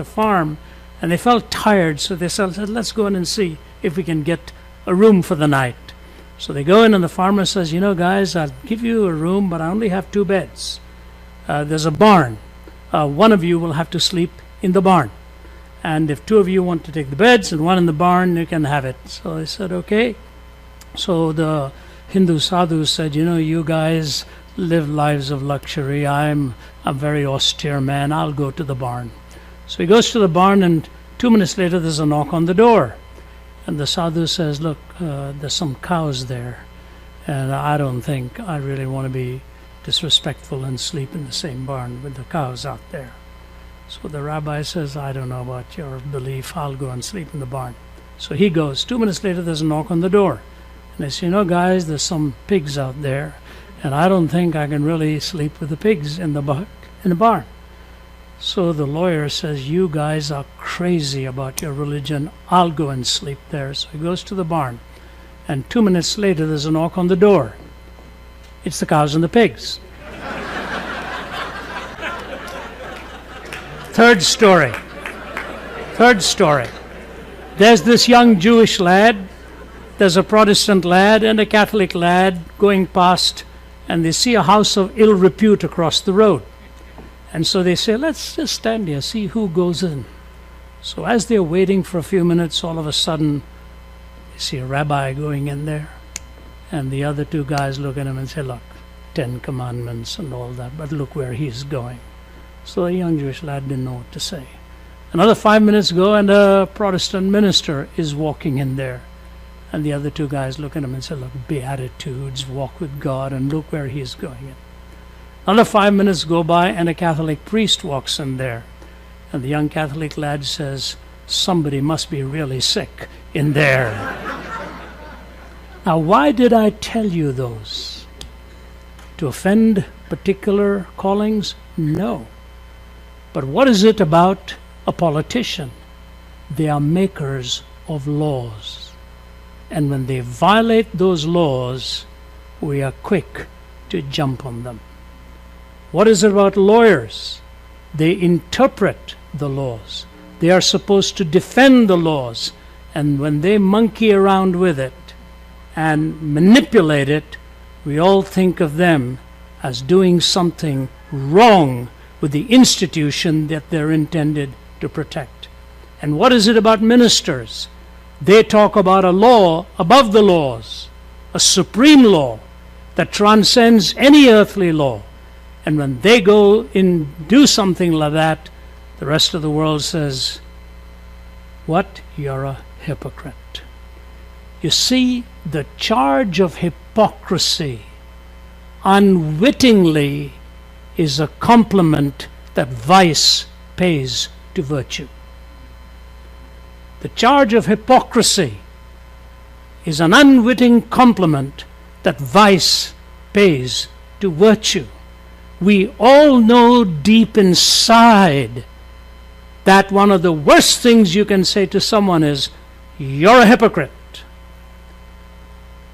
a farm, and they felt tired, so they said, let's go in and see if we can get a room for the night. So they go in, and the farmer says, guys, I'll give you a room, but I only have 2 beds. There's a barn. One of you will have to sleep in the barn. And if 2 of you want to take the beds and one in the barn, you can have it. So they said, okay. So the Hindu sadhu said, you guys live lives of luxury. I'm a very austere man. I'll go to the barn. So he goes to the barn, and 2 minutes later there's a knock on the door. And the sadhu says, look, there's some cows there, and I don't think I really want to be disrespectful and sleep in the same barn with the cows out there. So the rabbi says, I don't know about your belief, I'll go and sleep in the barn. So he goes. 2 minutes later there's a knock on the door. And they say, guys, there's some pigs out there, and I don't think I can really sleep with the pigs in the barn. So the lawyer says, you guys are crazy about your religion. I'll go and sleep there. So he goes to the barn. And 2 minutes later, there's a knock on the door. It's the cows and the pigs. Third story. There's this young Jewish lad. There's a Protestant lad and a Catholic lad going past, and they see a house of ill repute across the road. And so they say, let's just stand here, see who goes in. So as they're waiting for a few minutes, all of a sudden, they see a rabbi going in there. And the other 2 guys look at him and say, look, 10 commandments and all that, but look where he's going. So the young Jewish lad didn't know what to say. Another 5 minutes go, and a Protestant minister is walking in there. And the other 2 guys look at him and say, look, Beatitudes, walk with God, and look where he's going in. Another 5 minutes go by, and a Catholic priest walks in there. And the young Catholic lad says, somebody must be really sick in there. Now, why did I tell you those? To offend particular callings? No. But what is it about a politician? They are makers of laws. And when they violate those laws, we are quick to jump on them. What is it about lawyers? They interpret the laws. They are supposed to defend the laws. And when they monkey around with it and manipulate it, we all think of them as doing something wrong with the institution that they're intended to protect. And what is it about ministers? They talk about a law above the laws, a supreme law that transcends any earthly law. And when they go and do something like that, the rest of the world says, what? You're a hypocrite. You see, the charge of hypocrisy unwittingly is a compliment that vice pays to virtue. The charge of hypocrisy is an unwitting compliment that vice pays to virtue. We all know deep inside that one of the worst things you can say to someone is, you're a hypocrite.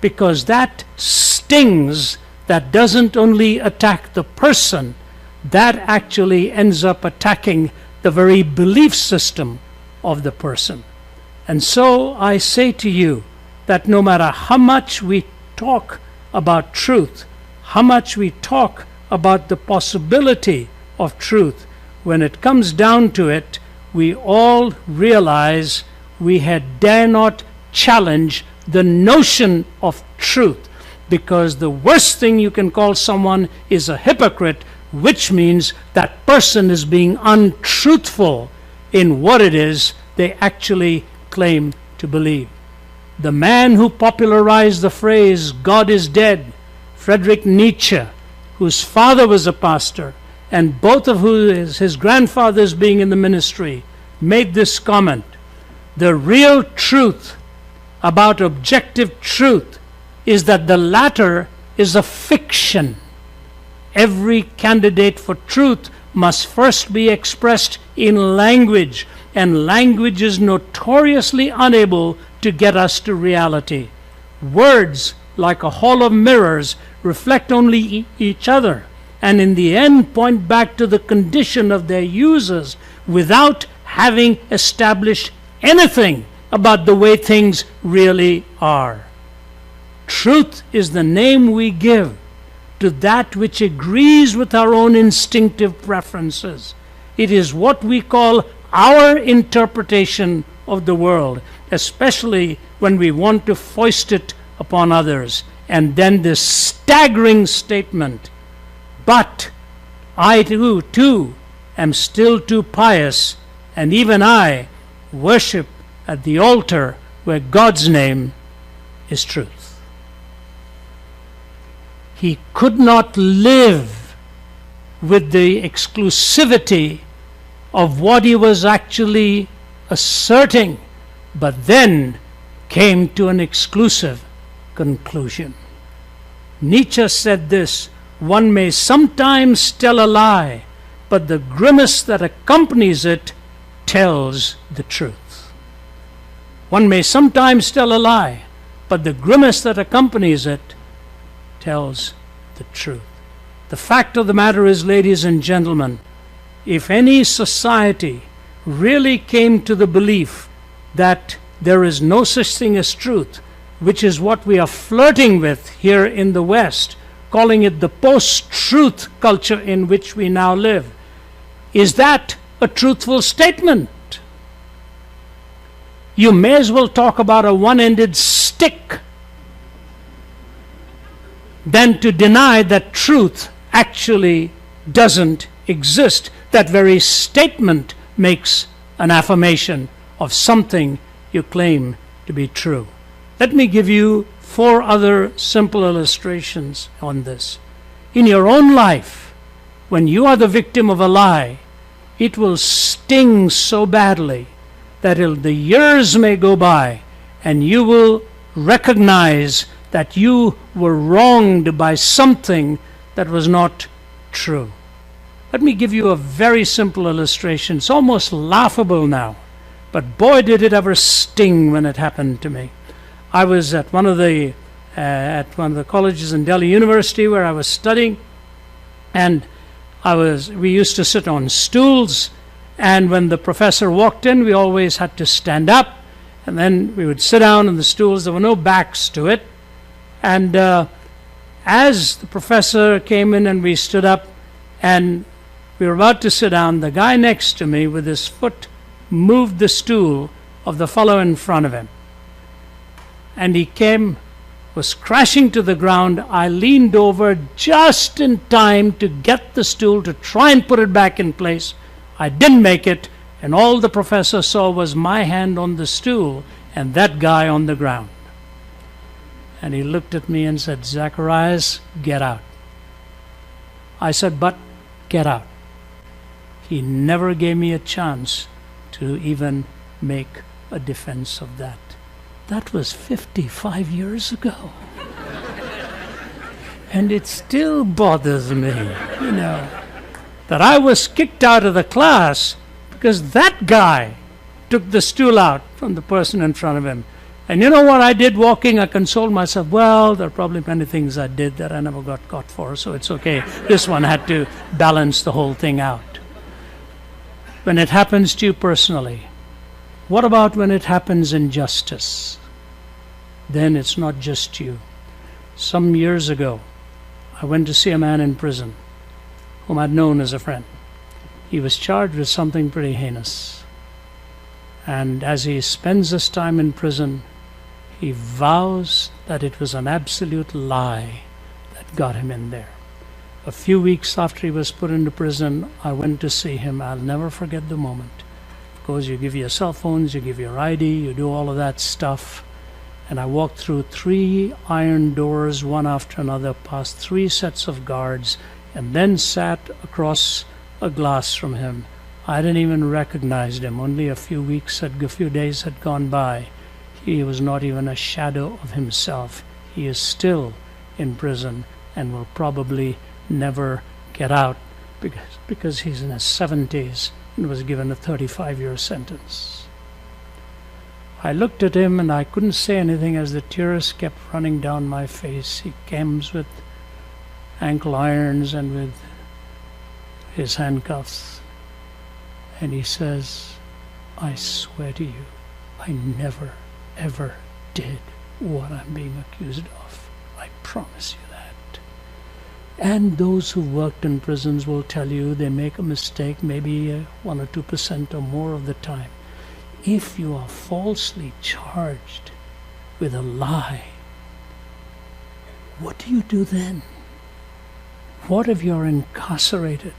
Because that stings, that doesn't only attack the person, that actually ends up attacking the very belief system of the person. And so I say to you that no matter how much we talk about truth, how much we talk about the possibility of truth, when it comes down to it, we all realize we had dare not challenge the notion of truth, because the worst thing you can call someone is a hypocrite, which means that person is being untruthful in what it is they actually claim to believe. The man who popularized the phrase, God is dead, Friedrich Nietzsche, whose father was a pastor, and both of his grandfathers being in the ministry, made this comment: the real truth about objective truth is that the latter is a fiction. Every candidate for truth must first be expressed in language, and language is notoriously unable to get us to reality. Words, like a hall of mirrors, reflect only each other, and in the end point back to the condition of their users without having established anything about the way things really are. Truth is the name we give to that which agrees with our own instinctive preferences. It is what we call our interpretation of the world, especially when we want to foist it upon others. And then this staggering statement, but I too am still too pious, and even I worship at the altar where God's name is truth. He could not live with the exclusivity of what he was actually asserting, but then came to an exclusive conclusion. Nietzsche said this: one may sometimes tell a lie, but the grimace that accompanies it tells the truth. One may sometimes tell a lie, but the grimace that accompanies it tells the truth. The fact of the matter is, ladies and gentlemen, if any society really came to the belief that there is no such thing as truth, which is what we are flirting with here in the West, calling it the post-truth culture in which we now live, is that a truthful statement? You may as well talk about a one-ended stick than to deny that truth actually doesn't exist. That very statement makes an affirmation of something you claim to be true. Let me give you 4 other simple illustrations on this. In your own life, when you are the victim of a lie, it will sting so badly that the years may go by and you will recognize that you were wronged by something that was not true. Let me give you a very simple illustration. It's almost laughable now, but boy did it ever sting when it happened to me. I was at one of the colleges in Delhi University where I was studying, and we used to sit on stools, and when the professor walked in, we always had to stand up, and then we would sit down on the stools. There were no backs to it. And as the professor came in and we stood up and we were about to sit down, the guy next to me with his foot moved the stool of the fellow in front of him. And he was crashing to the ground. I leaned over just in time to get the stool to try and put it back in place. I didn't make it, and all the professor saw was my hand on the stool and that guy on the ground. And he looked at me and said, "Zacharias, get out." I said, "But get out." He never gave me a chance to even make a defense of that. That was 55 years ago. And it still bothers me, that I was kicked out of the class because that guy took the stool out from the person in front of him. And you know what I did walking? I consoled myself, well, there are probably many things I did that I never got caught for, so it's okay. This one had to balance the whole thing out. When it happens to you personally, what about when it happens in justice? Then it's not just you. Some years ago, I went to see a man in prison whom I'd known as a friend. He was charged with something pretty heinous. And as he spends his time in prison, he vows that it was an absolute lie that got him in there. A few weeks after he was put into prison, I went to see him. I'll never forget the moment. Of course, you give your cell phones, you give your ID, you do all of that stuff. And I walked through 3 iron doors, one after another, past 3 sets of guards, and then sat across a glass from him. I didn't even recognize him. Only a few days had gone by. He was not even a shadow of himself. He is still in prison and will probably never get out because he's in his 70s and was given a 35-year sentence. I looked at him and I couldn't say anything as the tears kept running down my face. He comes with ankle irons and with his handcuffs. And he says, I swear to you, I never, ever did what I'm being accused of. I promise you that. And those who worked in prisons will tell you they make a mistake maybe 1 or 2% or more of the time. If you are falsely charged with a lie, what do you do then? What if you're incarcerated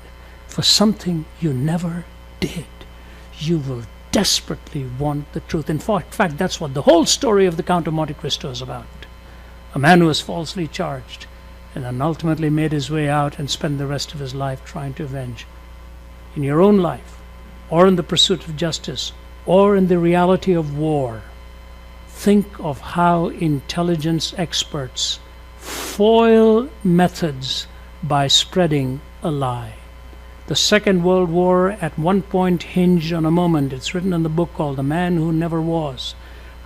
for something you never did? You will desperately want the truth. In fact, that's what the whole story of the Count of Monte Cristo is about. A man who was falsely charged and then ultimately made his way out and spent the rest of his life trying to avenge. In your own life, or in the pursuit of justice, or in the reality of war, think of how intelligence experts foil methods by spreading a lie. The Second World War at one point hinged on a moment. It's written in the book called The Man Who Never Was.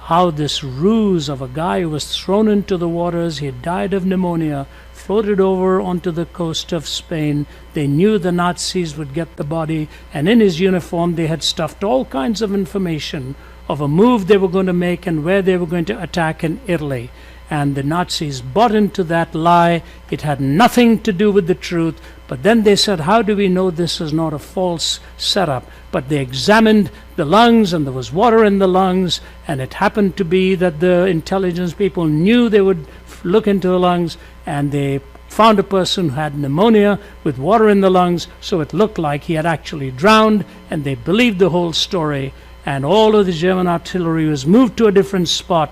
How this ruse of a guy who was thrown into the waters, he had died of pneumonia, floated over onto the coast of Spain. They knew the Nazis would get the body, and in his uniform they had stuffed all kinds of information of a move they were going to make and where they were going to attack in Italy. And the Nazis bought into that lie. It had nothing to do with the truth. But then they said, how do we know this is not a false setup? But they examined the lungs, and there was water in the lungs, and it happened to be that the intelligence people knew they would look into the lungs, and they found a person who had pneumonia with water in the lungs, so it looked like he had actually drowned, and they believed the whole story. And all of the German artillery was moved to a different spot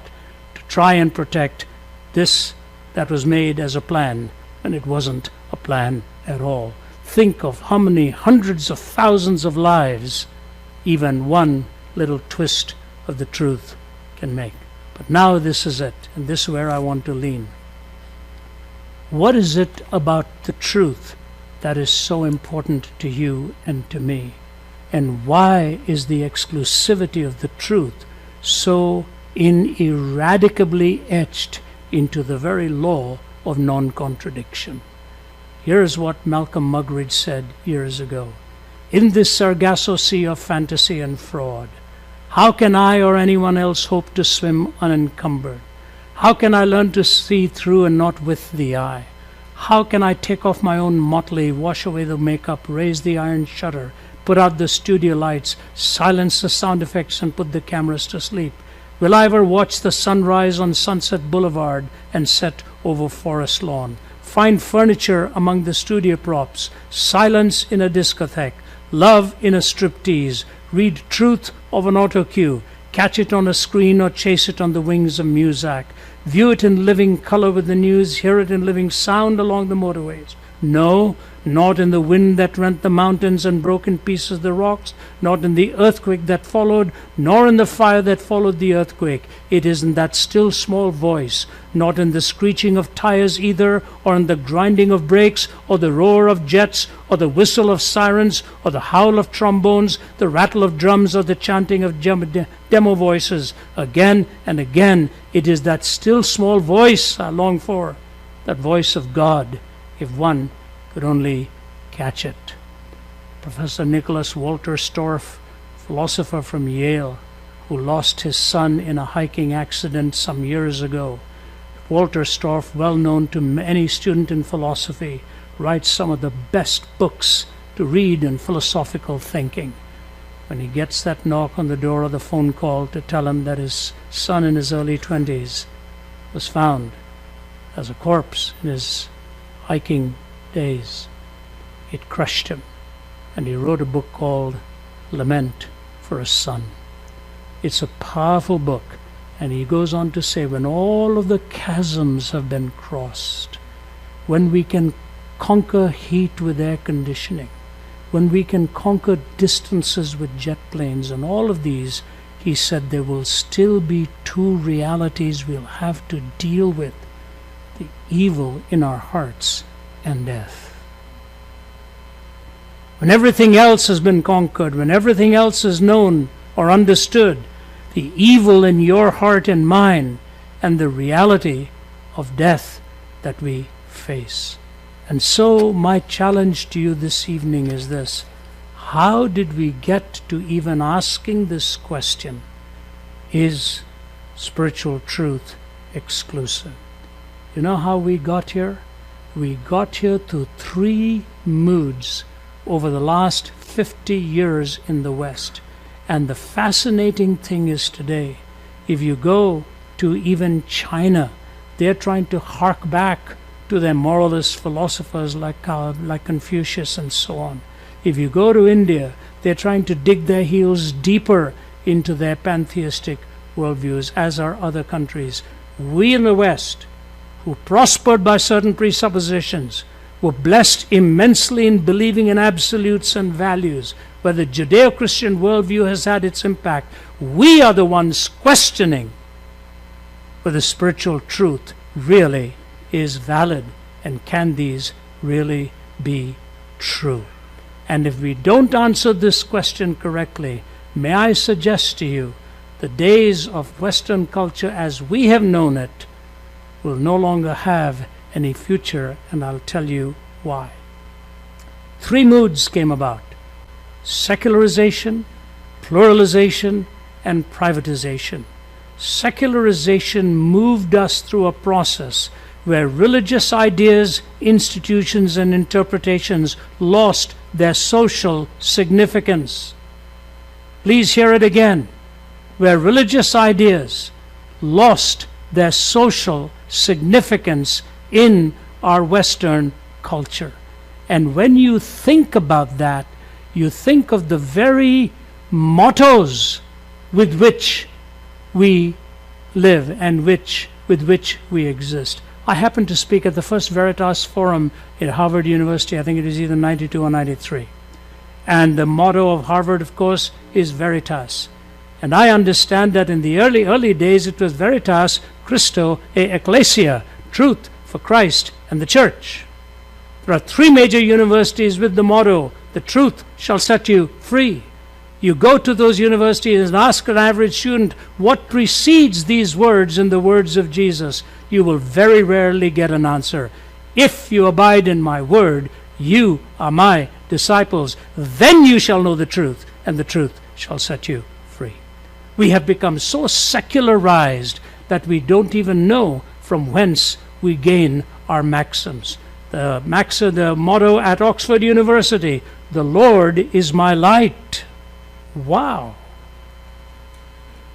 to try and protect this that was made as a plan, and it wasn't a plan at all. Think of how many hundreds of thousands of lives even one little twist of the truth can make. But now this is it, and this is where I want to lean. What is it about the truth that is so important to you and to me? And why is the exclusivity of the truth so ineradicably etched into the very law of non-contradiction? Here's what Malcolm Muggeridge said years ago. In this Sargasso sea of fantasy and fraud, how can I or anyone else hope to swim unencumbered? How can I learn to see through and not with the eye? How can I take off my own motley, wash away the makeup, raise the iron shutter, put out the studio lights, silence the sound effects, and put the cameras to sleep? Will I ever watch the sunrise on Sunset Boulevard and set over Forest Lawn? Find furniture among the studio props, silence in a discotheque, love in a striptease, read truth of an auto cue, catch it on a screen or chase it on the wings of Muzak, view it in living color with the news, hear it in living sound along the motorways. No, not in the wind that rent the mountains and broke in pieces the rocks, not in the earthquake that followed, nor in the fire that followed the earthquake. It is in that still small voice, not in the screeching of tires either, or in the grinding of brakes, or the roar of jets, or the whistle of sirens, or the howl of trombones, the rattle of drums, or the chanting of demo voices. Again and again, it is that still small voice I long for, that voice of God, if one could only catch it. Professor Nicholas Walter Storff, philosopher from Yale, who lost his son in a hiking accident some years ago. Walter Storff, well known to any student in philosophy, writes some of the best books to read in philosophical thinking. When he gets that knock on the door or the phone call to tell him that his son in his early 20s was found as a corpse in his hiking days, it crushed him, and he wrote a book called Lament for a Son. It's a powerful book, and he goes on to say, when all of the chasms have been crossed, when we can conquer heat with air conditioning, when we can conquer distances with jet planes and all of these, he said there will still be two realities we'll have to deal with: the evil in our hearts and death. When everything else has been conquered, when everything else is known or understood, the evil in your heart and mine, and the reality of death that we face. And so my challenge to you this evening is this: How did we get to even asking this question? Is spiritual truth exclusive? You know how we got here? We got here through three moods over the last 50 years in the West. And the fascinating thing is today, if you go to even China, they're trying to hark back to their moralist philosophers like Confucius and so on. If you go to India, they're trying to dig their heels deeper into their pantheistic worldviews, as are other countries. We in the West, who prospered by certain presuppositions, were blessed immensely in believing in absolutes and values, where the Judeo-Christian worldview has had its impact. We are the ones questioning whether spiritual truth really is valid, and can these really be true? And if we don't answer this question correctly, may I suggest to you, the days of Western culture as we have known it will no longer have any future, and I'll tell you why. Three moods came about: secularization, pluralization, and privatization. Secularization moved us through a process where religious ideas, institutions, and interpretations lost their social significance. Please hear it again. Where religious ideas lost their social significance in our Western culture. And when you think about that, you think of the very mottos with which we live and with which we exist. I happened to speak at the first Veritas Forum at Harvard University. I think it was either 92 or 93. And the motto of Harvard, of course, is Veritas. And I understand that in the early days it was Veritas Christo e Ecclesia, truth for Christ and the church. There are three major universities with the motto, the truth shall set you free. You go to those universities and ask an average student what precedes these words in the words of Jesus. You will very rarely get an answer. If you abide in my word, you are my disciples. Then you shall know the truth, and the truth shall set you free. We have become so secularized that we don't even know from whence we gain our maxims. The motto at Oxford University, the Lord is my light. Wow.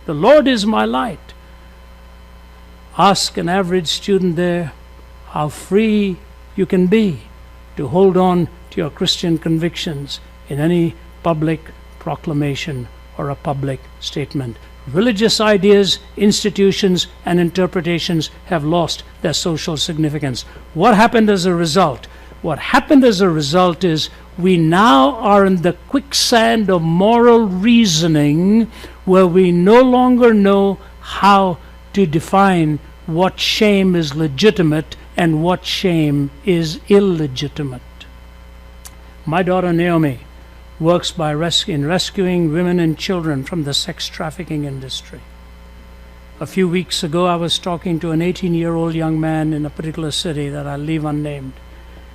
The Lord is my light. Ask an average student there how free you can be to hold on to your Christian convictions in any public proclamation or a public statement. Religious ideas, institutions, and interpretations have lost their social significance. What happened as a result? What happened as a result is we now are in the quicksand of moral reasoning where we no longer know how to define what shame is legitimate and what shame is illegitimate. My daughter Naomi works in rescuing women and children from the sex trafficking industry. A few weeks ago, I was talking to an 18-year-old young man in a particular city that I'll leave unnamed.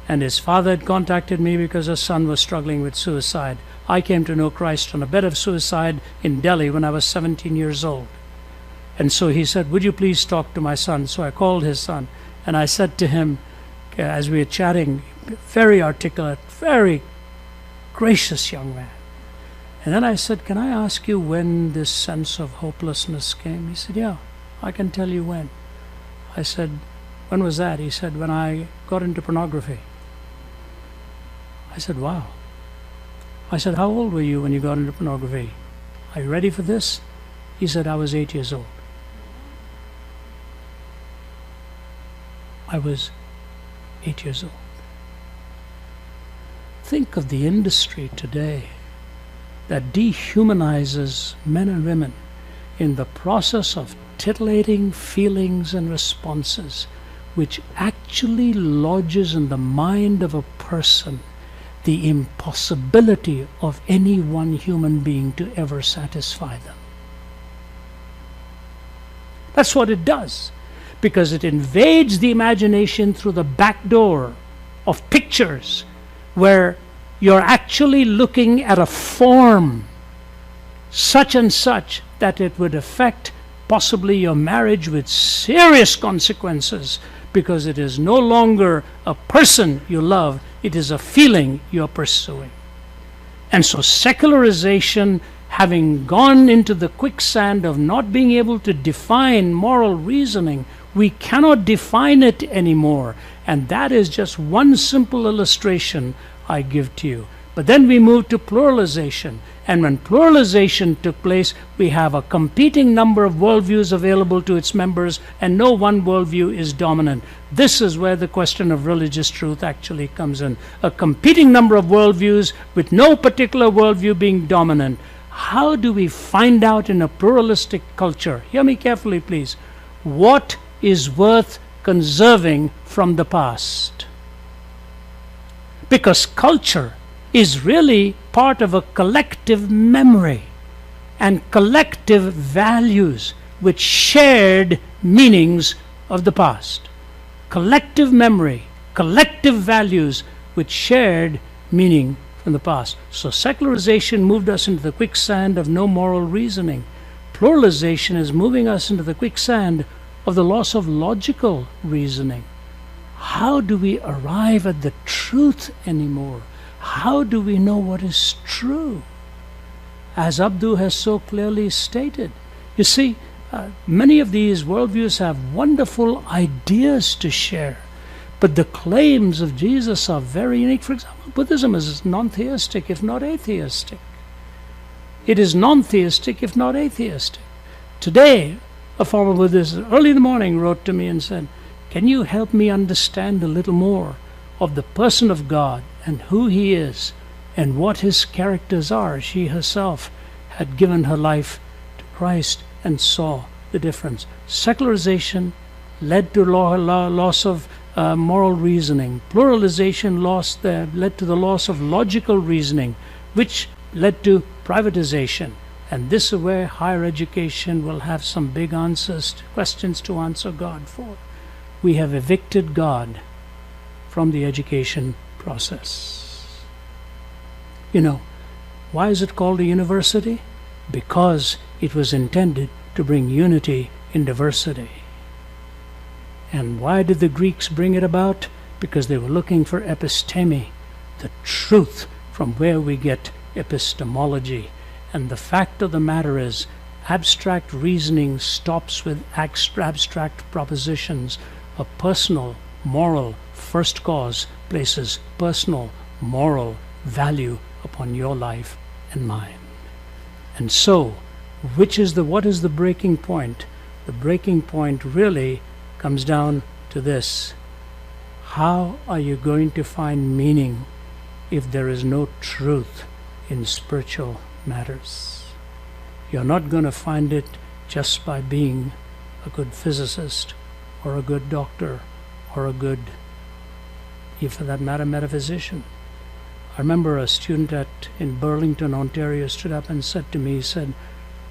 And his father had contacted me because his son was struggling with suicide. I came to know Christ on a bed of suicide in Delhi when I was 17 years old. And so he said, would you please talk to my son? So I called his son, and I said to him, as we were chatting, very articulate, very gracious young man. And then I said, can I ask you when this sense of hopelessness came? He said, yeah, I can tell you when. I said, when was that? He said, when I got into pornography. I said, wow. I said, how old were you when you got into pornography? Are you ready for this? He said, I was 8 years old. I was 8 years old. Think of the industry today that dehumanizes men and women in the process of titillating feelings and responses, which actually lodges in the mind of a person the impossibility of any one human being to ever satisfy them. That's what it does, because it invades the imagination through the back door of pictures where you're actually looking at a form such and such that it would affect possibly your marriage with serious consequences, because it is no longer a person you love, it is a feeling you're pursuing. And so secularization, having gone into the quicksand of not being able to define moral reasoning, we cannot define it anymore. And that is just one simple illustration I give to you. But then we move to pluralization. And when pluralization took place, we have a competing number of worldviews available to its members, and no one worldview is dominant. This is where the question of religious truth actually comes in. A competing number of worldviews with no particular worldview being dominant. How do we find out in a pluralistic culture? Hear me carefully, please. What is worth conserving from the past? Because culture is really part of a collective memory and collective values with shared meanings of the past. Collective memory, collective values with shared meaning from the past. So secularization moved us into the quicksand of no moral reasoning. Pluralization is moving us into the quicksand of the loss of logical reasoning. How do we arrive at the truth anymore? How do we know what is true? As Abdu has so clearly stated. You see, many of these worldviews have wonderful ideas to share, but the claims of Jesus are very unique. For example, Buddhism is non-theistic, if not atheistic. It is non-theistic, if not atheistic. Today, a former Buddhist early in the morning wrote to me and said, "Can you help me understand a little more of the person of God and who he is and what his characters are?" She herself had given her life to Christ and saw the difference. Secularization led to loss of moral reasoning. Pluralization led to the loss of logical reasoning, which led to privatization. And this is where higher education will have some big questions to answer God for. We have evicted God from the education process. You know, why is it called a university? Because it was intended to bring unity in diversity. And why did the Greeks bring it about? Because they were looking for episteme, the truth from where we get epistemology. And the fact of the matter is, abstract reasoning stops with abstract propositions. A personal, moral first cause places personal, moral value upon your life and mine. And so, what is the breaking point? The breaking point really comes down to this. How are you going to find meaning if there is no truth in spiritual matters? You're not going to find it just by being a good physicist or a good doctor or a good, even for that matter, metaphysician. I remember a student in Burlington, Ontario stood up and said to me, he said,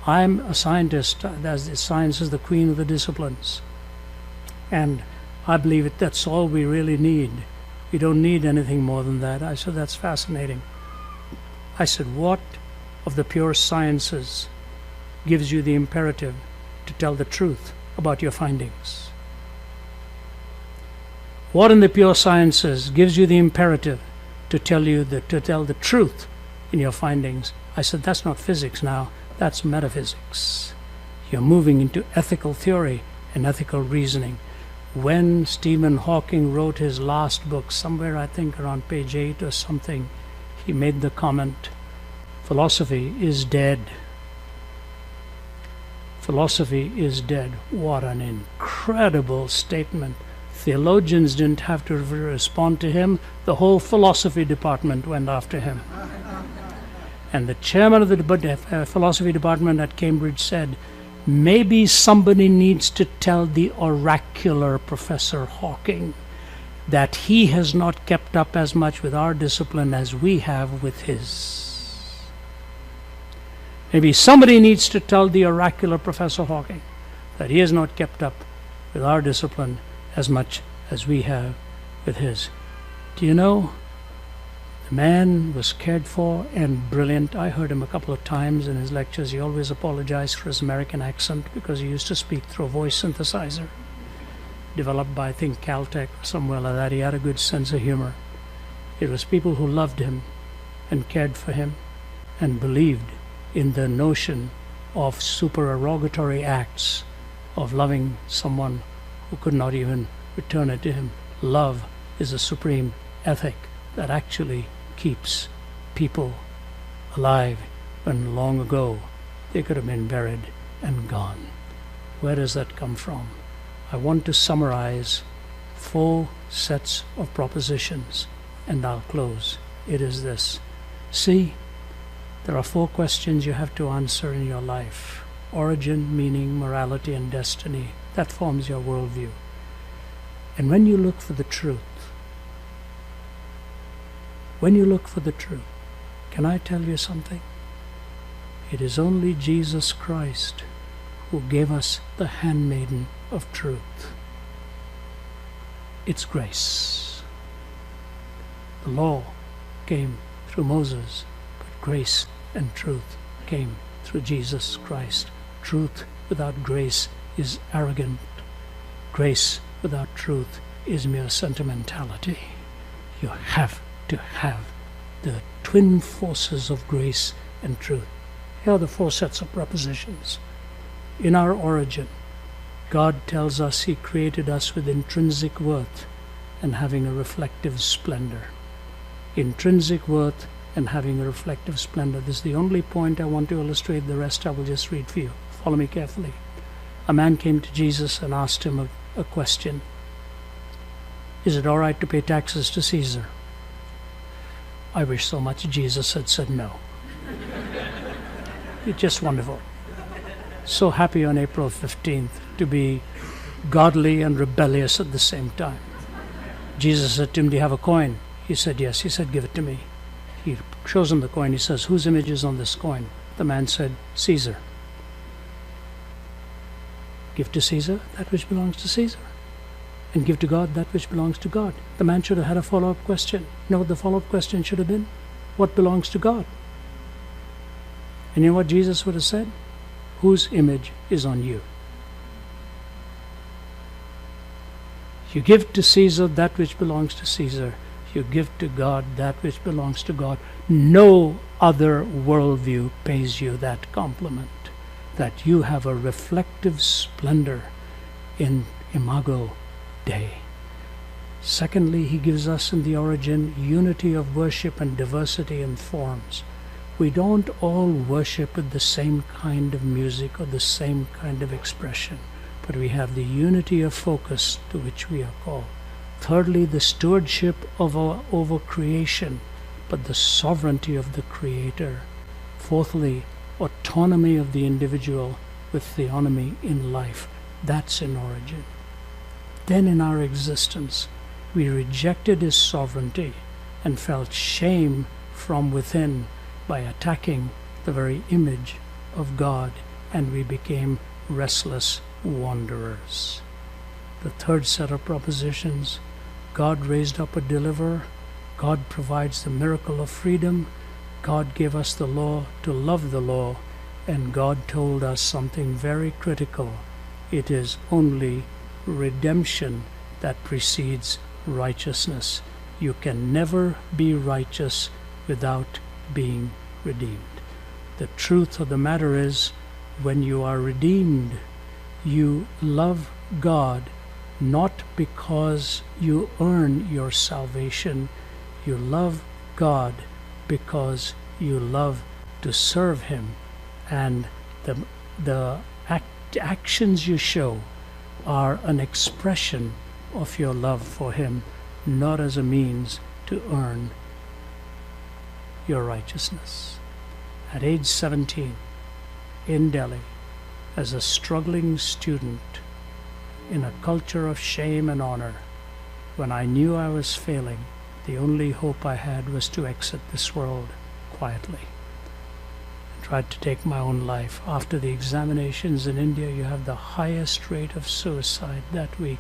"I'm a scientist, as science is the queen of the disciplines. And I believe that's all we really need. We don't need anything more than that." I said, "That's fascinating." I said, "What of the pure sciences gives you the imperative to tell the truth about your findings? What in the pure sciences gives you the imperative to tell the truth in your findings?" I said, "That's not physics now, that's metaphysics. You're moving into ethical theory and ethical reasoning." When Stephen Hawking wrote his last book, somewhere I think around page 8 or something, he made the comment, "Philosophy is dead. Philosophy is dead." What an incredible statement. Theologians didn't have to respond to him. The whole philosophy department went after him. And the chairman of the philosophy department at Cambridge said, "Maybe somebody needs to tell the oracular Professor Hawking that he has not kept up as much with our discipline as we have with his." Maybe somebody needs to tell the oracular Professor Hawking that he has not kept up with our discipline as much as we have with his. Do you know, The man was cared for and brilliant. I heard him a couple of times in his lectures. He always apologized for his American accent because he used to speak through a voice synthesizer developed by, I think, Caltech or somewhere like that. He had a good sense of humor. It was people who loved him and cared for him and believed in the notion of supererogatory acts of loving someone who could not even return it to him. Love is a supreme ethic that actually keeps people alive when long ago they could have been buried and gone. Where does that come from? I want to summarize 4 sets of propositions, and I'll close. It is this. See, there are 4 questions you have to answer in your life. Origin, meaning, morality, and destiny. That forms your worldview. And when you look for the truth, can I tell you something? It is only Jesus Christ who gave us the handmaiden of truth. It's grace. The law came through Moses, but grace and truth came through Jesus Christ. Truth without grace is arrogant. Grace without truth is mere sentimentality. You have to have the twin forces of grace and truth. Here are the 4 sets of propositions. In our origin, God tells us He created us with intrinsic worth and having a reflective splendor. Intrinsic worth and having a reflective splendor. This is the only point I want to illustrate. The rest I will just read for you. Follow me carefully. A man came to Jesus and asked him a question. Is it all right to pay taxes to Caesar? I wish so much Jesus had said no. It's just wonderful. So happy on April 15th to be godly and rebellious at the same time. Jesus said to him, do you have a coin? He said, yes. He said, give it to me. He shows him the coin. He says, whose image is on this coin? The man said, Caesar. Give to Caesar that which belongs to Caesar, and give to God that which belongs to God. The man should have had a follow-up question. You know what the follow-up question should have been? What belongs to God? And you know what Jesus would have said? Whose image is on you? You give to Caesar that which belongs to Caesar. You give to God that which belongs to God. No other worldview pays you that compliment, that you have a reflective splendor in Imago Dei. Secondly, He gives us in the origin unity of worship and diversity in forms. We don't all worship with the same kind of music or the same kind of expression, but we have the unity of focus to which we are called. Thirdly, the stewardship over creation, but the sovereignty of the Creator. Fourthly, autonomy of the individual with theonomy in life. That's in origin. Then in our existence, we rejected His sovereignty and felt shame from within by attacking the very image of God, and we became restless wanderers. The third set of propositions: God raised up a deliverer. God provides the miracle of freedom. God gave us the law to love the law, and God told us something very critical. It is only redemption that precedes righteousness. You can never be righteous without being redeemed. The truth of the matter is, when you are redeemed, you love God not because you earn your salvation. You love God because you love to serve Him, and the actions you show are an expression of your love for Him, not as a means to earn your righteousness. At age 17, in Delhi, as a struggling student in a culture of shame and honor, when I knew I was failing, the only hope I had was to exit this world quietly. I tried to take my own life. After the examinations in India, you have the highest rate of suicide that week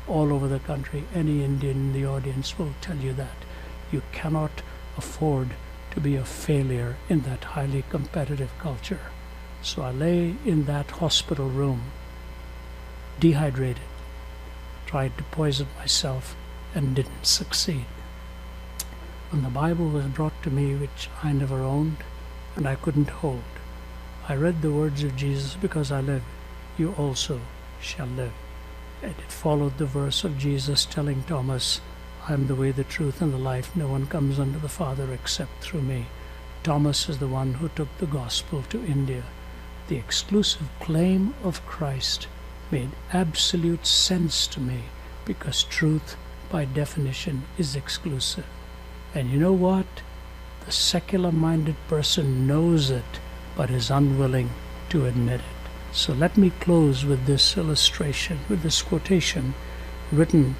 all over the country. Any Indian in the audience will tell you that. You cannot afford to be a failure in that highly competitive culture. So I lay in that hospital room, dehydrated, tried to poison myself and didn't succeed. When the Bible was brought to me, which I never owned and I couldn't hold, I read the words of Jesus, because I live, you also shall live. And it followed the verse of Jesus telling Thomas, I am the way, the truth, and the life. No one comes unto the Father except through me. Thomas is the one who took the gospel to India. The exclusive claim of Christ made absolute sense to me, because truth, by definition, is exclusive. And you know what? The secular-minded person knows it, but is unwilling to admit it. So let me close with this illustration, with this quotation written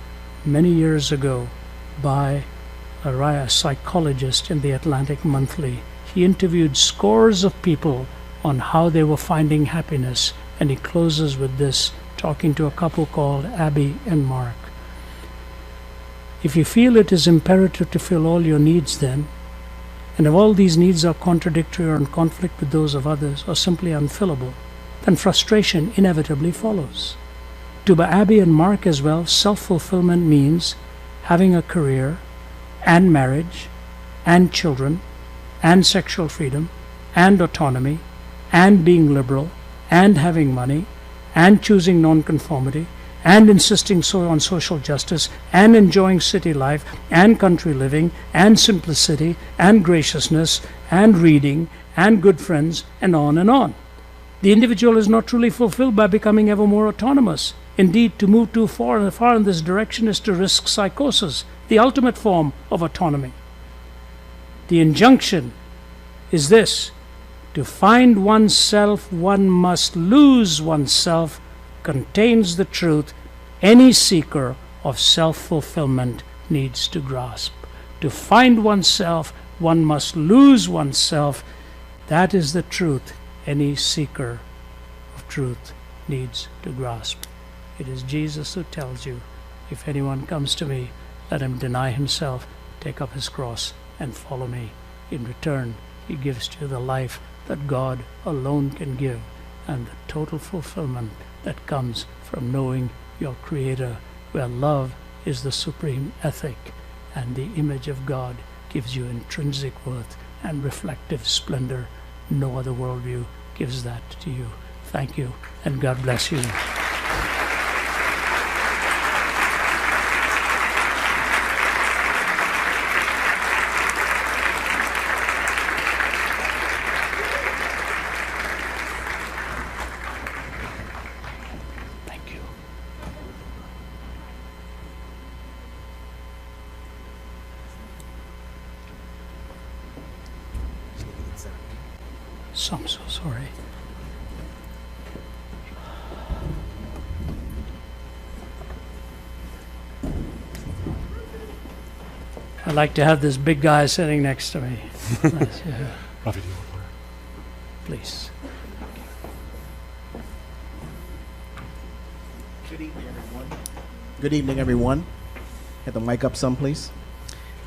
many years ago by a psychologist in the Atlantic Monthly. He interviewed scores of people on how they were finding happiness, and he closes with this, talking to a couple called Abby and Mark. If you feel it is imperative to fill all your needs then, and if all these needs are contradictory or in conflict with those of others, or simply unfillable, then frustration inevitably follows. To Abby and Mark as well, self-fulfillment means having a career and marriage and children and sexual freedom and autonomy and being liberal and having money and choosing nonconformity and insisting on social justice and enjoying city life and country living and simplicity and graciousness and reading and good friends, and on and on. The individual is not truly fulfilled by becoming ever more autonomous. Indeed, to move too far in this direction is to risk psychosis, the ultimate form of autonomy. The injunction is this: to find oneself, one must lose oneself, contains the truth any seeker of self-fulfillment needs to grasp. To find oneself, one must lose oneself. That is the truth any seeker of truth needs to grasp. It is Jesus who tells you, if anyone comes to me, let him deny himself, take up his cross, and follow me. In return, he gives to you the life that God alone can give, and the total fulfillment that comes from knowing your Creator, where love is the supreme ethic, and the image of God gives you intrinsic worth and reflective splendor. No other worldview gives that to you. Thank you, and God bless you. So I'm so sorry. I'd like to have this big guy sitting next to me. Ravi, do you want prayer? Please. Good evening, everyone. Good evening, everyone. Get the mic up some, please.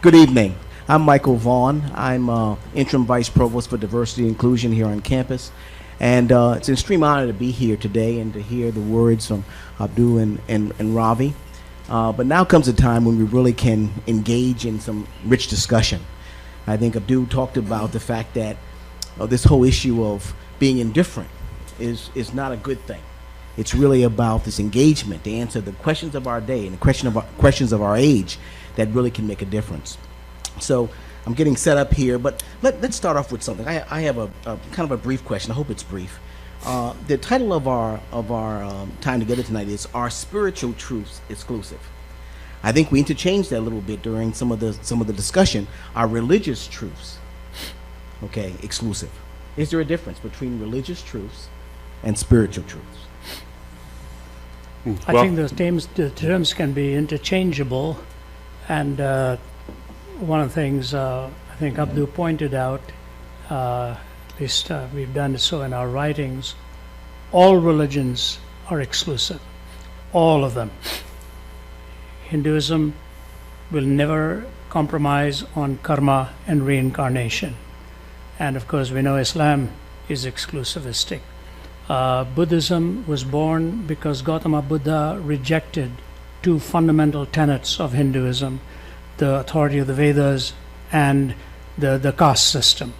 Good evening. I'm Michael Vaughn. I'm Interim Vice Provost for Diversity and Inclusion here on campus. And it's an extreme honor to be here today and to hear the words from Abdul and Ravi. But now comes a time when we really can engage in some rich discussion. I think Abdul talked about the fact that this whole issue of being indifferent is not a good thing. It's really about this engagement to answer the questions of our day and the questions of our age that really can make a difference. So I'm getting set up here, but let's start off with something. I have a kind of a brief question. I hope it's brief. The title of our time together tonight is "Are Spiritual Truths Exclusive?" I think we interchanged that a little bit during some of the discussion. Are religious truths, okay, exclusive? Is there a difference between religious truths and spiritual truths? I think the terms can be interchangeable, and one of the things I think Abdul pointed out, at least we've done so in our writings, all religions are exclusive, all of them. Hinduism will never compromise on karma and reincarnation. And of course, we know Islam is exclusivistic. Buddhism was born because Gautama Buddha rejected two fundamental tenets of Hinduism, the authority of the Vedas and the caste system.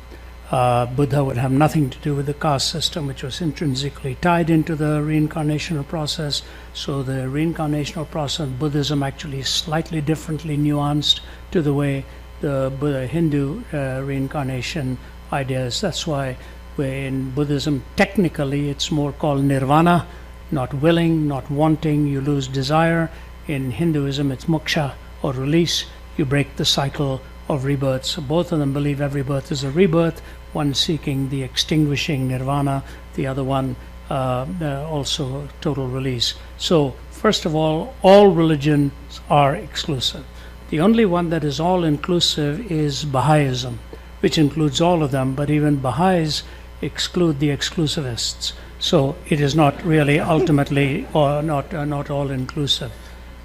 Buddha would have nothing to do with the caste system, which was intrinsically tied into the reincarnational process. So the reincarnational process of Buddhism actually is slightly differently nuanced to the way the Hindu reincarnation ideas. That's why in Buddhism, technically, it's more called nirvana, not willing, not wanting, you lose desire. In Hinduism, it's moksha, or release. You break the cycle of rebirth. So both of them believe every birth is a rebirth, one seeking the extinguishing nirvana, the other one also total release. So first of all religions are exclusive. The only one that is all inclusive is Baha'ism, which includes all of them, but even Baha'is exclude the exclusivists. So it is not really ultimately or not all inclusive.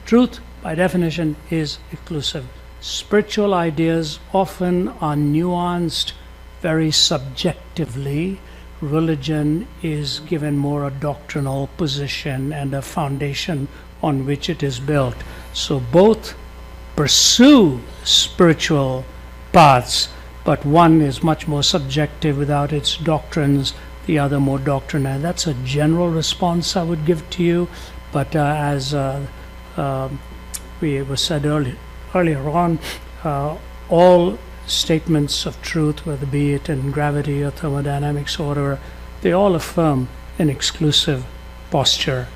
Truth, by definition, is exclusive. Spiritual ideas often are nuanced very subjectively. Religion is given more a doctrinal position and a foundation on which it is built. So both pursue spiritual paths, but one is much more subjective without its doctrines, the other more doctrinal. That's a general response I would give to you, but as we was said earlier on, all statements of truth, whether be it in gravity or thermodynamics or whatever, they all affirm an exclusive posture,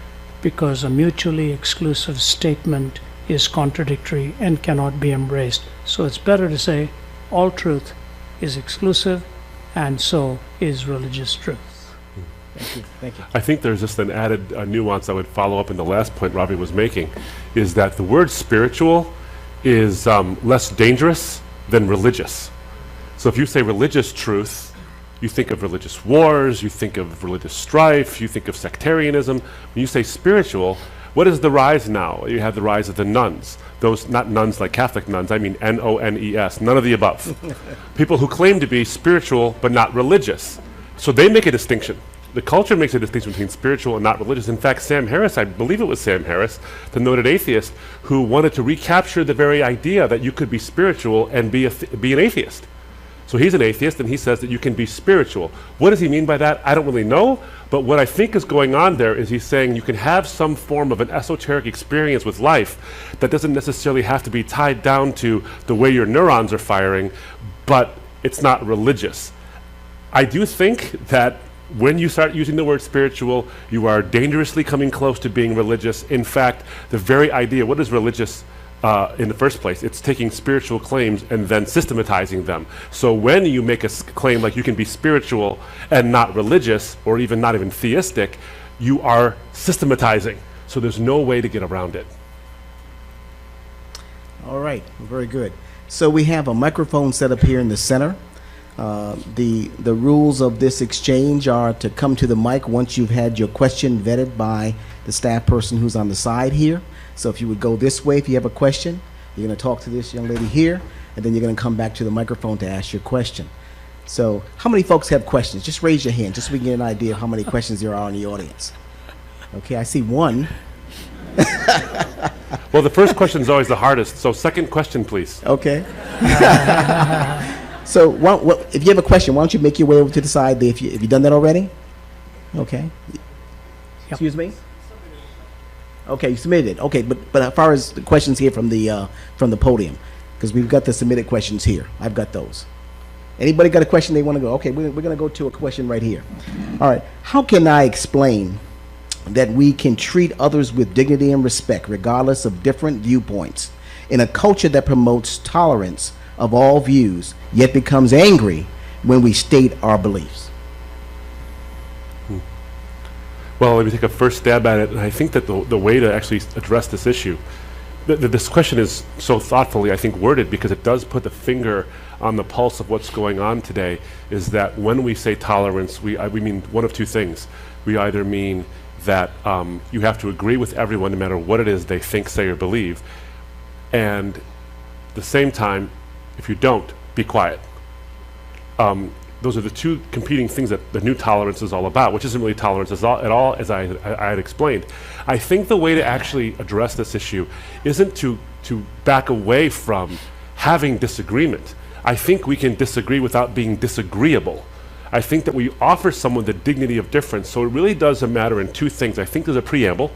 because a mutually exclusive statement is contradictory and cannot be embraced. So it's better to say all truth is exclusive, and so is religious truth. Thank you. Thank you. I think there's just an added nuance I would follow up in the last point Ravi was making, is that the word spiritual is less dangerous than religious. So if you say religious truth, you think of religious wars, you think of religious strife, you think of sectarianism. When you say spiritual, what is the rise now? You have the rise of the nuns. Those, not nuns like Catholic nuns, I mean N-O-N-E-S, none of the above. People who claim to be spiritual but not religious. So they make a distinction. The culture makes a distinction between spiritual and not religious. In fact, Sam Harris, I believe it was Sam Harris, the noted atheist, who wanted to recapture the very idea that you could be spiritual and be an atheist. So he's an atheist, and he says that you can be spiritual. What does he mean by that? I don't really know, but what I think is going on there is he's saying you can have some form of an esoteric experience with life that doesn't necessarily have to be tied down to the way your neurons are firing, but it's not religious. I do think that when you start using the word spiritual, you are dangerously coming close to being religious. In fact, the very idea, what is religious in the first place? It's taking spiritual claims and then systematizing them. So when you make a claim like you can be spiritual and not religious, or even not even theistic, you are systematizing. So there's no way to get around it. All right, very good. So we have a microphone set up here in the center. The rules of this exchange are to come to the mic once you've had your question vetted by the staff person who's on the side here. So if you would go this way if you have a question, you're going to talk to this young lady here, and then you're going to come back to the microphone to ask your question. So how many folks have questions? Just raise your hand, just so we can get an idea of how many questions there are in the audience. Okay, I see one. Well, the first question is always the hardest, so second question, please. Okay. So if you have a question, why don't you make your way over to the side there? Have you done that already? Okay. Yep. Excuse me? Okay, you submitted it. Okay, but as far as the questions here from the podium, because we've got the submitted questions here. I've got those. Anybody got a question they want to go? Okay, we're going to go to a question right here. All right. How can I explain that we can treat others with dignity and respect, regardless of different viewpoints, in a culture that promotes tolerance of all views, yet becomes angry when we state our beliefs? Well, let me take a first stab at it, and I think that the way to actually address this issue, this question is so thoughtfully, I think, worded, because it does put the finger on the pulse of what's going on today, is that when we say tolerance, we mean one of two things. We either mean that you have to agree with everyone no matter what it is they think, say, or believe, and At the same time, if you don't, be quiet. Those are the two competing things that the new tolerance is all about, which isn't really tolerance at all, as I had explained. I think the way to actually address this issue isn't to back away from having disagreement. I think we can disagree without being disagreeable. I think that we offer someone the dignity of difference. So it really does matter in two things. I think there's a preamble.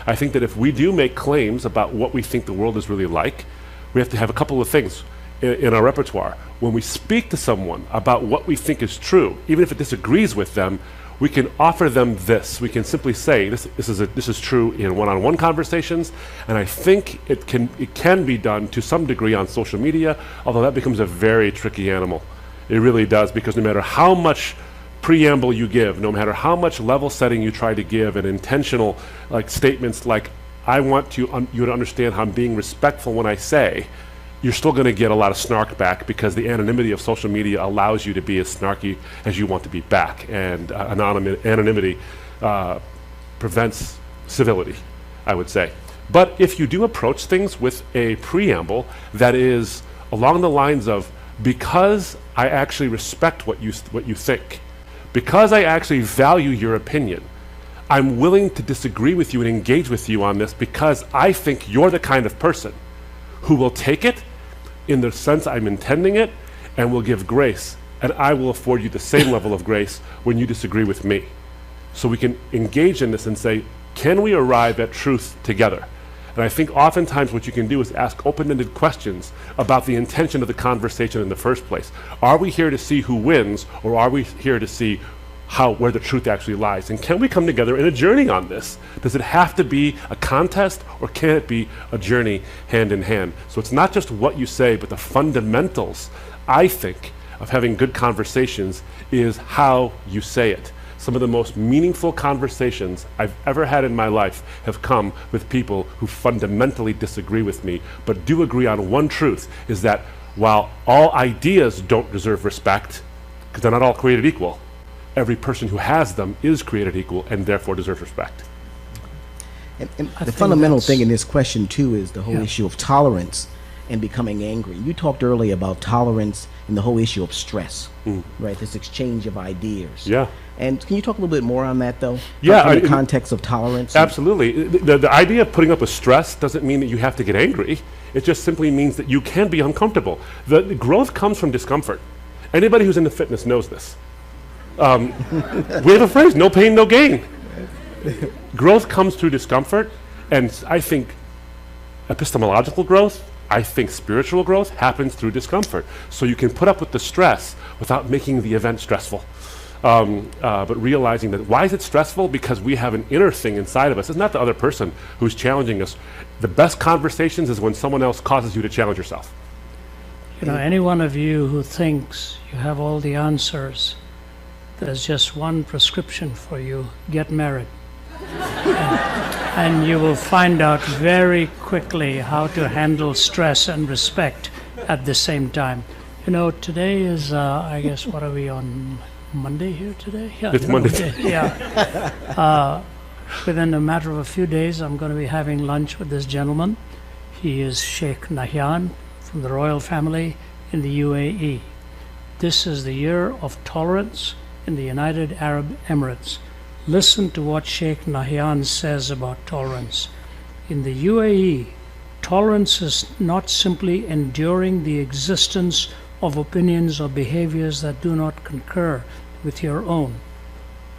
I think that if we do make claims about what we think the world is really like, we have to have a couple of things in our repertoire. When we speak to someone about what we think is true, even if it disagrees with them, we can offer them this. We can simply say, this is true in one-on-one conversations, and I think it can be done to some degree on social media, although that becomes a very tricky animal. It really does, because no matter how much preamble you give, no matter how much level setting you try to give, and intentional statements like, I want you to understand how I'm being respectful when I say, you're still going to get a lot of snark back, because the anonymity of social media allows you to be as snarky as you want to be back, and anonymity prevents civility, I would say. But if you do approach things with a preamble that is along the lines of, because I actually respect what you think, because I actually value your opinion, I'm willing to disagree with you and engage with you on this, because I think you're the kind of person who will take it in the sense I'm intending it and will give grace, and I will afford you the same level of grace when you disagree with me. So we can engage in this and say, can we arrive at truth together? And I think oftentimes what you can do is ask open-ended questions about the intention of the conversation in the first place. Are we here to see who wins, or are we here to see where the truth actually lies? And can we come together in a journey on this? Does it have to be a contest, or can it be a journey hand in hand? So it's not just what you say, but the fundamentals, I think, of having good conversations is how you say it. Some of the most meaningful conversations I've ever had in my life have come with people who fundamentally disagree with me, but do agree on one truth, is that while all ideas don't deserve respect, because they're not all created equal, every person who has them is created equal and therefore deserves respect. And the fundamental thing in this question, too, is the whole issue of tolerance and becoming angry. You talked earlier about tolerance and the whole issue of stress, right? This exchange of ideas. Yeah. And can you talk a little bit more on that, though? Yeah. In the context of tolerance? Absolutely. The idea of putting up with stress doesn't mean that you have to get angry. It just simply means that you can be uncomfortable. The growth comes from discomfort. Anybody who's into fitness knows this. We have a phrase, no pain, no gain. Growth comes through discomfort, and I think epistemological growth, I think spiritual growth happens through discomfort. So you can put up with the stress without making the event stressful. But realizing that, why is it stressful? Because we have an inner thing inside of us. It's not the other person who's challenging us. The best conversations is when someone else causes you to challenge yourself. You know, any one of you who thinks you have all the answers, there's just one prescription for you: get married. And you will find out very quickly how to handle stress and respect at the same time. You know, today is, I guess, what are we on? Monday here today? Yeah, it's Monday. Yeah. Within a matter of a few days, I'm going to be having lunch with this gentleman. He is Sheikh Nahyan from the royal family in the UAE. This is the year of tolerance in the United Arab Emirates. Listen to what Sheikh Nahyan says about tolerance. In the UAE, tolerance is not simply enduring the existence of opinions or behaviors that do not concur with your own.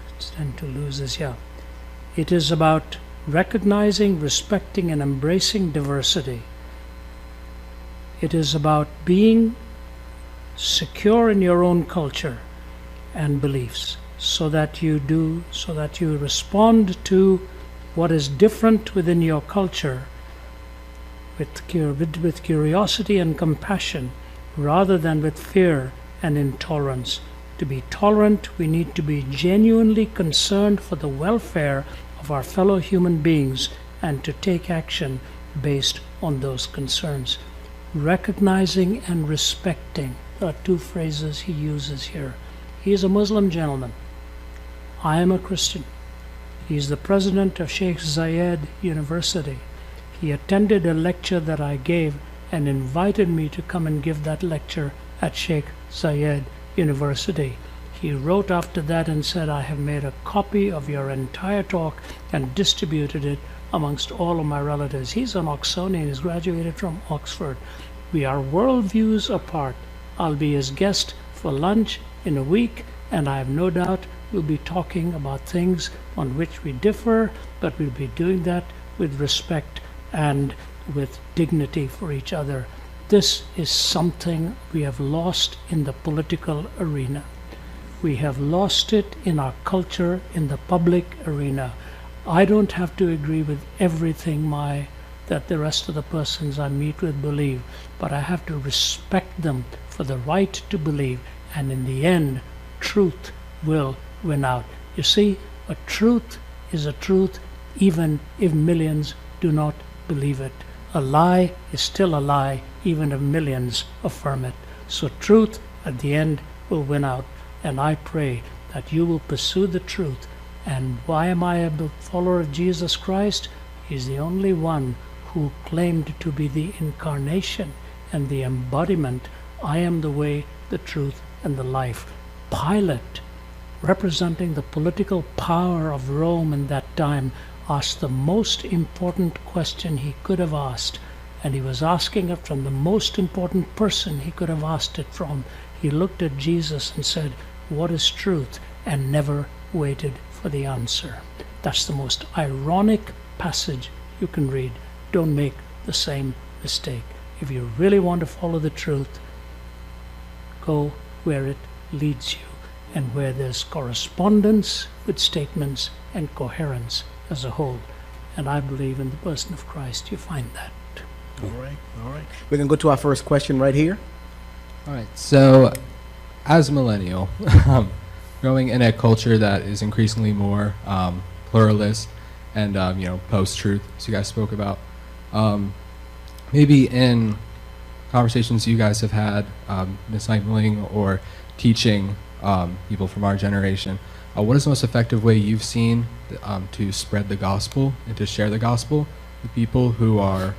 I tend to lose this, yeah. It is about recognizing, respecting, and embracing diversity. It is about being secure in your own culture and beliefs, so that you respond to what is different within your culture with curiosity and compassion, rather than with fear and intolerance. To be tolerant, we need to be genuinely concerned for the welfare of our fellow human beings and to take action based on those concerns. Recognizing and respecting are two phrases he uses here. He is a Muslim gentleman. I am a Christian. He is the president of Sheikh Zayed University. He attended a lecture that I gave and invited me to come and give that lecture at Sheikh Zayed University. He wrote after that and said, I have made a copy of your entire talk and distributed it amongst all of my relatives. He's an Oxonian, he's graduated from Oxford. We are worldviews apart. I'll be his guest for lunch in a week, and I have no doubt we'll be talking about things on which we differ, but we'll be doing that with respect and with dignity for each other. This is something we have lost in the political arena. We have lost it in our culture, in the public arena. I don't have to agree with everything that the rest of the persons I meet with believe, but I have to respect them for the right to believe, and in the end, truth will win out. You see, a truth is a truth even if millions do not believe it. A lie is still a lie even if millions affirm it. So truth at the end will win out, and I pray that you will pursue the truth. And why am I a follower of Jesus Christ? He's the only one who claimed to be the incarnation and the embodiment. I am the way, the truth, and the life. Pilate, representing the political power of Rome in that time, asked the most important question he could have asked, and he was asking it from the most important person he could have asked it from. He looked at Jesus and said, "What is truth?" and never waited for the answer. That's the most ironic passage you can read. Don't make the same mistake. If you really want to follow the truth, go where it leads you, and where there's correspondence with statements and coherence as a whole. And I believe in the person of Christ you find that. All right, all right. We're going to go to our first question right here. All right, so as a millennial, growing in a culture that is increasingly more pluralist and post-truth, as you guys spoke about, maybe in conversations you guys have had, discipling or teaching people from our generation, what is the most effective way you've seen to spread the gospel and to share the gospel with people who are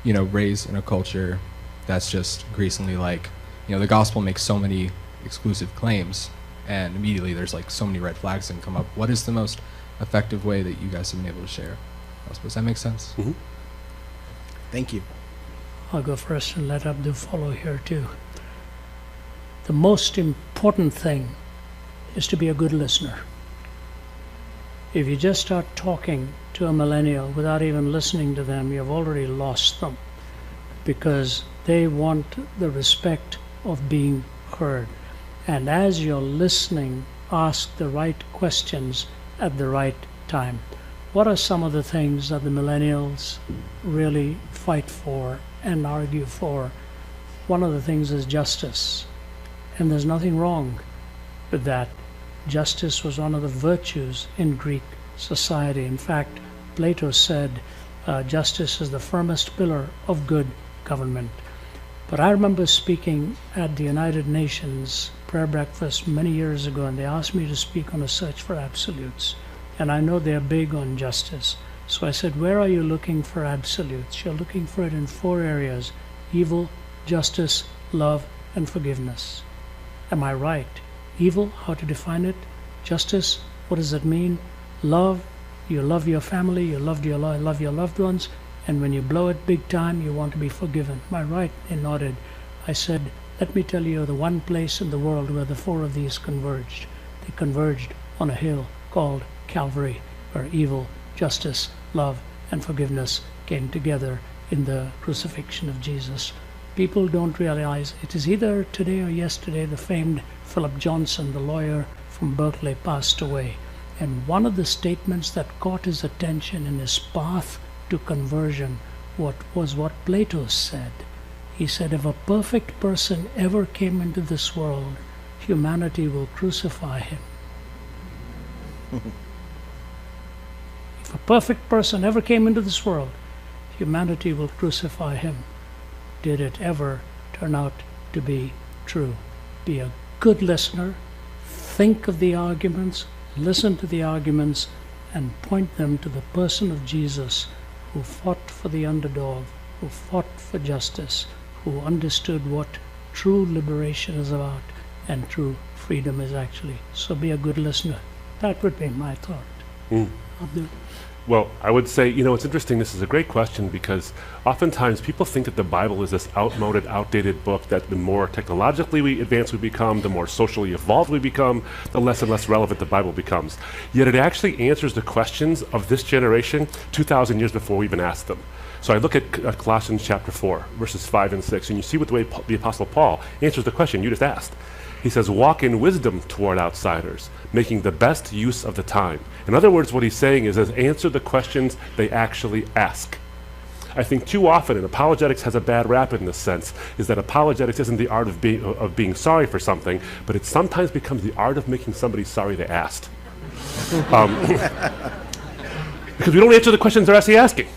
raised in a culture that's just increasingly like, the gospel makes so many exclusive claims, and immediately there's like so many red flags that can come up. What is the most effective way that you guys have been able to share? Does that make sense? Mm-hmm. Thank you. I'll go first and let Abdul follow here too. The most important thing is to be a good listener. If you just start talking to a millennial without even listening to them, you've already lost them, because they want the respect of being heard. And as you're listening, ask the right questions at the right time. What are some of the things that the millennials really fight for and argue for? One of the things is justice. And there's nothing wrong with that. Justice was one of the virtues in Greek society. In fact, Plato said justice is the firmest pillar of good government. But I remember speaking at the United Nations prayer breakfast many years ago, and they asked me to speak on a search for absolutes. And I know they're big on justice. So I said, where are you looking for absolutes? You're looking for it in 4 areas: evil, justice, love, and forgiveness. Am I right? Evil, how to define it? Justice, what does it mean? Love, you love your family, you love your loved ones, and when you blow it big time, you want to be forgiven. Am I right? They nodded. I said, let me tell you the one place in the world where the 4 of these converged. They converged on a hill called Calvary, where evil, justice, love, and forgiveness came together in the crucifixion of Jesus. People don't realize it is either today or yesterday the famed Philip Johnson, the lawyer from Berkeley, passed away. And one of the statements that caught his attention in his path to conversion was what Plato said. He said, if a perfect person ever came into this world, humanity will crucify him. If a perfect person ever came into this world, humanity will crucify him. Did it ever turn out to be true? Be a good listener, think of the arguments, listen to the arguments, and point them to the person of Jesus, who fought for the underdog, who fought for justice, who understood what true liberation is about and true freedom is actually. So be a good listener. That would be my thought. Abdul. Well, I would say, it's interesting. This is a great question because oftentimes people think that the Bible is this outmoded, outdated book that the more technologically advanced we become, the more socially evolved we become, the less and less relevant the Bible becomes. Yet it actually answers the questions of this generation 2,000 years before we even asked them. So I look at Colossians chapter 4, verses 5 and 6, and you see what the way the Apostle Paul answers the question you just asked. He says, walk in wisdom toward outsiders, making the best use of the time. In other words, what he's saying is answer the questions they actually ask. I think too often, and apologetics has a bad rap in this sense, is that apologetics isn't the art of being sorry for something, but it sometimes becomes the art of making somebody sorry they asked. Because we don't answer the questions they're actually asking.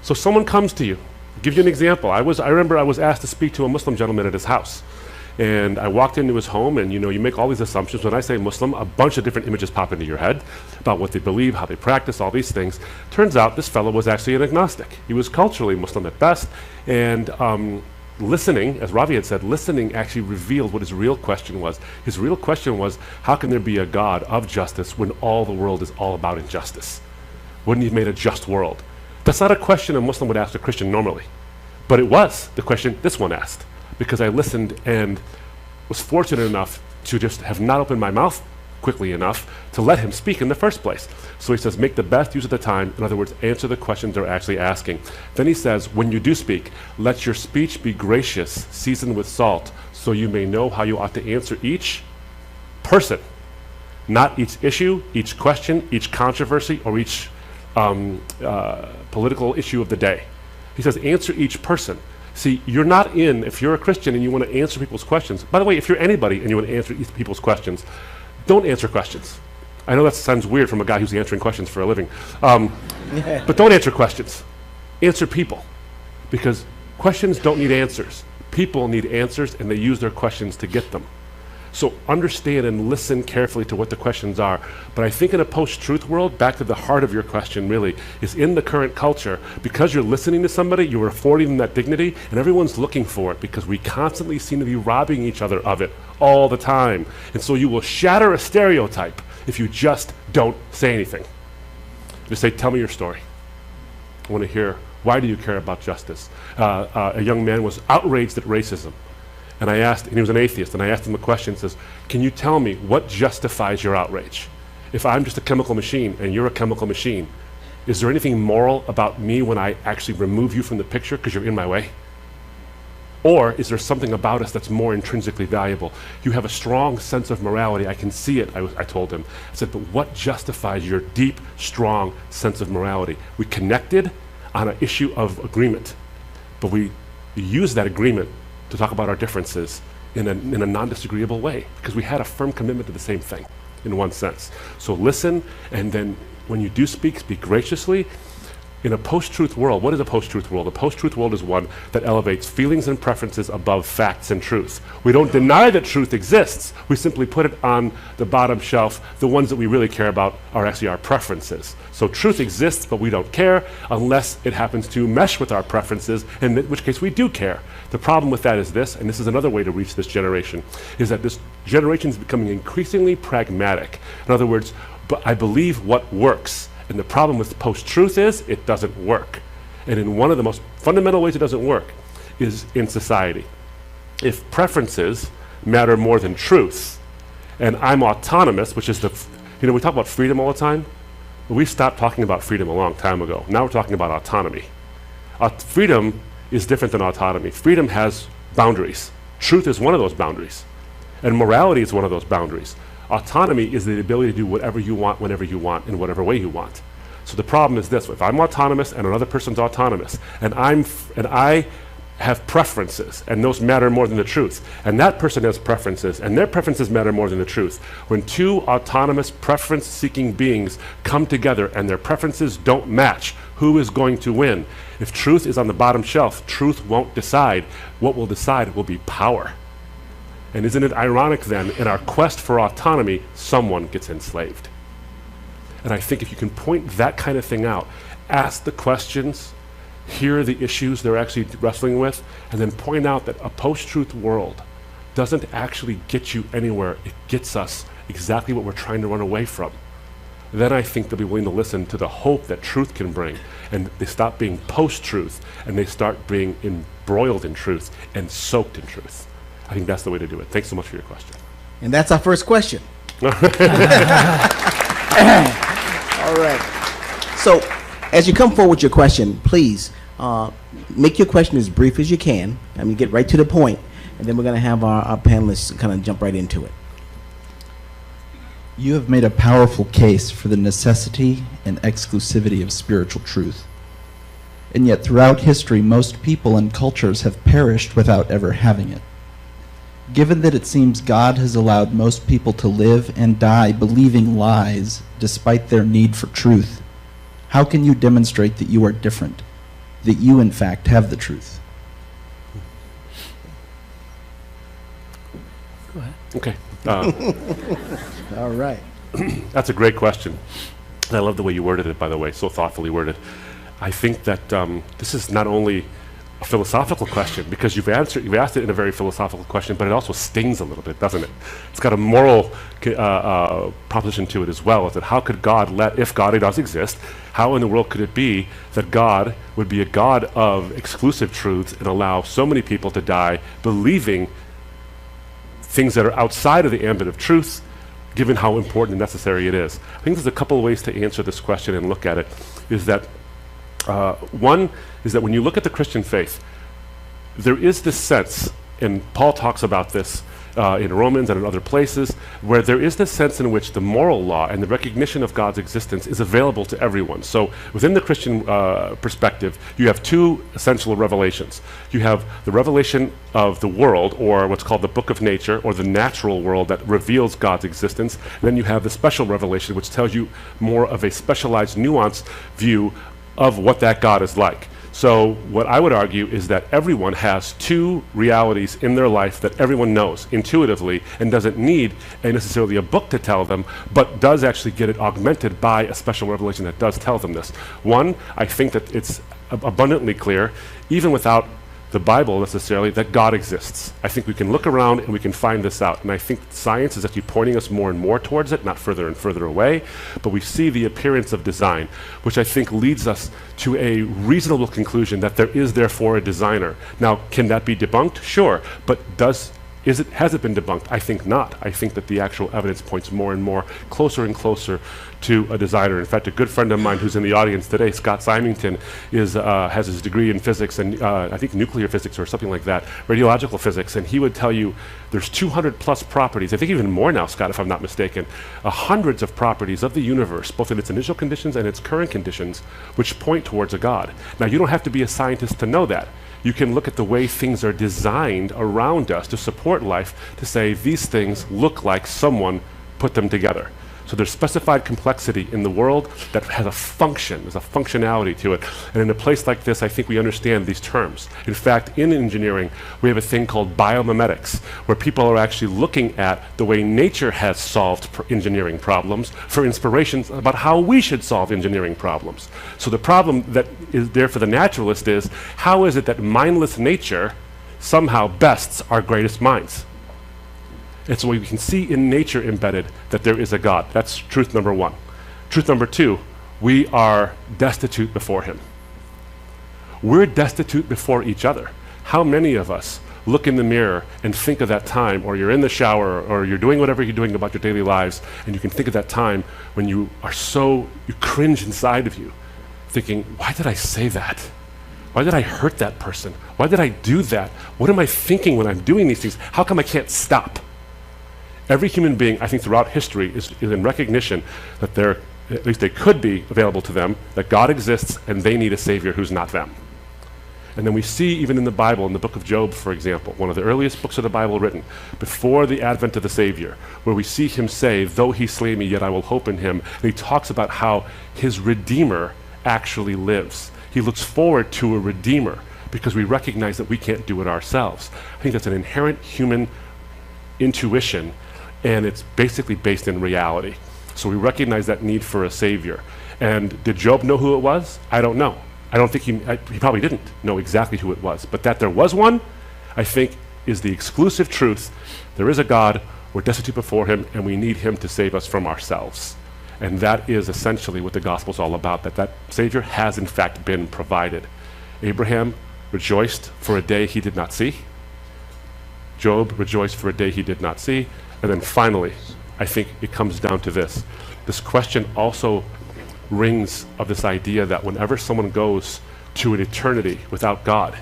So someone comes to you. I'll give you an example. I remember I was asked to speak to a Muslim gentleman at his house. And I walked into his home, and you make all these assumptions. When I say Muslim, a bunch of different images pop into your head about what they believe, how they practice, all these things. Turns out this fellow was actually an agnostic. He was culturally Muslim at best, and listening, as Ravi had said, listening actually revealed what his real question was. His real question was, how can there be a God of justice when all the world is all about injustice? Wouldn't he have made a just world? That's not a question a Muslim would ask a Christian normally, but it was the question this one asked. Because I listened and was fortunate enough to just have not opened my mouth quickly enough to let him speak in the first place. So he says, make the best use of the time. In other words, answer the questions they're actually asking. Then he says, when you do speak, let your speech be gracious, seasoned with salt, so you may know how you ought to answer each person. Not each issue, each question, each controversy, or each political issue of the day. He says, answer each person. See, you're not if you're a Christian and you want to answer people's questions. By the way, if you're anybody and you want to answer people's questions, don't answer questions. I know that sounds weird from a guy who's answering questions for a living. But don't answer questions. Answer people. Because questions don't need answers. People need answers, and they use their questions to get them. So understand and listen carefully to what the questions are. But I think in a post-truth world, back to the heart of your question really, is in the current culture, because you're listening to somebody, you're affording them that dignity, and everyone's looking for it because we constantly seem to be robbing each other of it all the time. And so you will shatter a stereotype if you just don't say anything. Just say, tell me your story. I want to hear, why do you care about justice? A young man was outraged at racism. And I asked, and he was an atheist, and I asked him a question, says, can you tell me what justifies your outrage? If I'm just a chemical machine and you're a chemical machine, is there anything moral about me when I actually remove you from the picture because you're in my way? Or is there something about us that's more intrinsically valuable? You have a strong sense of morality. I can see it, I told him. I said, but what justifies your deep, strong sense of morality? We connected on an issue of agreement, but we used that agreement to talk about our differences in a non-disagreeable way, because we had a firm commitment to the same thing, in one sense. So listen, and then when you do speak, speak graciously. In a post-truth world, what is a post-truth world? A post-truth world is one that elevates feelings and preferences above facts and truth. We don't deny that truth exists. We simply put it on the bottom shelf. The ones that we really care about are actually our preferences. So truth exists, but we don't care unless it happens to mesh with our preferences, in which case we do care. The problem with that is this, and this is another way to reach this generation, is that this generation is becoming increasingly pragmatic. In other words, but I believe what works. And the problem with post-truth is it doesn't work. And in one of the most fundamental ways it doesn't work is in society. If preferences matter more than truth, and I'm autonomous, which is we talk about freedom all the time, but we stopped talking about freedom a long time ago. Now we're talking about autonomy. Freedom is different than autonomy. Freedom has boundaries. Truth is one of those boundaries. And morality is one of those boundaries. Autonomy is the ability to do whatever you want, whenever you want, in whatever way you want. So the problem is this: if I'm autonomous and another person's autonomous, and I have preferences, and those matter more than the truth, and that person has preferences, and their preferences matter more than the truth. When two autonomous, preference-seeking beings come together and their preferences don't match, who is going to win? If truth is on the bottom shelf, truth won't decide. What will decide will be power. And isn't it ironic then, in our quest for autonomy, someone gets enslaved? And I think if you can point that kind of thing out, ask the questions, hear the issues they're actually wrestling with, and then point out that a post-truth world doesn't actually get you anywhere. It gets us exactly what we're trying to run away from. Then I think they'll be willing to listen to the hope that truth can bring, and they stop being post-truth, and they start being embroiled in truth and soaked in truth. I think that's the way to do it. Thanks so much for your question. And that's our first question. All right. So, as you come forward with your question, please make your question as brief as you can. I mean, get right to the point, and then we're going to have our panelists kind of jump right into it. You have made a powerful case for the necessity and exclusivity of spiritual truth. And yet, throughout history, most people and cultures have perished without ever having it. Given that it seems God has allowed most people to live and die believing lies despite their need for truth, how can you demonstrate that you are different, that you in fact have the truth? Go ahead. Okay. All right. That's a great question. And I love the way you worded it, by the way, so thoughtfully worded. I think that this is not only a philosophical question, because you've asked it in a very philosophical question, but it also stings a little bit, doesn't it? It's got a moral proposition to it as well. Is that how could God if God does exist, how in the world could it be that God would be a God of exclusive truths and allow so many people to die believing things that are outside of the ambit of truth, given how important and necessary it is? I think there's a couple of ways to answer this question and look at it. Is that one is that when you look at the Christian faith, there is this sense, and Paul talks about this in Romans and in other places, where there is this sense in which the moral law and the recognition of God's existence is available to everyone. So within the Christian perspective, you have two essential revelations. You have the revelation of the world, or what's called the book of nature, or the natural world that reveals God's existence. And then you have the special revelation, which tells you more of a specialized, nuanced view of what that God is like. So what I would argue is that everyone has two realities in their life that everyone knows intuitively and doesn't need necessarily a book to tell them, but does actually get it augmented by a special revelation that does tell them this. One, I think that it's abundantly clear, even without the Bible necessarily, that God exists. I think we can look around and we can find this out. And I think science is actually pointing us more and more towards it, not further and further away. But we see the appearance of design, which I think leads us to a reasonable conclusion that there is therefore a designer. Now, can that be debunked? Sure. But has it been debunked? I think not. I think that the actual evidence points more and more closer and closer to a designer. In fact, a good friend of mine who's in the audience today, Scott Symington, has his degree in physics and I think nuclear physics or something like that, radiological physics, and he would tell you there's 200 plus properties, I think even more now, Scott, if I'm not mistaken, hundreds of properties of the universe, both in its initial conditions and its current conditions, which point towards a God. Now, you don't have to be a scientist to know that. You can look at the way things are designed around us to support life to say these things look like someone put them together. So there's specified complexity in the world that has a function, there's a functionality to it. And in a place like this, I think we understand these terms. In fact, in engineering, we have a thing called biomimetics, where people are actually looking at the way nature has solved engineering problems for inspirations about how we should solve engineering problems. So the problem that is there for the naturalist is, how is it that mindless nature somehow bests our greatest minds? And so we can see in nature embedded that there is a God. That's truth number one. Truth number two, we are destitute before him. We're destitute before each other. How many of us look in the mirror and think of that time, or you're in the shower, or you're doing whatever you're doing about your daily lives, and you can think of that time when you cringe inside of you, thinking, why did I say that? Why did I hurt that person? Why did I do that? What am I thinking when I'm doing these things? How come I can't stop? Every human being, I think, throughout history is in recognition that at least they could be available to them, that God exists and they need a Savior who's not them. And then we see even in the Bible, in the book of Job, for example, one of the earliest books of the Bible written, before the advent of the Savior, where we see him say, though he slay me, yet I will hope in him. And he talks about how his Redeemer actually lives. He looks forward to a Redeemer because we recognize that we can't do it ourselves. I think that's an inherent human intuition, and it's basically based in reality. So we recognize that need for a Savior. And did Job know who it was? I don't know. I don't think he probably didn't know exactly who it was, but that there was one, I think, is the exclusive truth. There is a God, we're destitute before him, and we need him to save us from ourselves. And that is essentially what the gospel's all about, that Savior has in fact been provided. Abraham rejoiced for a day he did not see. Job rejoiced for a day he did not see. And then finally, I think it comes down to this. This question also rings of this idea that whenever someone goes to an eternity without God,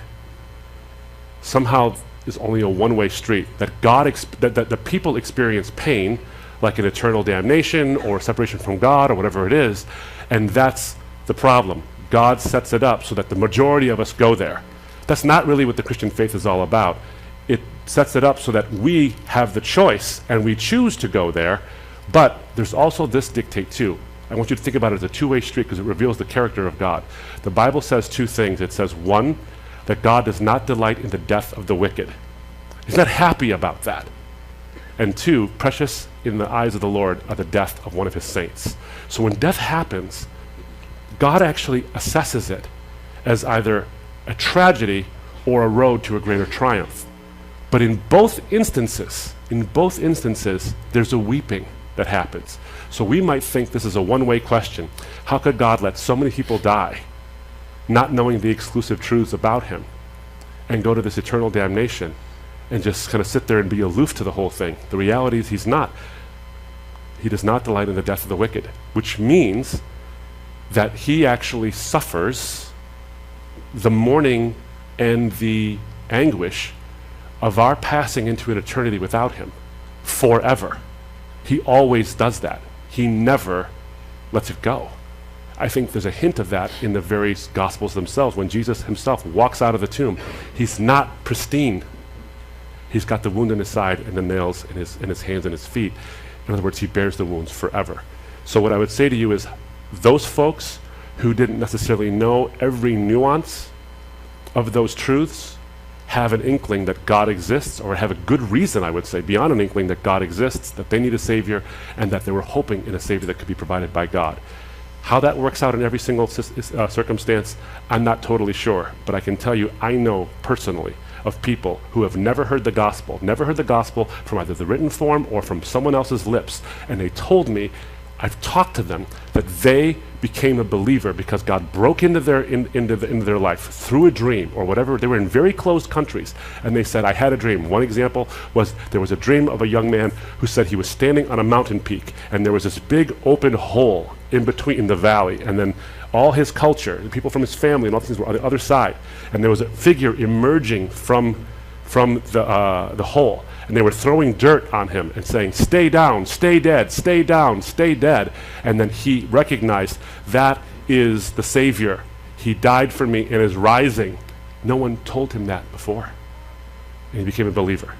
somehow is only a one-way street, that that the people experience pain, like an eternal damnation or separation from God or whatever it is, and that's the problem. God sets it up so that the majority of us go there. That's not really what the Christian faith is all about. It sets it up so that we have the choice and we choose to go there, but there's also this dictate too. I want you to think about it as a two-way street because it reveals the character of God. The Bible says two things. It says, one, that God does not delight in the death of the wicked. He's not happy about that. And two, precious in the eyes of the Lord are the death of one of his saints. So when death happens, God actually assesses it as either a tragedy or a road to a greater triumph. But in both instances, there's a weeping that happens. So we might think this is a one-way question. How could God let so many people die, not knowing the exclusive truths about him, and go to this eternal damnation and just kind of sit there and be aloof to the whole thing? The reality is he's not. He does not delight in the death of the wicked, which means that he actually suffers the mourning and the anguish of our passing into an eternity without him forever. He always does that. He never lets it go. I think there's a hint of that in the very Gospels themselves. When Jesus himself walks out of the tomb, he's not pristine. He's got the wound in his side and the nails in his hands and his feet. In other words, he bears the wounds forever. So what I would say to you is, those folks who didn't necessarily know every nuance of those truths have an inkling that God exists, or have a good reason, I would say, beyond an inkling that God exists, that they need a Savior, and that they were hoping in a Savior that could be provided by God. How that works out in every single circumstance, I'm not totally sure, but I can tell you, I know personally of people who have never heard the gospel from either the written form or from someone else's lips, and they told me, I've talked to them, that they became a believer because God broke into their life through a dream or whatever. They were in very closed countries, and they said, I had a dream. One example was there was a dream of a young man who said he was standing on a mountain peak, and there was this big open hole in between the valley, and then all his culture, the people from his family and all these things were on the other side, and there was a figure emerging from the hole. And they were throwing dirt on him and saying, stay down, stay dead, stay down, stay dead. And then he recognized, that is the Savior. He died for me and is rising. No one told him that before. And he became a believer.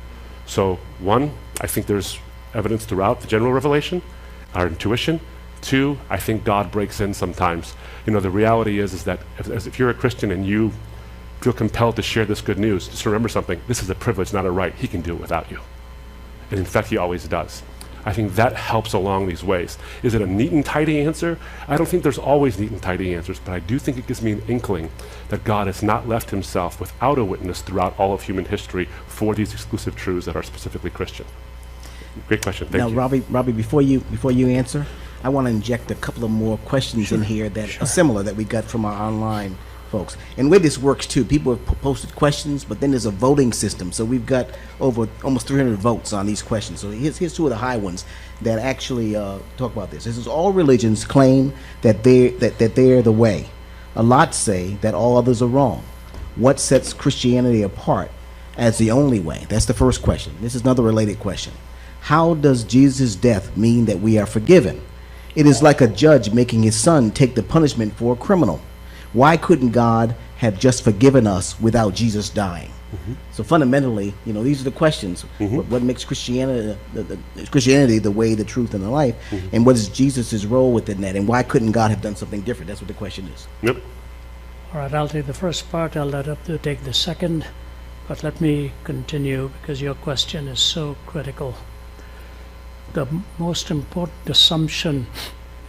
So one, I think there's evidence throughout the general revelation, our intuition. Two, I think God breaks in sometimes. You know, the reality is that if you're a Christian and you feel compelled to share this good news, just remember something. This is a privilege, not a right. He can do it without you. And in fact, he always does. I think that helps along these ways. Is it a neat and tidy answer? I don't think there's always neat and tidy answers, but I do think it gives me an inkling that God has not left himself without a witness throughout all of human history for these exclusive truths that are specifically Christian. Great question. Thank you. Now, Robbie, before you answer, I want to inject a couple of more questions in here that are similar that we got from our online folks. And the way this works too, people have posted questions, but then there's a voting system. So we've got over almost 300 votes on these questions. So here's two of the high ones that actually talk about this. This is, all religions claim that they're the way. A lot say that all others are wrong. What sets Christianity apart as the only way? That's the first question. This is another related question. How does Jesus' death mean that we are forgiven? It is like a judge making his son take the punishment for a criminal. Why couldn't God have just forgiven us without Jesus dying? Mm-hmm. So fundamentally, you know, these are the questions. Mm-hmm. What makes Christianity the way, the truth, and the life? Mm-hmm. And what is Jesus' role within that? And why couldn't God have done something different? That's what the question is. Yep. All right, I'll take the first part. I'll let up to take the second. But let me continue because your question is so critical. The most important assumption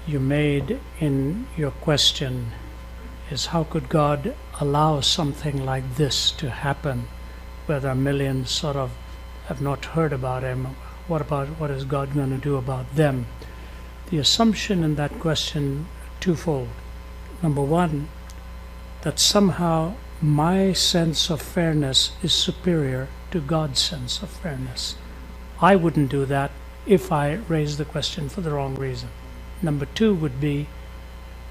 you made in your question is how could God allow something like this to happen, where there are millions sort of have not heard about him? What is God going to do about them? The assumption in that question twofold. Number one, that somehow my sense of fairness is superior to God's sense of fairness. I wouldn't do that if I raised the question for the wrong reason. Number two would be,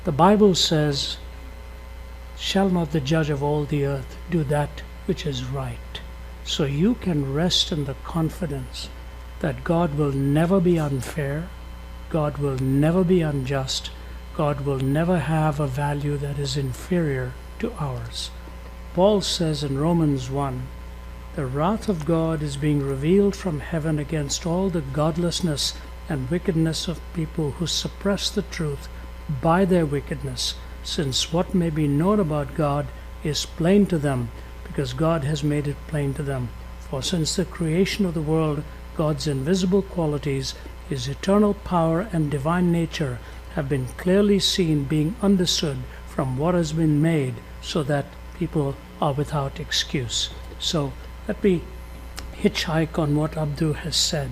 the Bible says, shall not the judge of all the earth do that which is right? So you can rest in the confidence that God will never be unfair, God will never be unjust, God will never have a value that is inferior to ours. Paul says in Romans 1, the wrath of God is being revealed from heaven against all the godlessness and wickedness of people who suppress the truth by their wickedness, since what may be known about God is plain to them, because God has made it plain to them. For since the creation of the world, God's invisible qualities, his eternal power and divine nature, have been clearly seen, being understood from what has been made, so that people are without excuse. So let me hitchhike on what Abdu has said.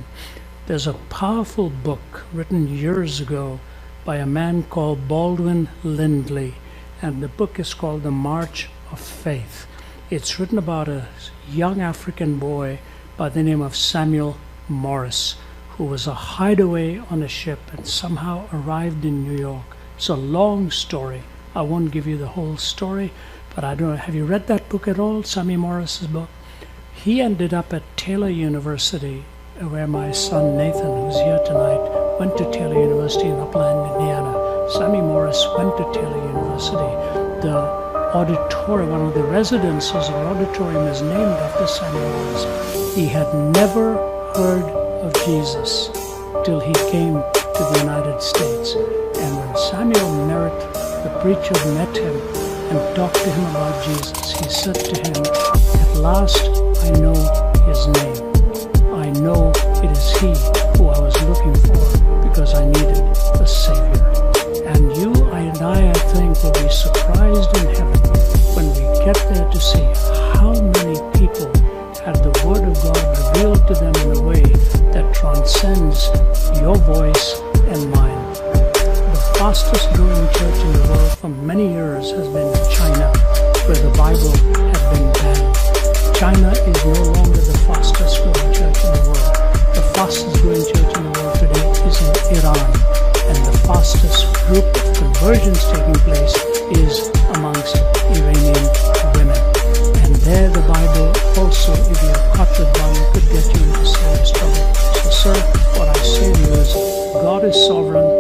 There's a powerful book written years ago by a man called Baldwin Lindley, and the book is called The March of Faith. It's written about a young African boy by the name of Samuel Morris, who was a hideaway on a ship and somehow arrived in New York. It's a long story. I won't give you the whole story, but I don't know, have you read that book at all, Samuel Morris's book? He ended up at Taylor University, where my son Nathan, who's here tonight, went to Taylor University in Upland, Indiana. Sammy Morris went to Taylor University. The auditorium, one of the residences of the auditorium is named after Sammy Morris. He had never heard of Jesus till he came to the United States. And when Samuel Merritt, the preacher, met him and talked to him about Jesus, he said to him, at last I know his name. I know it is he who I was looking for, because I needed a Savior. And you and I think, will be surprised in heaven when we get there to see how many people had the Word of God revealed to them in a way that transcends your voice and mine. The fastest growing church in the world for many years has been China, where the Bible had been banned. China is no longer the fastest growing church in the world. The fastest growing church in the world today is in Iran, and the fastest group of conversions taking place is amongst Iranian women. And there the Bible also, if you are caught with one, could get you into serious trouble. So sir, what I say to you is, God is sovereign,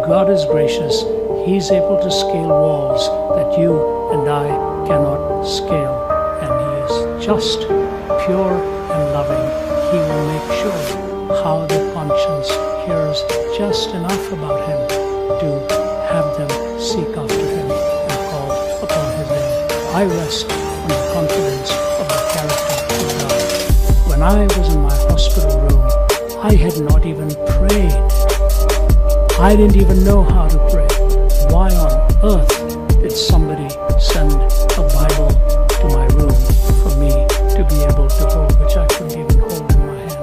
God is gracious, he's able to scale walls that you and I cannot scale. And he is just, pure and loving. He will make sure how the conscience hears just enough about him to have them seek after him and call upon his name. I rest on the confidence of the character of God. When I was in my hospital room, I had not even prayed. I didn't even know how to pray. Why on earth did somebody send a Bible to my room for me to be able to hold, which I couldn't even hold in my hand?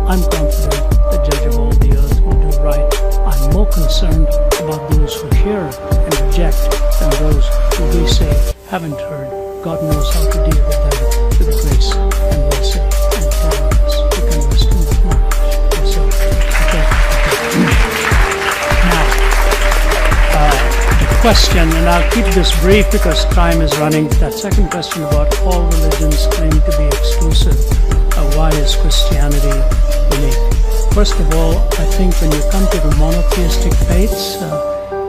I'm confident the judge of all the earth will do right. I'm more concerned about those who hear and reject than those who we say haven't heard. God knows how to deal with them with grace and mercy and tenderness. You can rest in that knowledge yourself. Okay. Now, the question, and I'll keep this brief because time is running. That second question about all religions claim to be exclusive. Why is Christianity unique? First of all, I think when you come to the monotheistic faiths,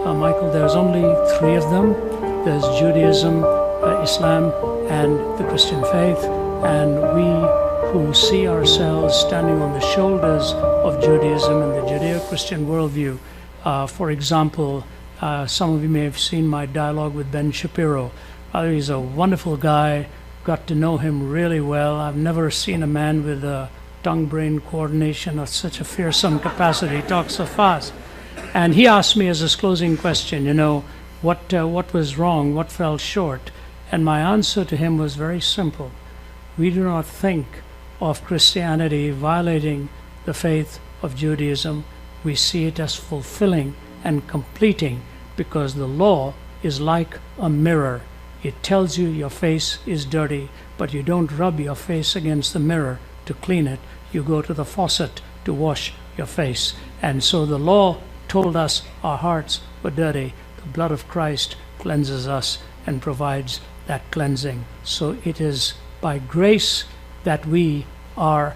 Michael, there's only three of them. There's Judaism, Islam, and the Christian faith. And we who see ourselves standing on the shoulders of Judaism and the Judeo-Christian worldview, for example, some of you may have seen my dialogue with Ben Shapiro. He's a wonderful guy, got to know him really well. I've never seen a man with a tongue-brain coordination of such a fearsome capacity. He talks so fast. And he asked me as his closing question, what was wrong, what fell short. And my answer to him was very simple. We do not think of Christianity violating the faith of Judaism. We see it as fulfilling and completing, because the law is like a mirror. It tells you your face is dirty, but you don't rub your face against the mirror to clean it. You go to the faucet to wash your face. And so the law told us our hearts were dirty. The blood of Christ cleanses us and provides that cleansing. So it is by grace that we are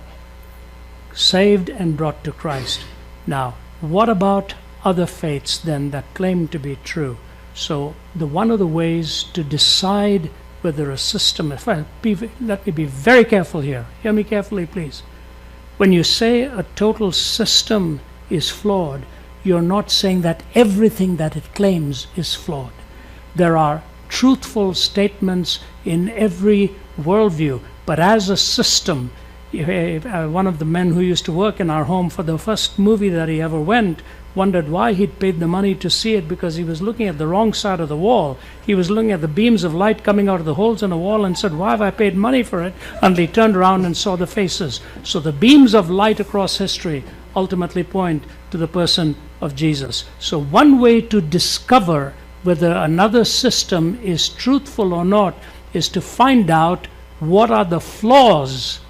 saved and brought to Christ. Now, what about other faiths then that claim to be true? So one of the ways to decide whether a system, let me be very careful here. Hear me carefully, please. When you say a total system is flawed, you're not saying that everything that it claims is flawed. There are truthful statements in every worldview, but as a system, one of the men who used to work in our home for the first movie that he ever wondered why he'd paid the money to see it, because he was looking at the wrong side of the wall. He was looking at the beams of light coming out of the holes in the wall and said, why have I paid money for it? And he turned around and saw the faces. So the beams of light across history ultimately point to the person of Jesus. So one way to discover whether another system is truthful or not is to find out what are the flaws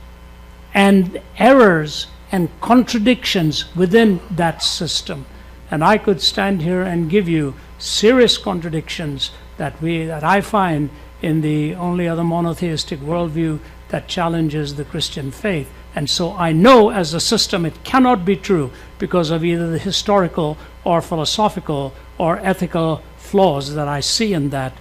and errors and contradictions within that system. And I could stand here and give you serious contradictions that I find in the only other monotheistic worldview that challenges the Christian faith. And so I know as a system it cannot be true because of either the historical or philosophical or ethical flaws that I see in that.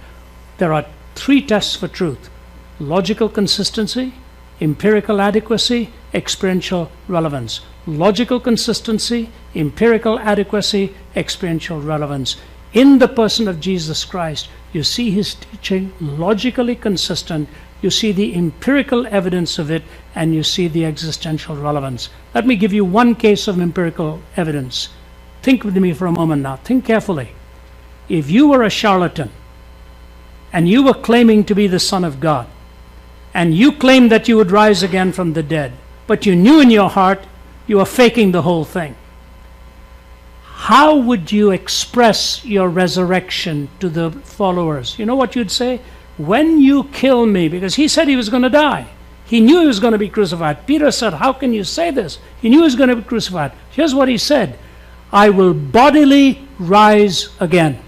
There are three tests for truth: logical consistency, empirical adequacy, experiential relevance. Logical consistency, empirical adequacy, experiential relevance. In the person of Jesus Christ, you see his teaching logically consistent, you see the empirical evidence of it, and you see the existential relevance. Let me give you one case of empirical evidence. Think with me for a moment now. Think carefully. If you were a charlatan, and you were claiming to be the Son of God, and you claimed that you would rise again from the dead, but you knew in your heart you were faking the whole thing, how would you express your resurrection to the followers? You know what you'd say? When you kill me, because he said he was going to die. He knew he was going to be crucified. Peter said, how can you say this? He knew he was going to be crucified. Here's what he said: I will bodily rise again.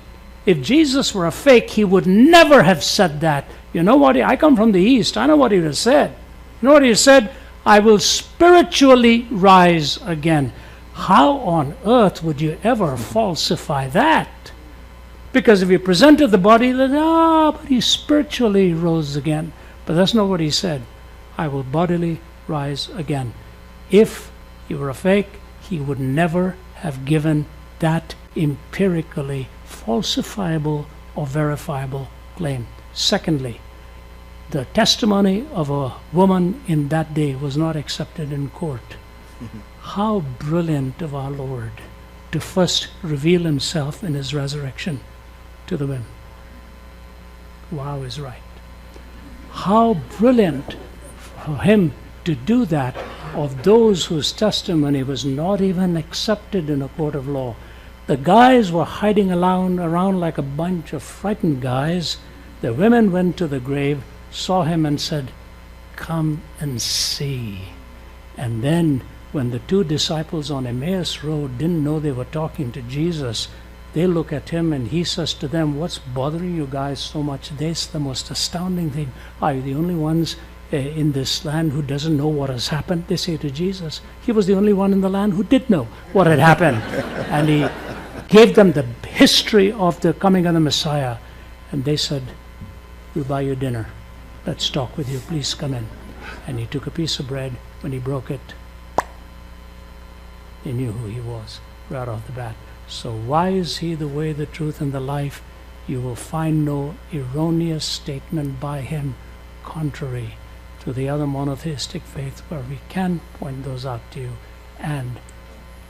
If Jesus were a fake, he would never have said that. You know what? I come from the East. I know what he would have said. You know what he said? I will spiritually rise again. How on earth would you ever falsify that? Because if you presented the body, but he spiritually rose again. But that's not what he said. I will bodily rise again. If he were a fake, he would never have given that empirically falsifiable or verifiable claim. Secondly, the testimony of a woman in that day was not accepted in court. How brilliant of our Lord to first reveal himself in his resurrection to the women. Wow is right. How brilliant for him to do that of those whose testimony was not even accepted in a court of law. The guys were hiding around like a bunch of frightened guys. The women went to the grave, saw him and said, come and see. And then when the two disciples on Emmaus Road didn't know they were talking to Jesus, they look at him and he says to them, what's bothering you guys so much? This the most astounding thing. Are you the only ones in this land who doesn't know what has happened? They say to Jesus. He was the only one in the land who did know what had happened. And he gave them the history of the coming of the Messiah. And they said, we'll buy you dinner. Let's talk with you. Please come in. And he took a piece of bread. When he broke it, they knew who he was right off the bat. So why is he the way, the truth, and the life? You will find no erroneous statement by him contrary to the other monotheistic faith, where we can point those out to you, and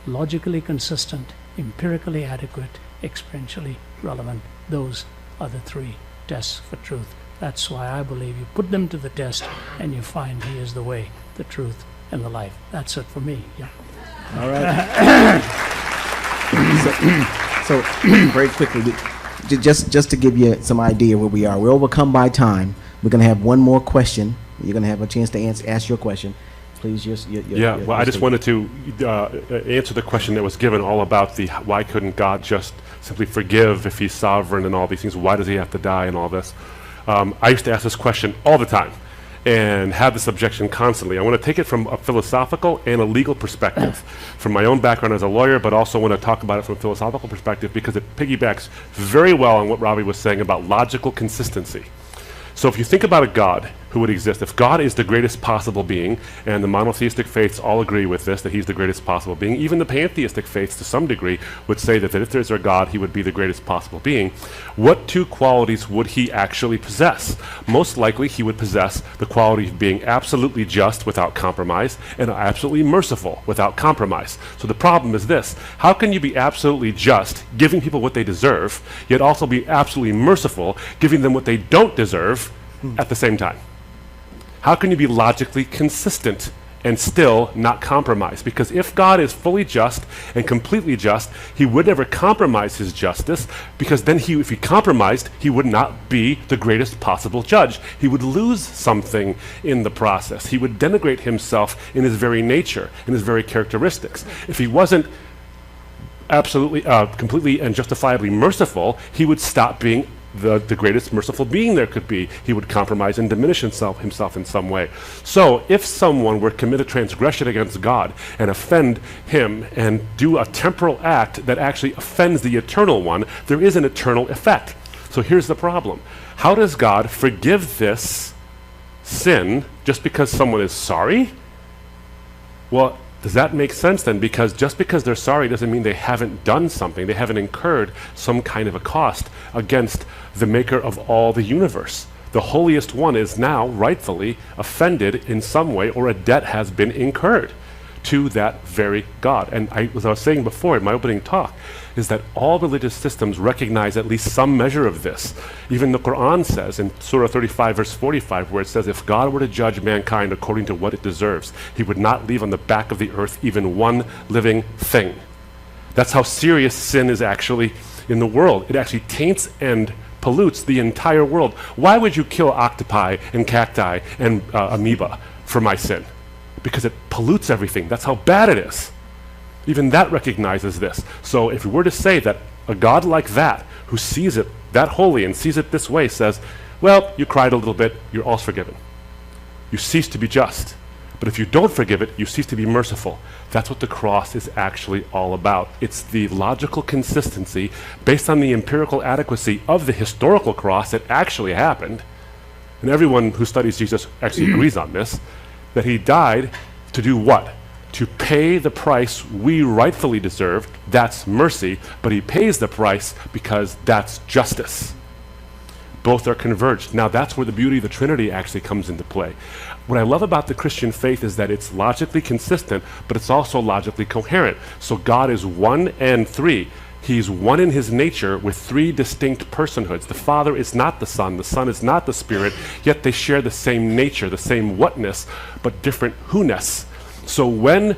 logically consistent, empirically adequate, experientially relevant. Those are the three tests for truth. That's why I believe you put them to the test and you find He is the way, the truth, and the life. That's it for me. Yeah. All right. so very quickly, just to give you some idea where we are, we're overcome by time. We're going to have one more question. You're going to have a chance to ask your question. Please, I just wanted to answer the question that was given all about the why couldn't God just simply forgive if He's sovereign and all these things? Why does He have to die and all this? I used to ask this question all the time and have this objection constantly. I want to take it from a philosophical and a legal perspective, from my own background as a lawyer, but also want to talk about it from a philosophical perspective because it piggybacks very well on what Ravi was saying about logical consistency. So if you think about a God who would exist, if God is the greatest possible being, and the monotheistic faiths all agree with this, that He's the greatest possible being, even the pantheistic faiths to some degree would say that if there's a God, He would be the greatest possible being, what two qualities would He actually possess? Most likely He would possess the quality of being absolutely just without compromise and absolutely merciful without compromise. So the problem is this: how can you be absolutely just, giving people what they deserve, yet also be absolutely merciful, giving them what they don't deserve at the same time? How can you be logically consistent and still not compromise? Because if God is fully just and completely just, He would never compromise His justice, because then if He compromised, He would not be the greatest possible judge. He would lose something in the process. He would denigrate Himself in His very nature, in His very characteristics. If He wasn't absolutely, completely and justifiably merciful, He would stop being the greatest merciful being there could be. He would compromise and diminish himself in some way. So if someone were to commit a transgression against God and offend Him and do a temporal act that actually offends the eternal one, there is an eternal effect. So here's the problem. How does God forgive this sin just because someone is sorry? Well, does that make sense then? Because just because they're sorry doesn't mean they haven't done something. They haven't incurred some kind of a cost against the maker of all the universe. The holiest one is now rightfully offended in some way, or a debt has been incurred to that very God. And as I was saying before in my opening talk, is that all religious systems recognize at least some measure of this. Even the Quran says in Surah 35 verse 45, where it says, if God were to judge mankind according to what it deserves, He would not leave on the back of the earth even one living thing. That's how serious sin is actually in the world. It actually taints and pollutes the entire world. Why would you kill octopi and cacti and amoeba for my sin? Because it pollutes everything. That's how bad it is. Even that recognizes this. So if we were to say that a God like that, who sees it that holy and sees it this way, says, well, you cried a little bit, you're all forgiven. You cease to be just. But if you don't forgive it, you cease to be merciful. That's what the cross is actually all about. It's the logical consistency based on the empirical adequacy of the historical cross that actually happened. And everyone who studies Jesus actually agrees on this, that He died to do what? To pay the price we rightfully deserve. That's mercy, but He pays the price because that's justice. Both are converged. Now that's where the beauty of the Trinity actually comes into play. What I love about the Christian faith is that it's logically consistent, but it's also logically coherent. So God is one and three. He's one in His nature with three distinct personhoods. The Father is not the Son is not the Spirit, yet they share the same nature, the same whatness, but different who-ness. So when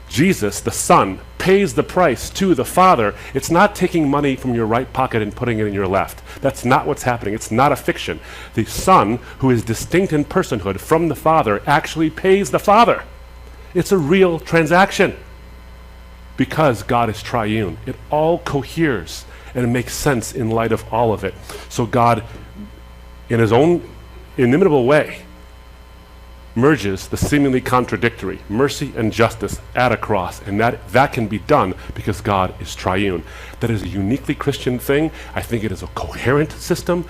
Jesus, the Son, pays the price to the Father, it's not taking money from your right pocket and putting it in your left. That's not what's happening. It's not a fiction. The Son, who is distinct in personhood from the Father, actually pays the Father. It's a real transaction. Because God is triune, it all coheres and it makes sense in light of all of it. So God, in His own inimitable way, merges the seemingly contradictory, mercy and justice, at a cross, and that can be done because God is triune. That is a uniquely Christian thing. I think it is a coherent system,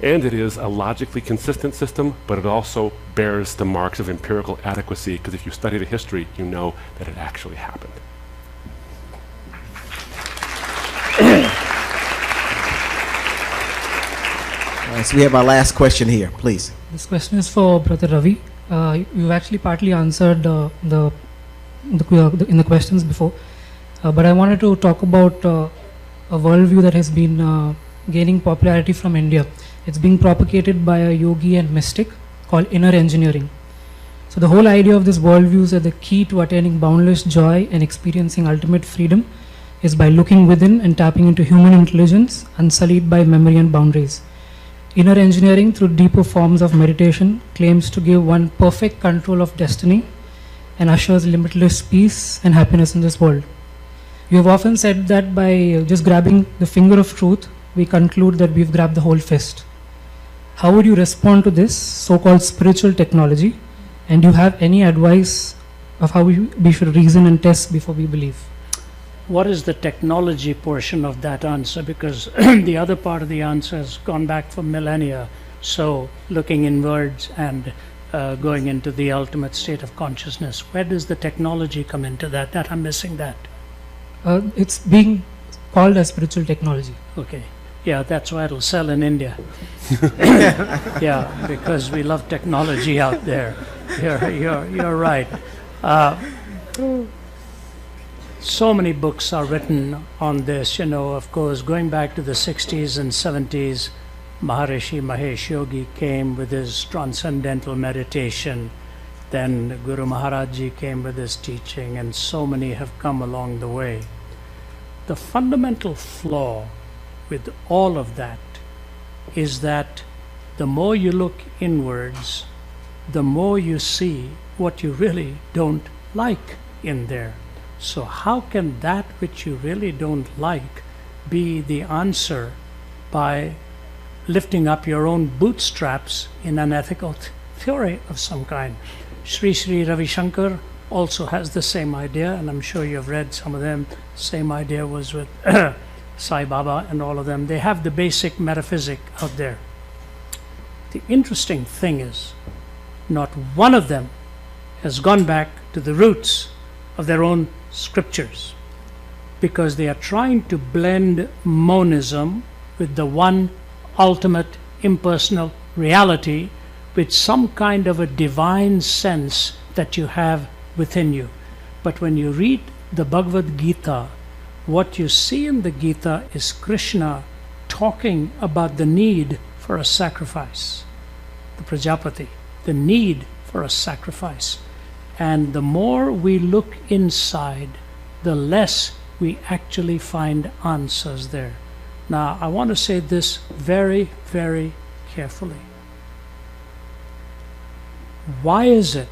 and it is a logically consistent system, but it also bears the marks of empirical adequacy, because if you study the history, you know that it actually happened. So we have our last question here, please. This question is for Brother Ravi. You've actually partly answered in the questions before, but I wanted to talk about a worldview that has been gaining popularity from India. It's being propagated by a yogi and mystic called inner engineering. So the whole idea of this worldview is that the key to attaining boundless joy and experiencing ultimate freedom is by looking within and tapping into human intelligence unsullied by memory and boundaries. Inner engineering, through deeper forms of meditation, claims to give one perfect control of destiny and assures limitless peace and happiness in this world. You have often said that by just grabbing the finger of truth, we conclude that we've grabbed the whole fist. How would you respond to this so-called spiritual technology? And do you have any advice of how we should reason and test before we believe? What is the technology portion of that answer? Because the other part of the answer has gone back for millennia. So looking inwards and going into the ultimate state of consciousness, where does the technology come into that? That I'm missing that. It's being called as spiritual technology. Okay. Yeah, that's why it'll sell in India. Yeah, because we love technology out there. You're right. So many books are written on this, of course, going back to the 60s and 70s, Maharishi Mahesh Yogi came with his transcendental meditation. Then Guru Maharaj Ji came with his teaching, and so many have come along the way. The fundamental flaw with all of that is that the more you look inwards, the more you see what you really don't like in there. So how can that which you really don't like be the answer by lifting up your own bootstraps in an ethical theory of some kind? Sri Sri Ravi Shankar also has the same idea, and I'm sure you've read some of them. Same idea was with Sai Baba and all of them. They have the basic metaphysic out there. The interesting thing is, not one of them has gone back to the roots of their own scriptures, because they are trying to blend monism with the one ultimate impersonal reality with some kind of a divine sense that you have within you. But when you read the Bhagavad Gita, what you see in the Gita is Krishna talking about the need for a sacrifice, the Prajapati, the need for a sacrifice. And the more we look inside, the less we actually find answers there. Now, I want to say this very, very carefully. Why is it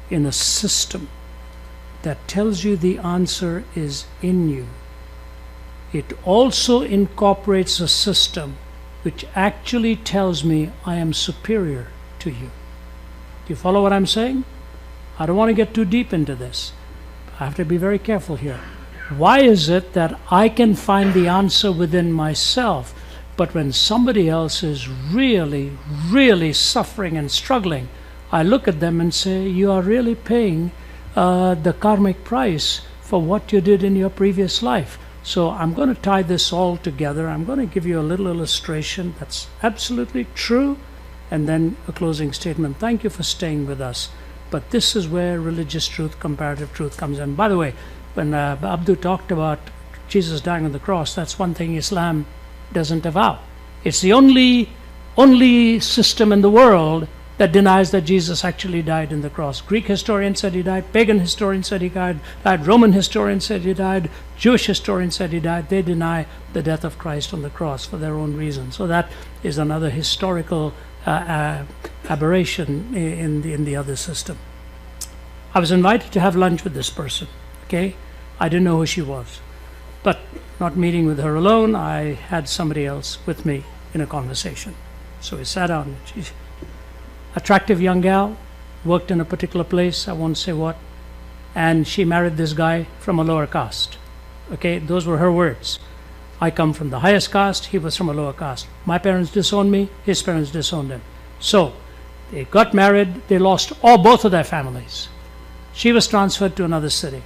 in a system that tells you the answer is in you, it also incorporates a system which actually tells me I am superior to you? Do you follow what I'm saying? I don't want to get too deep into this. I have to be very careful here. Why is it that I can find the answer within myself, but when somebody else is really, really suffering and struggling, I look at them and say, you are really paying the karmic price for what you did in your previous life. So I'm going to tie this all together. I'm going to give you a little illustration that's absolutely true, and then a closing statement. Thank you for staying with us. But this is where religious truth, comparative truth comes in. By the way, when Abdu talked about Jesus dying on the cross, that's one thing Islam doesn't avow. It's the only system in the world that denies that Jesus actually died in the cross. Greek historians said he died, pagan historians said he died, Roman historians said he died, Jewish historians said he died. They deny the death of Christ on the cross for their own reasons. So that is another historical aberration in the other system. I was invited to have lunch with this person, okay? I didn't know who she was. But not meeting with her alone, I had somebody else with me in a conversation. So we sat down. She's attractive young gal, worked in a particular place, I won't say what, and she married this guy from a lower caste. Okay, those were her words. I come from the highest caste, he was from a lower caste. My parents disowned me, his parents disowned him. So they got married, they lost both of their families. She was transferred to another city.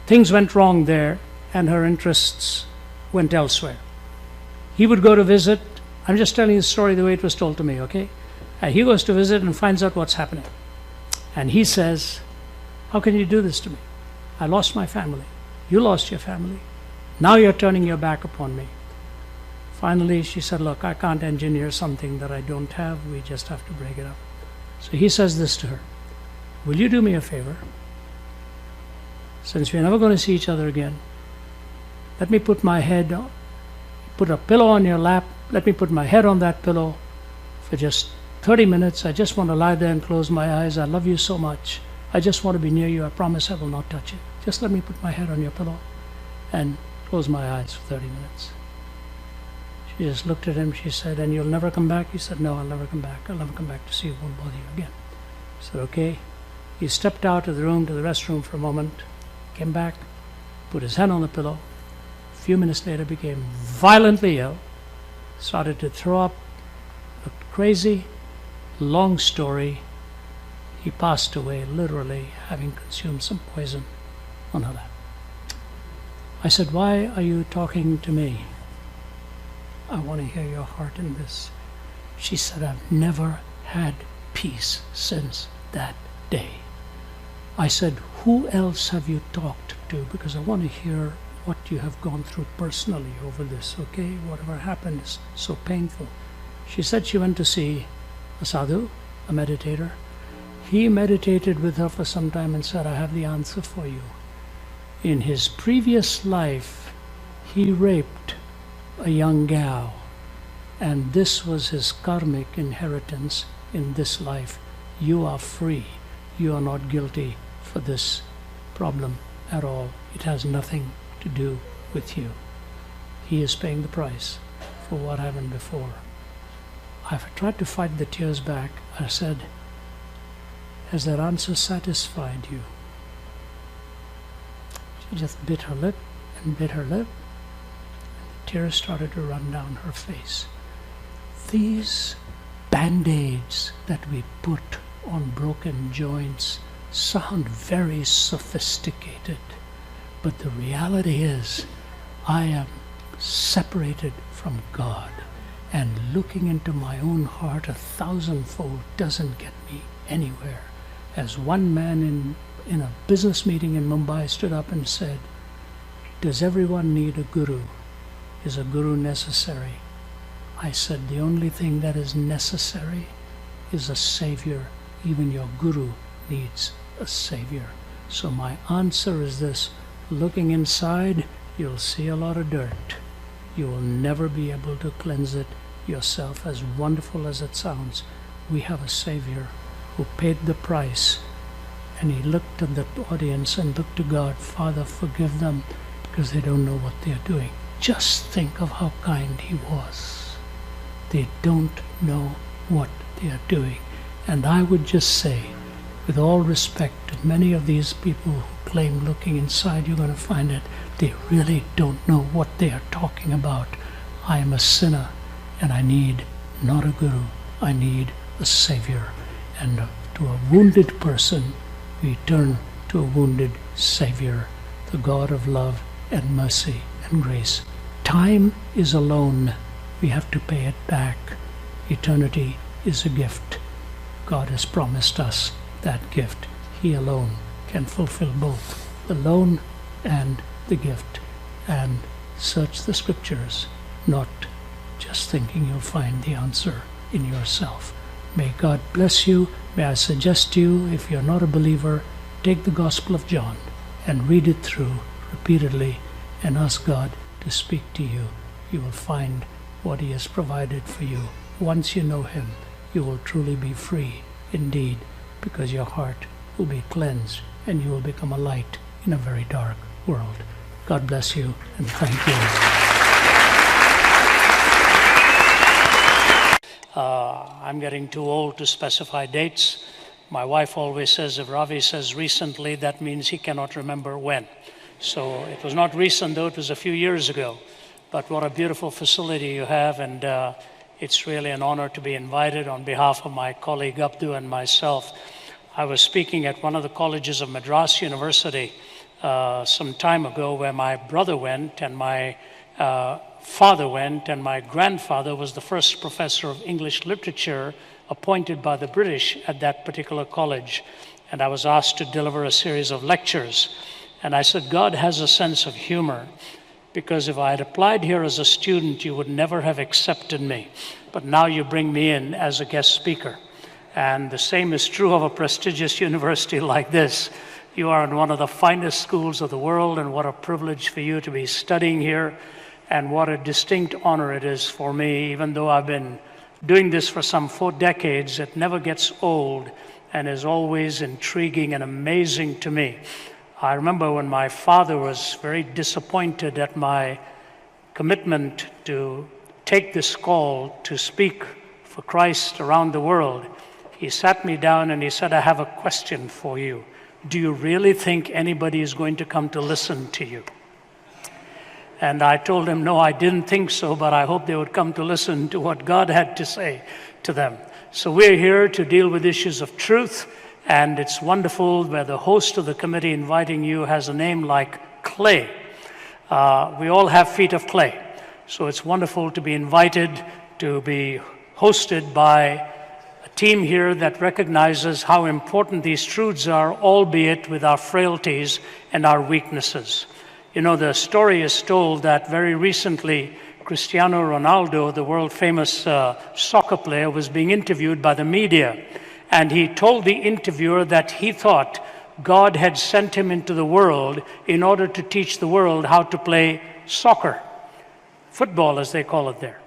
Things went wrong there, and her interests went elsewhere. He would go to visit. I'm just telling you the story the way it was told to me, okay? And he goes to visit and finds out what's happening. And he says, how can you do this to me? I lost my family. You lost your family. Now you're turning your back upon me. Finally, she said, look, I can't engineer something that I don't have. We just have to break it up. So he says this to her, will you do me a favor? Since we're never going to see each other again, let me put my head, put a pillow on your lap, let me put my head on that pillow for just 30 minutes. I just want to lie there and close my eyes. I love you so much. I just want to be near you. I promise I will not touch you. Just let me put my head on your pillow and close my eyes for 30 minutes. She just looked at him. She said, and you'll never come back? He said, no, I'll never come back. I'll never come back to see you. Won't bother you again. He said, okay. He stepped out of the room to the restroom for a moment, came back, put his hand on the pillow. A few minutes later became violently ill, started to throw up, looked crazy. Long story. He passed away literally having consumed some poison on her lap. I said, why are you talking to me? I want to hear your heart in this. She said, I've never had peace since that day. I said, who else have you talked to? Because I want to hear what you have gone through personally over this, okay? Whatever happened is so painful. She said she went to see a sadhu, a meditator. He meditated with her for some time and said, I have the answer for you. In his previous life, he raped a young gal, and this was his karmic inheritance in this life. You are free. You are not guilty for this problem at all. It has nothing to do with you. He is paying the price for what happened before. I've tried to fight the tears back. I said, has that answer satisfied you? She just bit her lip and bit her lip. Tears started to run down her face. These band-aids that we put on broken joints sound very sophisticated, but the reality is I am separated from God, and looking into my own heart 1,000-fold doesn't get me anywhere. As one man in a business meeting in Mumbai stood up and said, does everyone need a guru? Is a guru necessary? I said, the only thing that is necessary is a savior. Even your guru needs a savior. So my answer is this: looking inside, you'll see a lot of dirt. You will never be able to cleanse it yourself, as wonderful as it sounds. We have a savior who paid the price, and he looked at the audience and looked to God, Father, forgive them because they don't know what they're doing. Just think of how kind he was. They don't know what they are doing. And I would just say, with all respect to many of these people who claim looking inside, you're going to find that they really don't know what they are talking about. I am a sinner, and I need not a guru, I need a savior. And to a wounded person, we turn to a wounded savior, the God of love and mercy and grace. Time is a loan. We have to pay it back. Eternity is a gift. God has promised us that gift. He alone can fulfill both the loan and the gift. And search the scriptures, not just thinking you'll find the answer in yourself. May God bless you. May I suggest to you, if you're not a believer, take the Gospel of John and read it through repeatedly and ask God to speak to you. You will find what he has provided for you. Once you know him, you will truly be free indeed, because your heart will be cleansed and you will become a light in a very dark world. God bless you, and thank you. I'm getting too old to specify dates. My wife always says, if Ravi says recently, that means he cannot remember when. So it was not recent, though, it was a few years ago. But what a beautiful facility you have, and it's really an honor to be invited on behalf of my colleague Abdu and myself. I was speaking at one of the colleges of Madras University some time ago, where my brother went and my father went, and my grandfather was the first professor of English literature appointed by the British at that particular college. And I was asked to deliver a series of lectures. And I said, God has a sense of humor. because if I had applied here as a student, you would never have accepted me. But now you bring me in as a guest speaker. And the same is true of a prestigious university like this. You are in one of the finest schools of the world, and what a privilege for you to be studying here, and what a distinct honor it is for me. Even though I've been doing this for some 4 decades, it never gets old and is always intriguing and amazing to me. I remember when my father was very disappointed at my commitment to take this call to speak for Christ around the world. He sat me down and he said, "I have a question for you. Do you really think anybody is going to come to listen to you?" And I told him, no, I didn't think so, but I hope they would come to listen to what God had to say to them. So we're here to deal with issues of truth, and it's wonderful where the host of the committee inviting you has a name like clay. We all have feet of clay. So it's wonderful to be invited to be hosted by a team here that recognizes how important these truths are, albeit with our frailties and our weaknesses. You know, the story is told that very recently, Cristiano Ronaldo, the world-famous soccer player, was being interviewed by the media. And he told the interviewer that he thought God had sent him into the world in order to teach the world how to play soccer, football as they call it there.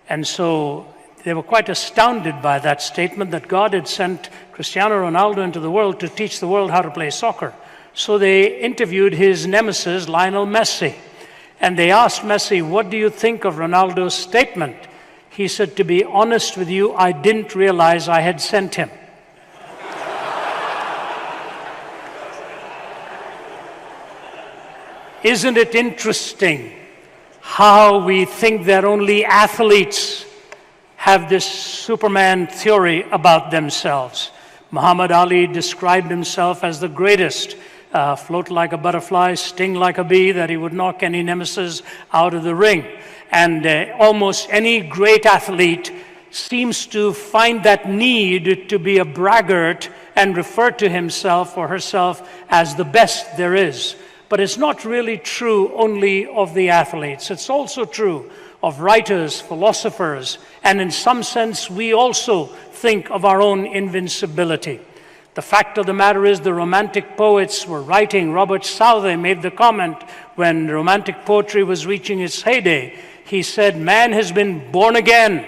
And so they were quite astounded by that statement that God had sent Cristiano Ronaldo into the world to teach the world how to play soccer. So they interviewed his nemesis, Lionel Messi. And they asked Messi, "What do you think of Ronaldo's statement?" He said, "To be honest with you, I didn't realize I had sent him." Isn't it interesting how we think that only athletes have this Superman theory about themselves? Muhammad Ali described himself as the greatest. Float like a butterfly, sting like a bee, that he would knock any nemesis out of the ring. And almost any great athlete seems to find that need to be a braggart and refer to himself or herself as the best there is. But it's not really true only of the athletes. It's also true of writers, philosophers, and in some sense we also think of our own invincibility. The fact of the matter is the Romantic poets were writing. Robert Southey made the comment when Romantic poetry was reaching its heyday. He said, "Man has been born again.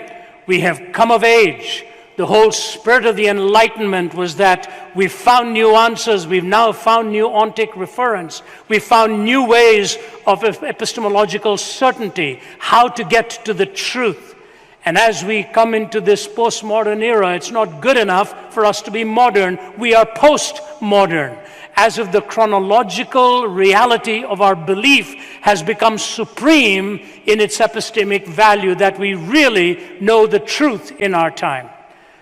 We have come of age." The whole spirit of the Enlightenment was that we found new answers. We've now found new ontic reference. We found new ways of epistemological certainty, how to get to the truth. And as we come into this postmodern era, it's not good enough for us to be modern. We are postmodern, as if the chronological reality of our belief has become supreme in its epistemic value, that we really know the truth in our time.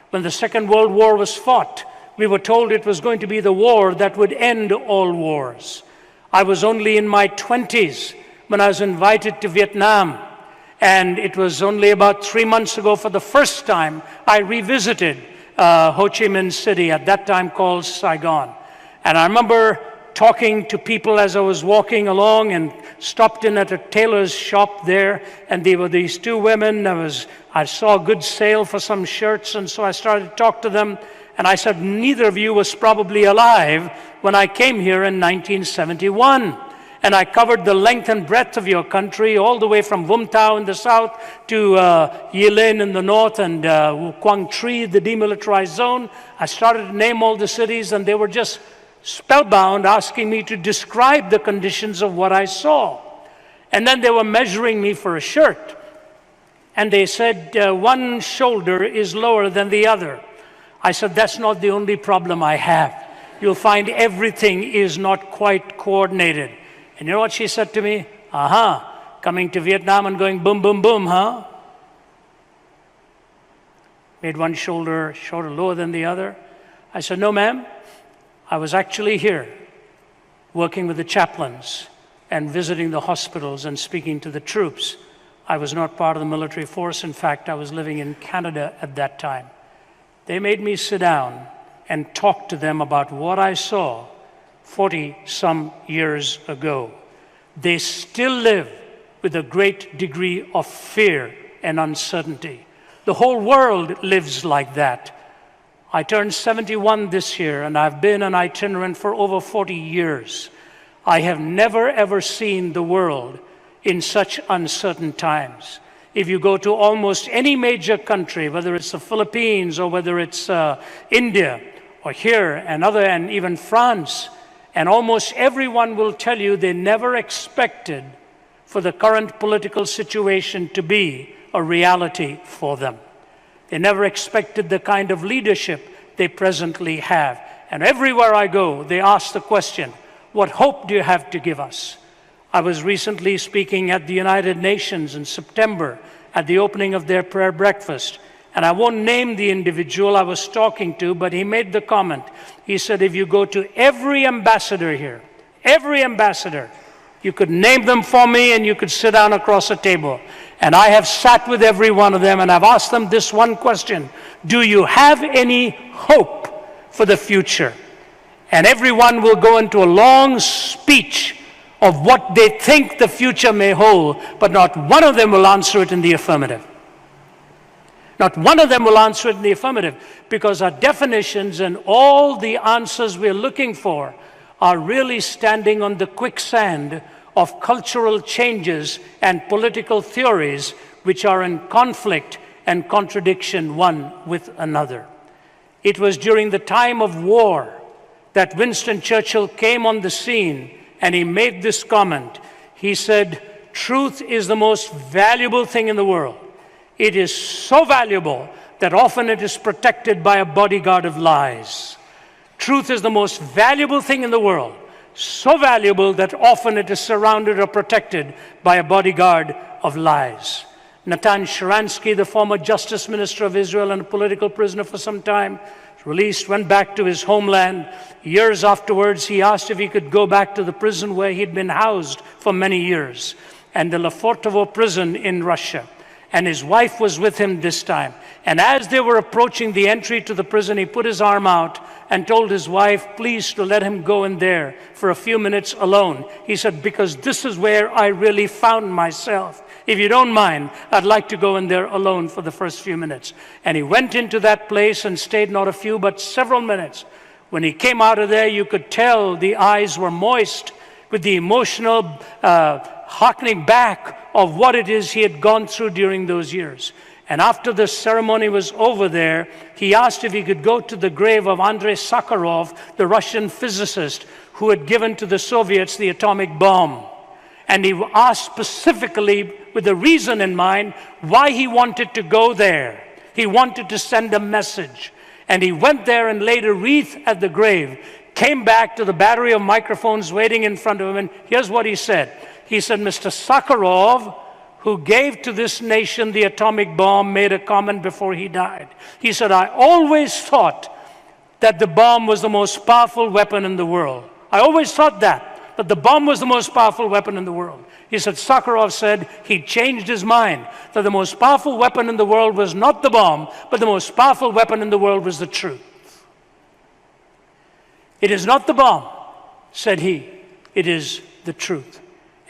When the Second World War was fought, we were told it was going to be the war that would end all wars. I was only in my 20s when I was invited to Vietnam. And it was only about 3 months ago, for the first time, I revisited Ho Chi Minh City, at that time called Saigon. And I remember talking to people as I was walking along, and stopped in at a tailor's shop there, and there were these 2 women. I saw a good sale for some shirts, and so I started to talk to them. And I said, "Neither of you was probably alive when I came here in 1971. And I covered the length and breadth of your country, all the way from Vung Tau in the south to Yilin in the north, and Quang Tri, the demilitarized zone." I started to name all the cities, and they were just spellbound, asking me to describe the conditions of what I saw. And then they were measuring me for a shirt. And they said, "One shoulder is lower than the other." I said, "That's not the only problem I have. You'll find everything is not quite coordinated." And you know what she said to me? Coming to Vietnam and going boom, boom, boom, huh? Made one shoulder shorter, lower than the other. I said, "No, ma'am. I was actually here working with the chaplains and visiting the hospitals and speaking to the troops. I was not part of the military force. In fact, I was living in Canada at that time." They made me sit down and talk to them about what I saw 40-some years ago. They still live with a great degree of fear and uncertainty. The whole world lives like that. I turned 71 this year, and I've been an itinerant for over 40 years. I have never ever seen the world in such uncertain times. If you go to almost any major country, whether it's the Philippines or whether it's India or here and even France, and almost everyone will tell you they never expected for the current political situation to be a reality for them. They never expected the kind of leadership they presently have. And everywhere I go, they ask the question, what hope do you have to give us? I was recently speaking at the United Nations in September at the opening of their prayer breakfast. And I won't name the individual I was talking to, but he made the comment. He said, if you go to every ambassador here, every ambassador, you could name them for me and you could sit down across a table. And I have sat with every one of them and I've asked them this one question: do you have any hope for the future? And everyone will go into a long speech of what they think the future may hold, but not one of them will answer it in the affirmative. Not one of them will answer it in the affirmative, because our definitions and all the answers we're looking for are really standing on the quicksand of cultural changes and political theories which are in conflict and contradiction one with another. It was during the time of war that Winston Churchill came on the scene and he made this comment. He said, truth is the most valuable thing in the world. It is so valuable that often it is protected by a bodyguard of lies. Truth is the most valuable thing in the world, so valuable that often it is surrounded or protected by a bodyguard of lies. Natan Sharansky, the former Justice Minister of Israel and a political prisoner for some time, released, went back to his homeland. Years afterwards, he asked if he could go back to the prison where he'd been housed for many years, and the Lefortovo prison in Russia. And his wife was with him this time. And as they were approaching the entry to the prison, he put his arm out and told his wife, please, to let him go in there for a few minutes alone. He said, because this is where I really found myself. If you don't mind, I'd like to go in there alone for the first few minutes. And he went into that place and stayed not a few, but several minutes. When he came out of there, you could tell the eyes were moist with the emotional harkening back of what it is he had gone through during those years. And after the ceremony was over there, he asked if he could go to the grave of Andrei Sakharov, the Russian physicist who had given to the Soviets the atomic bomb. And he asked specifically, with a reason in mind, why he wanted to go there. He wanted to send a message. And he went there and laid a wreath at the grave, came back to the battery of microphones waiting in front of him, and here's what he said. He said, Mr. Sakharov, who gave to this nation the atomic bomb, made a comment before he died. He said, I always thought that the bomb was the most powerful weapon in the world. I always thought that the bomb was the most powerful weapon in the world. He said, Sakharov said he changed his mind, that the most powerful weapon in the world was not the bomb, but the most powerful weapon in the world was the truth. It is not the bomb, said he, it is the truth.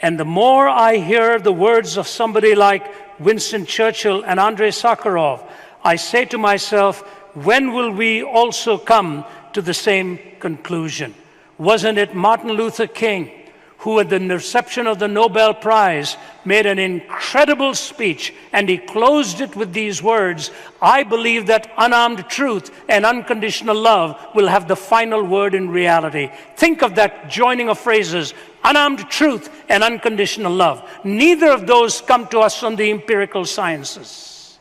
And the more I hear the words of somebody like Winston Churchill and Andrei Sakharov, I say to myself, when will we also come to the same conclusion? Wasn't it Martin Luther King who at the reception of the Nobel Prize made an incredible speech, and he closed it with these words, I believe that unarmed truth and unconditional love will have the final word in reality. Think of that joining of phrases, unarmed truth and unconditional love. Neither of those come to us from the empirical sciences.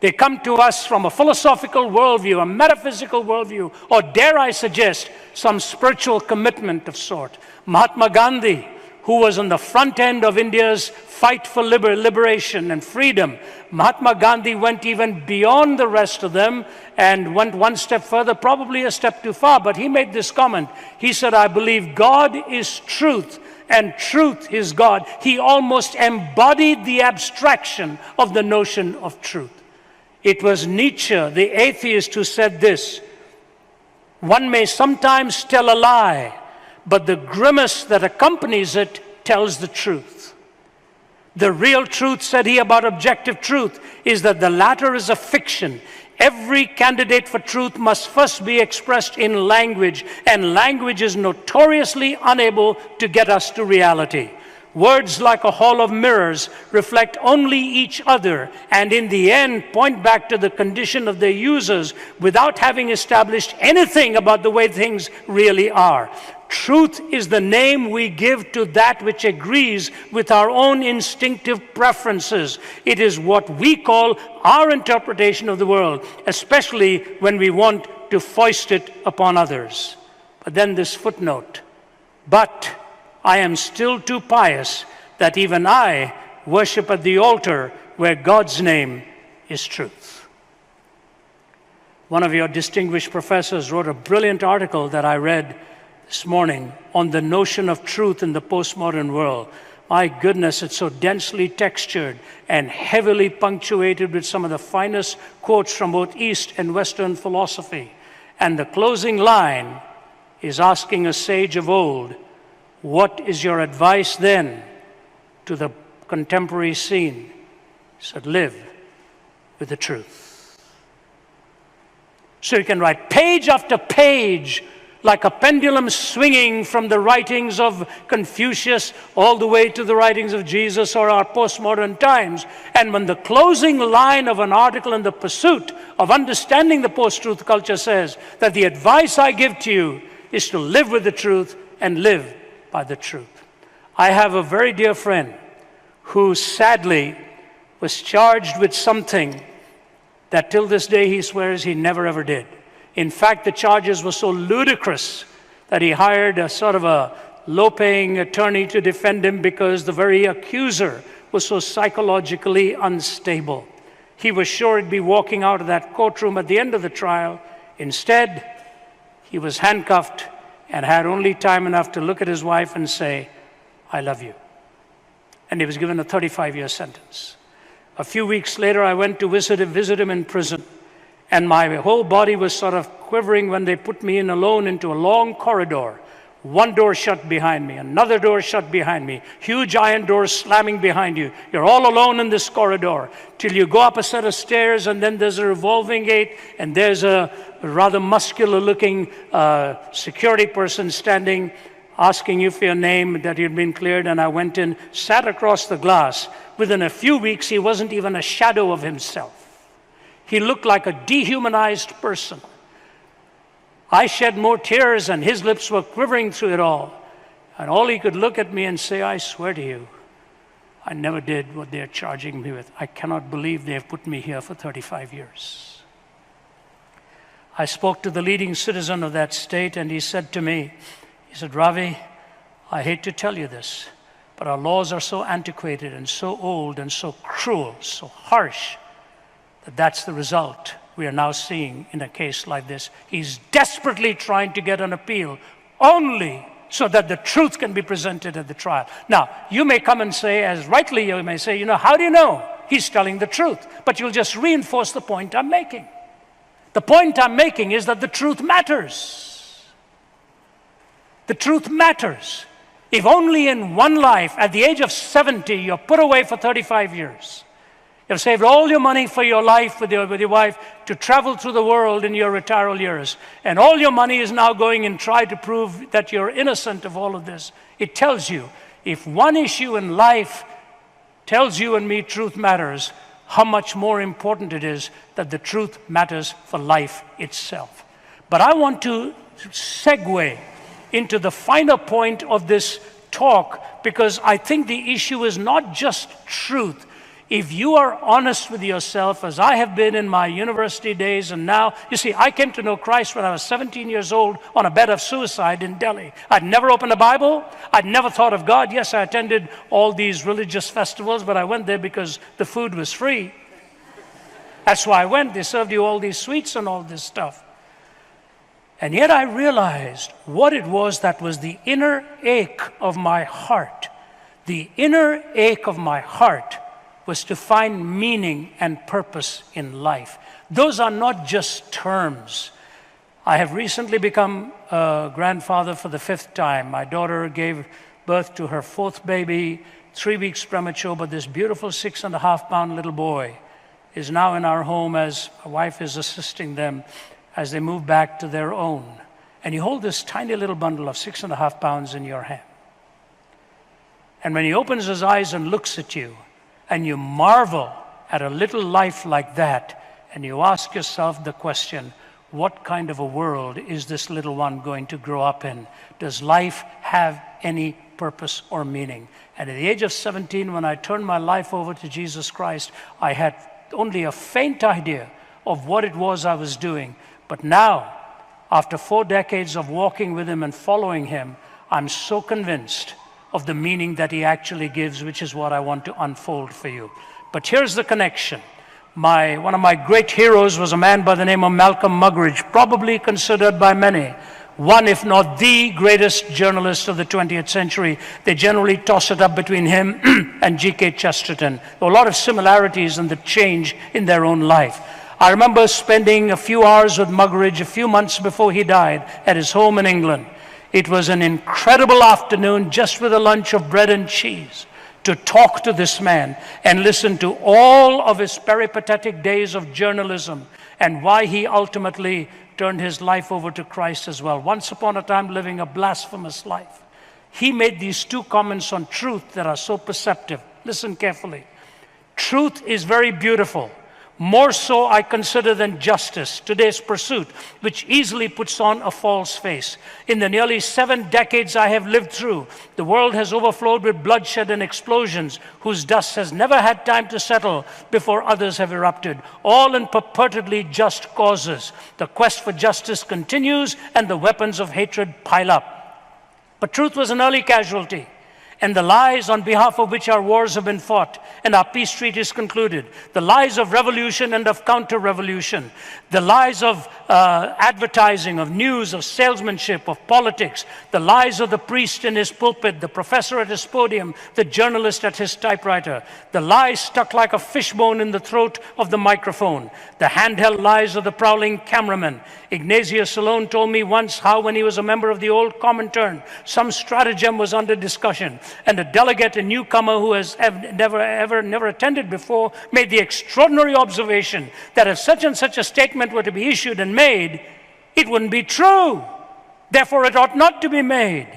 They come to us from a philosophical worldview, a metaphysical worldview, or dare I suggest, some spiritual commitment of sort. Mahatma Gandhi, who was on the front end of India's fight for liberation and freedom, Mahatma Gandhi went even beyond the rest of them and went one step further, probably a step too far, but he made this comment. He said, I believe God is truth and truth is God. He almost embodied the abstraction of the notion of truth. It was Nietzsche, the atheist, who said this, one may sometimes tell a lie, but the grimace that accompanies it tells the truth. The real truth, said he about objective truth, is that the latter is a fiction. Every candidate for truth must first be expressed in language, and language is notoriously unable to get us to reality. Words like a hall of mirrors reflect only each other, and in the end point back to the condition of their users without having established anything about the way things really are. Truth is the name we give to that which agrees with our own instinctive preferences. It is what we call our interpretation of the world, especially when we want to foist it upon others. But then this footnote, but I am still too pious that even I worship at the altar where God's name is truth. One of your distinguished professors wrote a brilliant article that I read this morning on the notion of truth in the postmodern world. My goodness, it's so densely textured and heavily punctuated with some of the finest quotes from both East and Western philosophy. And the closing line is asking a sage of old, what is your advice then to the contemporary scene? He said, live with the truth. So you can write page after page like a pendulum swinging from the writings of Confucius all the way to the writings of Jesus or our postmodern times. And when the closing line of an article in the pursuit of understanding the post-truth culture says that the advice I give to you is to live with the truth and live by the truth. I have a very dear friend who sadly was charged with something that till this day he swears he never ever did. In fact, the charges were so ludicrous that he hired a sort of a low-paying attorney to defend him because the very accuser was so psychologically unstable. He was sure he'd be walking out of that courtroom at the end of the trial. Instead, he was handcuffed and had only time enough to look at his wife and say, I love you. And he was given a 35-year sentence. A few weeks later, I went to visit him in prison. And my whole body was sort of quivering when they put me in alone into a long corridor. One door shut behind me, another door shut behind me, huge iron doors slamming behind you. You're all alone in this corridor till you go up a set of stairs, and then there's a revolving gate, and there's a rather muscular-looking security person standing, asking you for your name, that you'd been cleared. And I went in, sat across the glass. Within a few weeks, he wasn't even a shadow of himself. He looked like a dehumanized person. I shed more tears, and his lips were quivering through it all. And all he could look at me and say, I swear to you, I never did what they're charging me with. I cannot believe they have put me here for 35 years. I spoke to the leading citizen of that state, and he said to me, he said, Ravi, I hate to tell you this, but our laws are so antiquated and so old and so cruel, so harsh, that's the result we are now seeing in a case like this. He's desperately trying to get an appeal only so that the truth can be presented at the trial. Now, you may come and say, as rightly you may say, how do you know he's telling the truth? But you'll just reinforce the point I'm making. The point I'm making is that the truth matters. The truth matters. If only in one life, at the age of 70, you're put away for 35 years, you've saved all your money for your life with your wife to travel through the world in your retiral years. And all your money is now going and try to prove that you're innocent of all of this. It tells you, if one issue in life tells you and me truth matters, how much more important it is that the truth matters for life itself. But I want to segue into the finer point of this talk, because I think the issue is not just truth. If you are honest with yourself, as I have been in my university days, and now, you see, I came to know Christ when I was 17 years old on a bed of suicide in Delhi. I'd never opened a Bible. I'd never thought of God. Yes, I attended all these religious festivals, but I went there because the food was free. That's why I went. They served you all these sweets and all this stuff. And yet I realized what it was that was the inner ache of my heart. The inner ache of my heart was to find meaning and purpose in life. Those are not just terms. I have recently become a grandfather for the 5th time. My daughter gave birth to her 4th baby 3 weeks premature, but this beautiful 6.5-pound little boy is now in our home as my wife is assisting them as they move back to their own. And you hold this tiny little bundle of 6.5 pounds in your hand. And when he opens his eyes and looks at you, and you marvel at a little life like that, and you ask yourself the question, what kind of a world is this little one going to grow up in? Does life have any purpose or meaning? And at the age of 17, when I turned my life over to Jesus Christ, I had only a faint idea of what it was I was doing. But now, after 4 decades of walking with him and following him, I'm so convinced of the meaning that he actually gives, which is what I want to unfold for you. But here's the connection. One of my great heroes was a man by the name of Malcolm Muggeridge, probably considered by many one, if not the greatest journalist of the 20th century. They generally toss it up between him and G.K. Chesterton. There were a lot of similarities in the change in their own life. I remember spending a few hours with Muggeridge a few months before he died at his home in England. It was an incredible afternoon, just with a lunch of bread and cheese, to talk to this man and listen to all of his peripatetic days of journalism and why he ultimately turned his life over to Christ as well. Once upon a time, living a blasphemous life. He made these 2 comments on truth that are so perceptive. Listen carefully. Truth is very beautiful. More so, I consider, than justice, today's pursuit, which easily puts on a false face. In the nearly 7 decades I have lived through, the world has overflowed with bloodshed and explosions, whose dust has never had time to settle before others have erupted, all in purportedly just causes. The quest for justice continues, and the weapons of hatred pile up. But truth was an early casualty, and the lies on behalf of which our wars have been fought and our peace treaties concluded, the lies of revolution and of counter-revolution, the lies of advertising, of news, of salesmanship, of politics, the lies of the priest in his pulpit, the professor at his podium, the journalist at his typewriter, the lies stuck like a fishbone in the throat of the microphone, the handheld lies of the prowling cameraman. Ignatius alone told me once how, when he was a member of the old Comintern, some stratagem was under discussion, and a delegate, a newcomer who has never attended before, made the extraordinary observation that if such and such a statement were to be issued and made, it wouldn't be true. Therefore, it ought not to be made.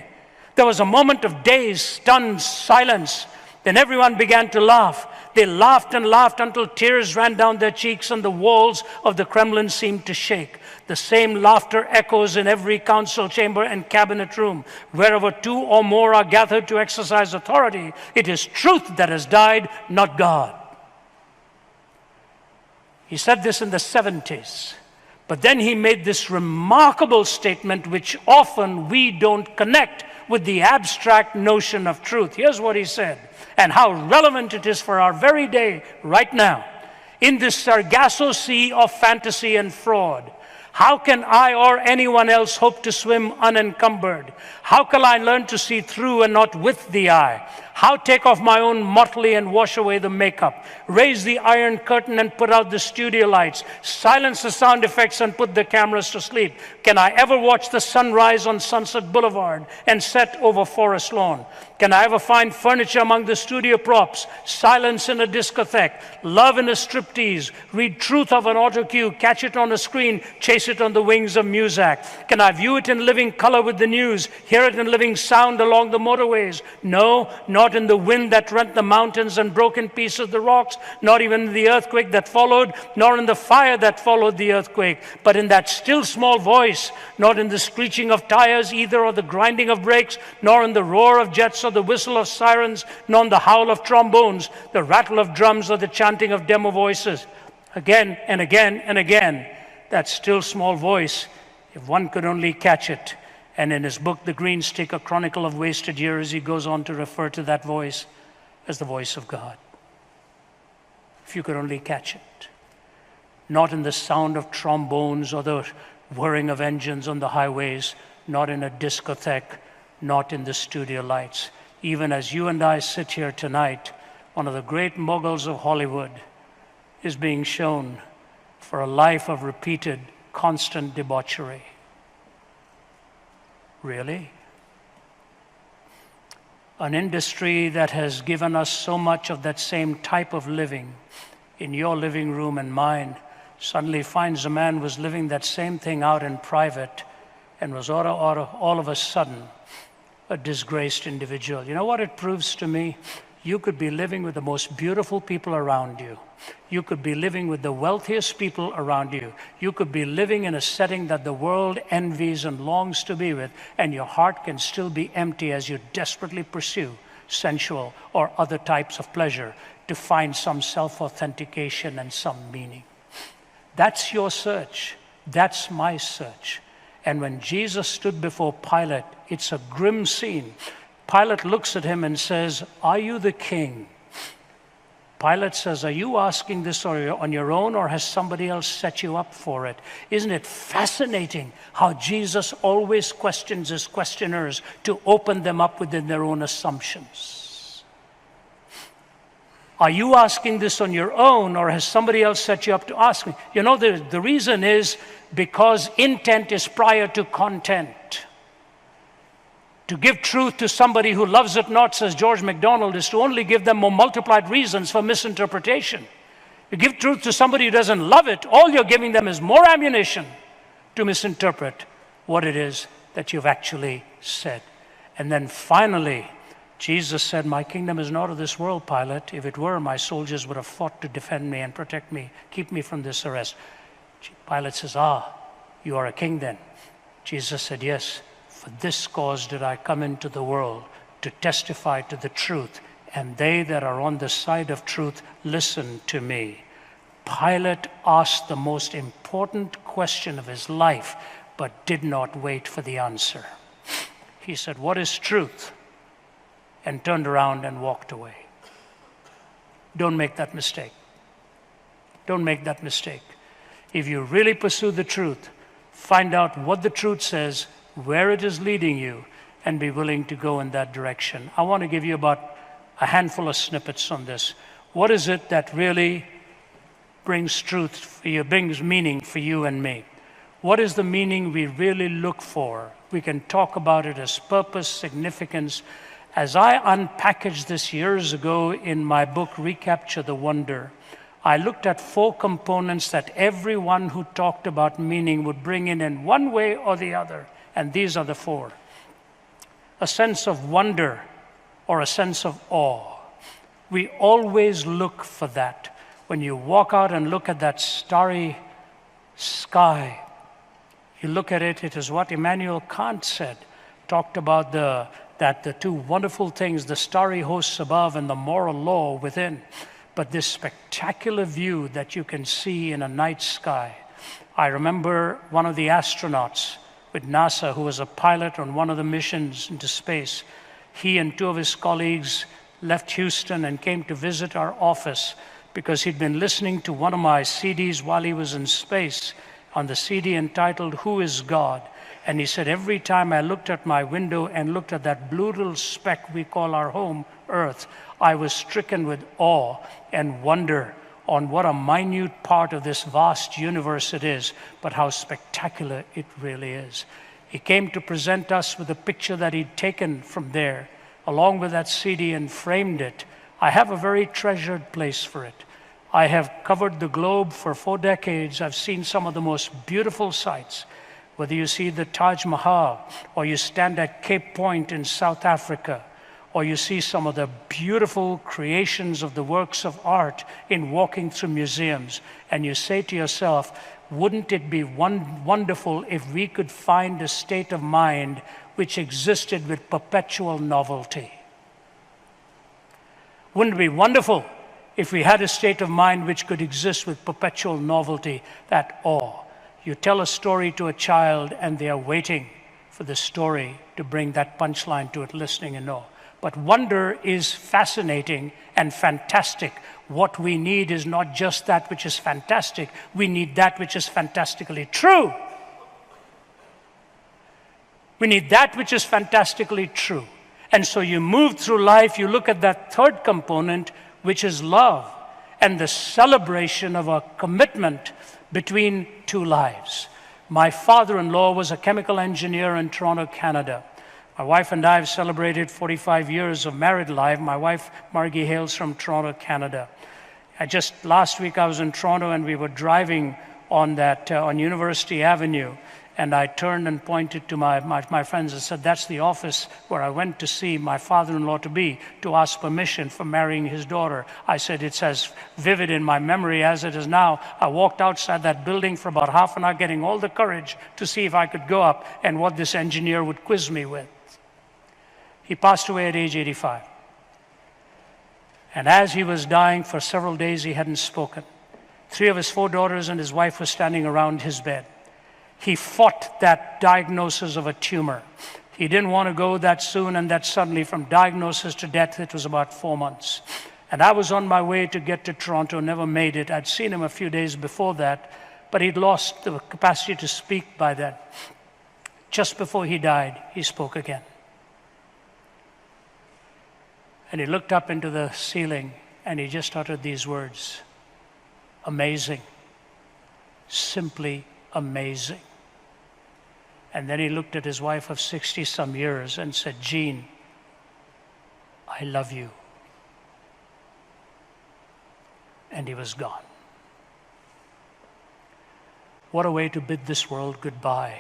There was a moment of dazed, stunned silence. Then everyone began to laugh. They laughed and laughed until tears ran down their cheeks and the walls of the Kremlin seemed to shake. The same laughter echoes in every council chamber and cabinet room. Wherever 2 or more are gathered to exercise authority, it is truth that has died, not God. He said this in the 70s. But then he made this remarkable statement, which often we don't connect with the abstract notion of truth. Here's what he said, and how relevant it is for our very day right now. In this Sargasso sea of fantasy and fraud, how can I or anyone else hope to swim unencumbered? How can I learn to see through and not with the eye? How take off my own motley and wash away the makeup? Raise the iron curtain and put out the studio lights? Silence the sound effects and put the cameras to sleep? Can I ever watch the sunrise on Sunset Boulevard and set over Forest Lawn? Can I ever find furniture among the studio props, silence in a discotheque, love in a striptease, read truth of an auto cue, catch it on a screen, chase it on the wings of Muzak? Can I view it in living color with the news, hear it in living sound along the motorways? No, not in the wind that rent the mountains and broke in pieces the rocks, not even in the earthquake that followed, nor in the fire that followed the earthquake, but in that still small voice, not in the screeching of tires either, or the grinding of brakes, nor in the roar of jets or the whistle of sirens, nor in the howl of trombones, the rattle of drums or the chanting of demo voices. Again and again and again, that still small voice, if one could only catch it. And in his book, The Green Stick, A Chronicle of Wasted Years, he goes on to refer to that voice as the voice of God. If you could only catch it. Not in the sound of trombones or the whirring of engines on the highways, not in a discotheque, not in the studio lights. Even as you and I sit here tonight, one of the great moguls of Hollywood is being shown for a life of repeated, constant debauchery. Really? an industry that has given us so much of that same type of living in your living room and mine, suddenly finds a man was living that same thing out in private and was all of a sudden a disgraced individual. You know what it proves to me? You could be living with the most beautiful people around you. You could be living with the wealthiest people around you. You could be living in a setting that the world envies and longs to be with, and your heart can still be empty as you desperately pursue sensual or other types of pleasure to find some self-authentication and some meaning. That's your search. That's my search. And when Jesus stood before Pilate, it's a grim scene. Pilate looks at him and says, "Are you the king?" Pilate says, "Are you asking this on your own, or has somebody else set you up for it?" Isn't it fascinating how Jesus always questions his questioners to open them up within their own assumptions? Are you asking this on your own, or has somebody else set you up to ask me? You know, the reason is because intent is prior to content. To give truth to somebody who loves it not, says George MacDonald, is to only give them more multiplied reasons for misinterpretation. You give truth to somebody who doesn't love it, all you're giving them is more ammunition to misinterpret what it is that you've actually said. And then finally, Jesus said, "My kingdom is not of this world, Pilate. If it were, my soldiers would have fought to defend me and protect me, keep me from this arrest." Pilate says, "You are a king then?" Jesus said, "Yes. For this cause did I come into the world, to testify to the truth, and they that are on the side of truth listen to me." Pilate asked the most important question of his life, but did not wait for the answer. He said, "What is truth?" and turned around and walked away. Don't make that mistake. Don't make that mistake. If you really pursue the truth, find out what the truth says, where it is leading you, and be willing to go in that direction. I want to give you about a handful of snippets on this. What is it that really brings truth for you, brings meaning for you and me? What is the meaning we really look for? We can talk about it as purpose, significance. As I unpackaged this years ago in my book, Recapture the Wonder, I looked at 4 components that everyone who talked about meaning would bring in one way or the other. And these are the 4. A sense of wonder or a sense of awe. We always look for that. When you walk out and look at that starry sky, you look at it, it is what Immanuel Kant said, talked about that the 2 wonderful things, the starry hosts above and the moral law within. But this spectacular view that you can see in a night sky. I remember one of the astronauts with NASA, who was a pilot on one of the missions into space. He and 2 of his colleagues left Houston and came to visit our office because he'd been listening to one of my CDs while he was in space, on the CD entitled, "Who is God?" And he said, every time I looked at my window and looked at that blue little speck we call our home, Earth, I was stricken with awe and wonder on what a minute part of this vast universe it is, but how spectacular it really is. He came to present us with a picture that he'd taken from there, along with that CD, and framed it. I have a very treasured place for it. I have covered the globe for 4 decades. I've seen some of the most beautiful sights. Whether you see the Taj Mahal, or you stand at Cape Point in South Africa, or you see some of the beautiful creations of the works of art in walking through museums, and you say to yourself, wouldn't it be wonderful if we could find a state of mind which existed with perpetual novelty? Wouldn't it be wonderful if we had a state of mind which could exist with perpetual novelty, that awe? You tell a story to a child and they are waiting for the story to bring that punchline to it, listening in awe. But wonder is fascinating and fantastic. What we need is not just that which is fantastic, we need that which is fantastically true. We need that which is fantastically true. And so you move through life, you look at that 3rd component, which is love, and the celebration of a commitment between 2 lives. My father-in-law was a chemical engineer in Toronto, Canada. My wife and I have celebrated 45 years of married life. My wife, Margie, hails from Toronto, Canada. Just last week I was in Toronto and we were driving on University Avenue, and I turned and pointed to my friends and said, that's the office where I went to see my father-in-law-to-be to ask permission for marrying his daughter. I said, it's as vivid in my memory as it is now. I walked outside that building for about half an hour getting all the courage to see if I could go up and what this engineer would quiz me with. He passed away at age 85. And as he was dying, for several days he hadn't spoken. 3 of his 4 daughters and his wife were standing around his bed. He fought that diagnosis of a tumor. He didn't want to go that soon and that suddenly. From diagnosis to death, it was about 4 months. And I was on my way to get to Toronto, never made it. I'd seen him a few days before that, but he'd lost the capacity to speak by then. Just before he died, he spoke again. And he looked up into the ceiling and he just uttered these words, amazing, simply amazing. And then he looked at his wife of 60-some years and said, Jean, I love you. And he was gone. What a way to bid this world goodbye,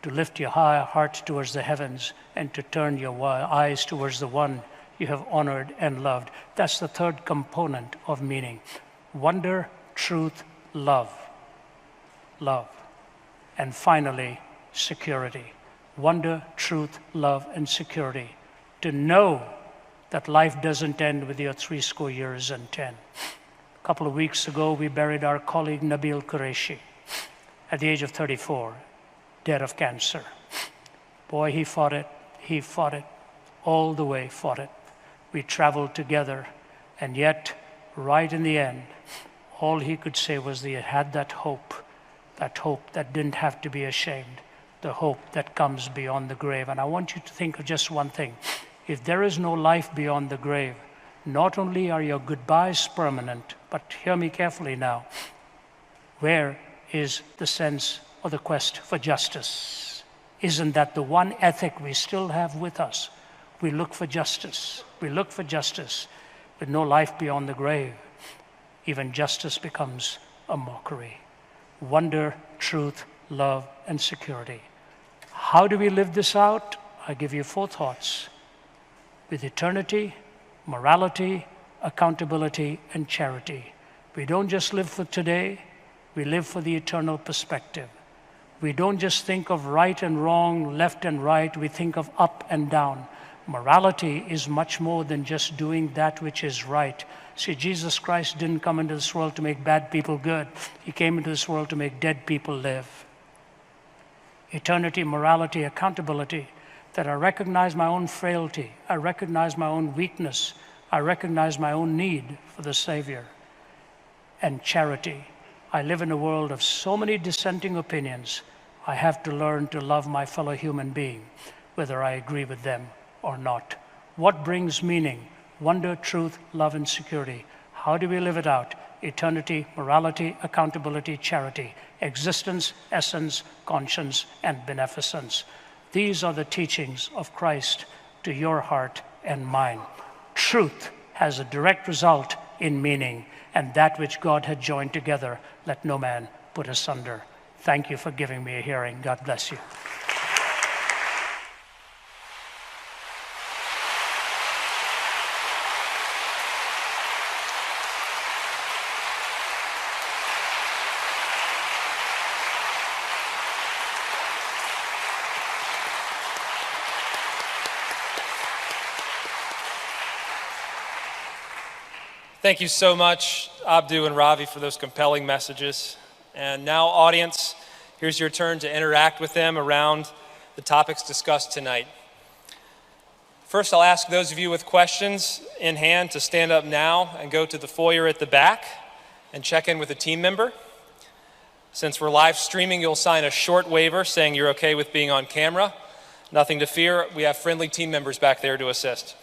to lift your heart towards the heavens and to turn your eyes towards the one you have honored and loved. That's the third component of meaning. Wonder, truth, love. Love. And finally, security. Wonder, truth, love, and security. To know that life doesn't end with your 70 years and 10. A couple of weeks ago, we buried our colleague Nabil Qureshi at the age of 34, dead of cancer. Boy, he fought it, all the way fought it. We traveled together, and yet, right in the end, all he could say was that he had that hope that didn't have to be ashamed, the hope that comes beyond the grave. And I want you to think of just one thing. If there is no life beyond the grave, not only are your goodbyes permanent, but hear me carefully now, where is the sense or the quest for justice? Isn't that the one ethic we still have with us? We look for justice. We look for justice. With no life beyond the grave, even justice becomes a mockery. Wonder, truth, love, and security. How do we live this out? I give you 4 thoughts. With eternity, morality, accountability, and charity. We don't just live for today, we live for the eternal perspective. We don't just think of right and wrong, left and right, we think of up and down. Morality is much more than just doing that which is right. See, Jesus Christ didn't come into this world to make bad people good. He came into this world to make dead people live. Eternity, morality, accountability, that I recognize my own frailty, I recognize my own weakness, I recognize my own need for the Savior. And charity. I live in a world of so many dissenting opinions. I have to learn to love my fellow human being, whether I agree with them or not. What brings meaning? Wonder, truth, love, and security. How do we live it out? Eternity, morality, accountability, charity, existence, essence, conscience, and beneficence. These are the teachings of Christ to your heart and mine. Truth has a direct result in meaning, and that which God had joined together, let no man put asunder. Thank you for giving me a hearing. God bless you. Thank you so much, Abdu and Ravi, for those compelling messages. And now, audience, here's your turn to interact with them around the topics discussed tonight. First, I'll ask those of you with questions in hand to stand up now and go to the foyer at the back and check in with a team member. Since we're live streaming, you'll sign a short waiver saying you're okay with being on camera. Nothing to fear. We have friendly team members back there to assist.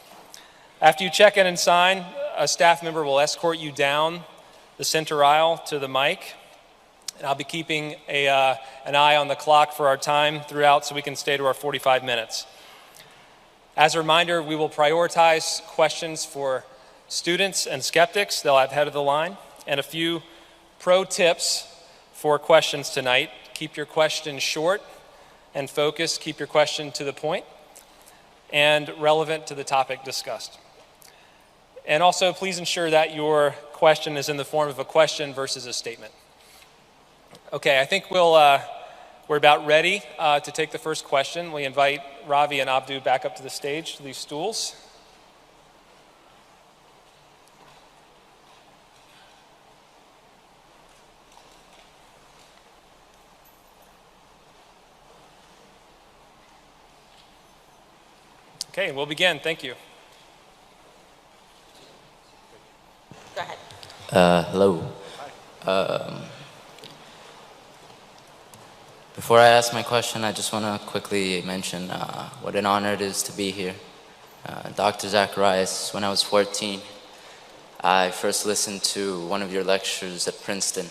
After you check in and sign, a staff member will escort you down the center aisle to the mic. And I'll be keeping an eye on the clock for our time throughout so we can stay to our 45 minutes. As a reminder, we will prioritize questions for students and skeptics. They'll have head of the line. And a few pro tips for questions tonight. Keep your questions short and focused. Keep your question to the point and relevant to the topic discussed. And also, please ensure that your question is in the form of a question versus a statement. Okay, I think we're about ready to take the first question. We invite Ravi and Abdu back up to the stage, to these stools. Okay, we'll begin. Thank you. Go ahead. Hello. Before I ask my question, I just want to quickly mention what an honor it is to be here. Dr. Zacharias, when I was 14, I first listened to one of your lectures at Princeton,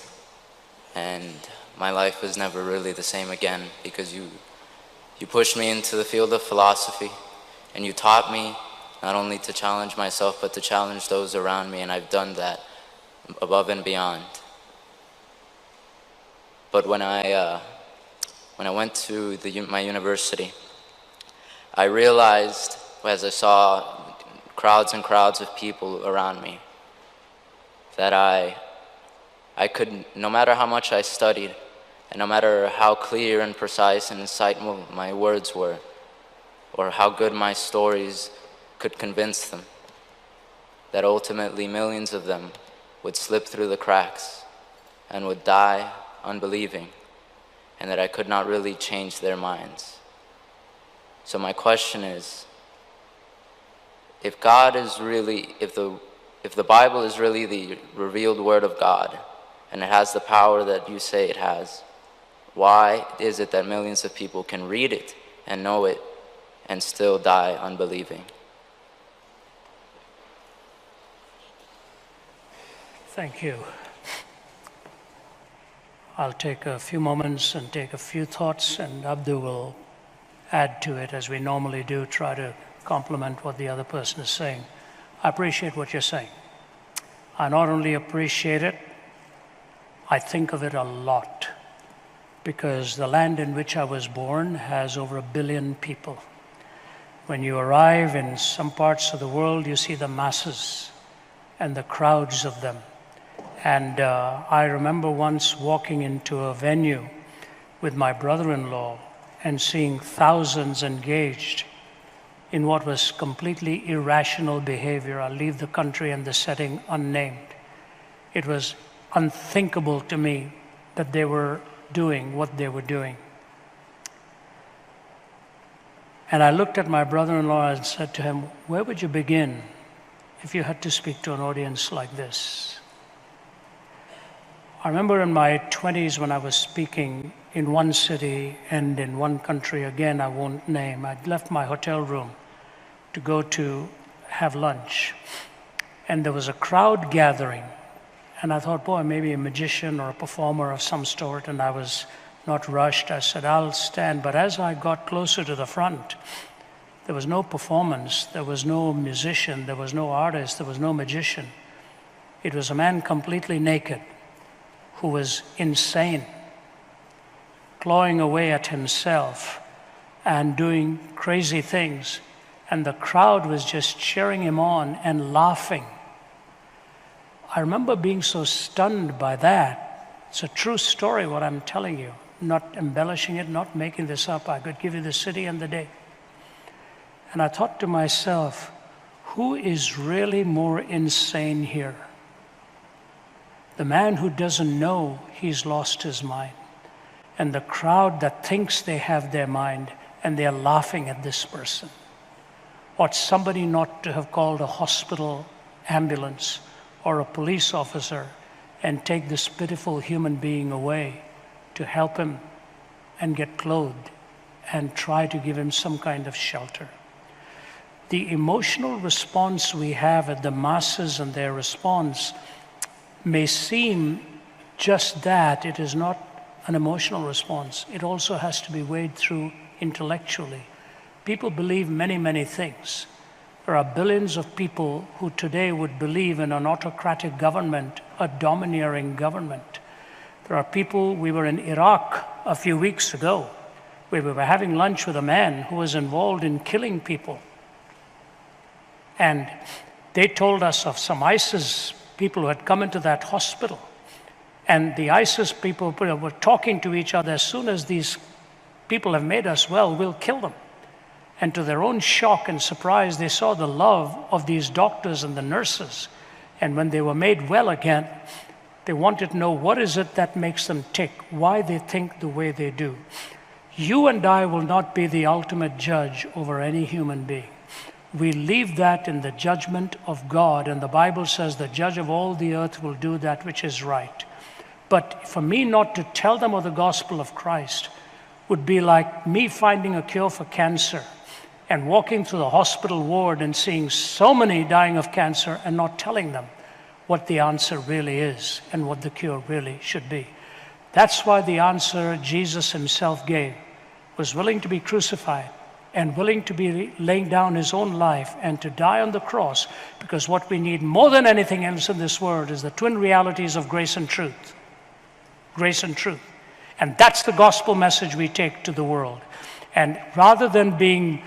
and my life was never really the same again, because you pushed me into the field of philosophy, and you taught me not only to challenge myself, but to challenge those around me, and I've done that above and beyond. But when I went to my university, I realized, as I saw crowds and crowds of people around me, that I could, no matter how much I studied, and no matter how clear and precise and insightful my words were, or how good my stories could convince them, that ultimately millions of them would slip through the cracks and would die unbelieving, and that I could not really change their minds. So my question is, if God is really, if the Bible is really the revealed word of God, and it has the power that you say it has, why is it that millions of people can read it and know it and still die unbelieving? Thank you. I'll take a few moments and take a few thoughts, and Abdu will add to it as we normally do, try to complement what the other person is saying. I appreciate what you're saying. I not only appreciate it, I think of it a lot, because the land in which I was born has over 1 billion people. When you arrive in some parts of the world, you see the masses and the crowds of them. And I remember once walking into a venue with my brother-in-law and seeing thousands engaged in what was completely irrational behavior. I'll leave the country and the setting unnamed. It was unthinkable to me that they were doing what they were doing. And I looked at my brother-in-law and said to him, where would you begin if you had to speak to an audience like this? I remember in my 20s when I was speaking in one city and in one country, again I won't name, I'd left my hotel room to go to have lunch. And there was a crowd gathering. And I thought, boy, maybe a magician or a performer of some sort, and I was not rushed. I said, I'll stand. But as I got closer to the front, there was no performance, there was no musician, there was no artist, there was no magician. It was a man completely naked who was insane, clawing away at himself and doing crazy things. And the crowd was just cheering him on and laughing. I remember being so stunned by that. It's a true story, what I'm telling you. Not embellishing it, not making this up. I could give you the city and the day. And I thought to myself, who is really more insane here? The man who doesn't know he's lost his mind, and the crowd that thinks they have their mind and they're laughing at this person. Ought somebody not to have called a hospital ambulance or a police officer and take this pitiful human being away to help him and get clothed and try to give him some kind of shelter? The emotional response we have at the masses and their response may seem just that. It is not an emotional response. It also has to be weighed through intellectually, people believe many, many things. There are billions of people who today would believe in an autocratic government, a domineering government. There are people, we were in Iraq a few weeks ago, where we were having lunch with a man who was involved in killing people. And they told us of some ISIS people who had come into that hospital. And the ISIS people were talking to each other, as soon as these people have made us well, we'll kill them. And to their own shock and surprise, they saw the love of these doctors and the nurses. And when they were made well again, they wanted to know what is it that makes them tick, why they think the way they do. You and I will not be the ultimate judge over any human being. We leave that in the judgment of God, and the Bible says the judge of all the earth will do that which is right. But for me not to tell them of the gospel of Christ would be like me finding a cure for cancer and walking through the hospital ward and seeing so many dying of cancer and not telling them what the answer really is and what the cure really should be. That's why the answer Jesus himself gave was willing to be crucified and willing to be laying down his own life and to die on the cross, because what we need more than anything else in this world is the twin realities of grace and truth. Grace and truth. And that's the gospel message we take to the world. And rather than being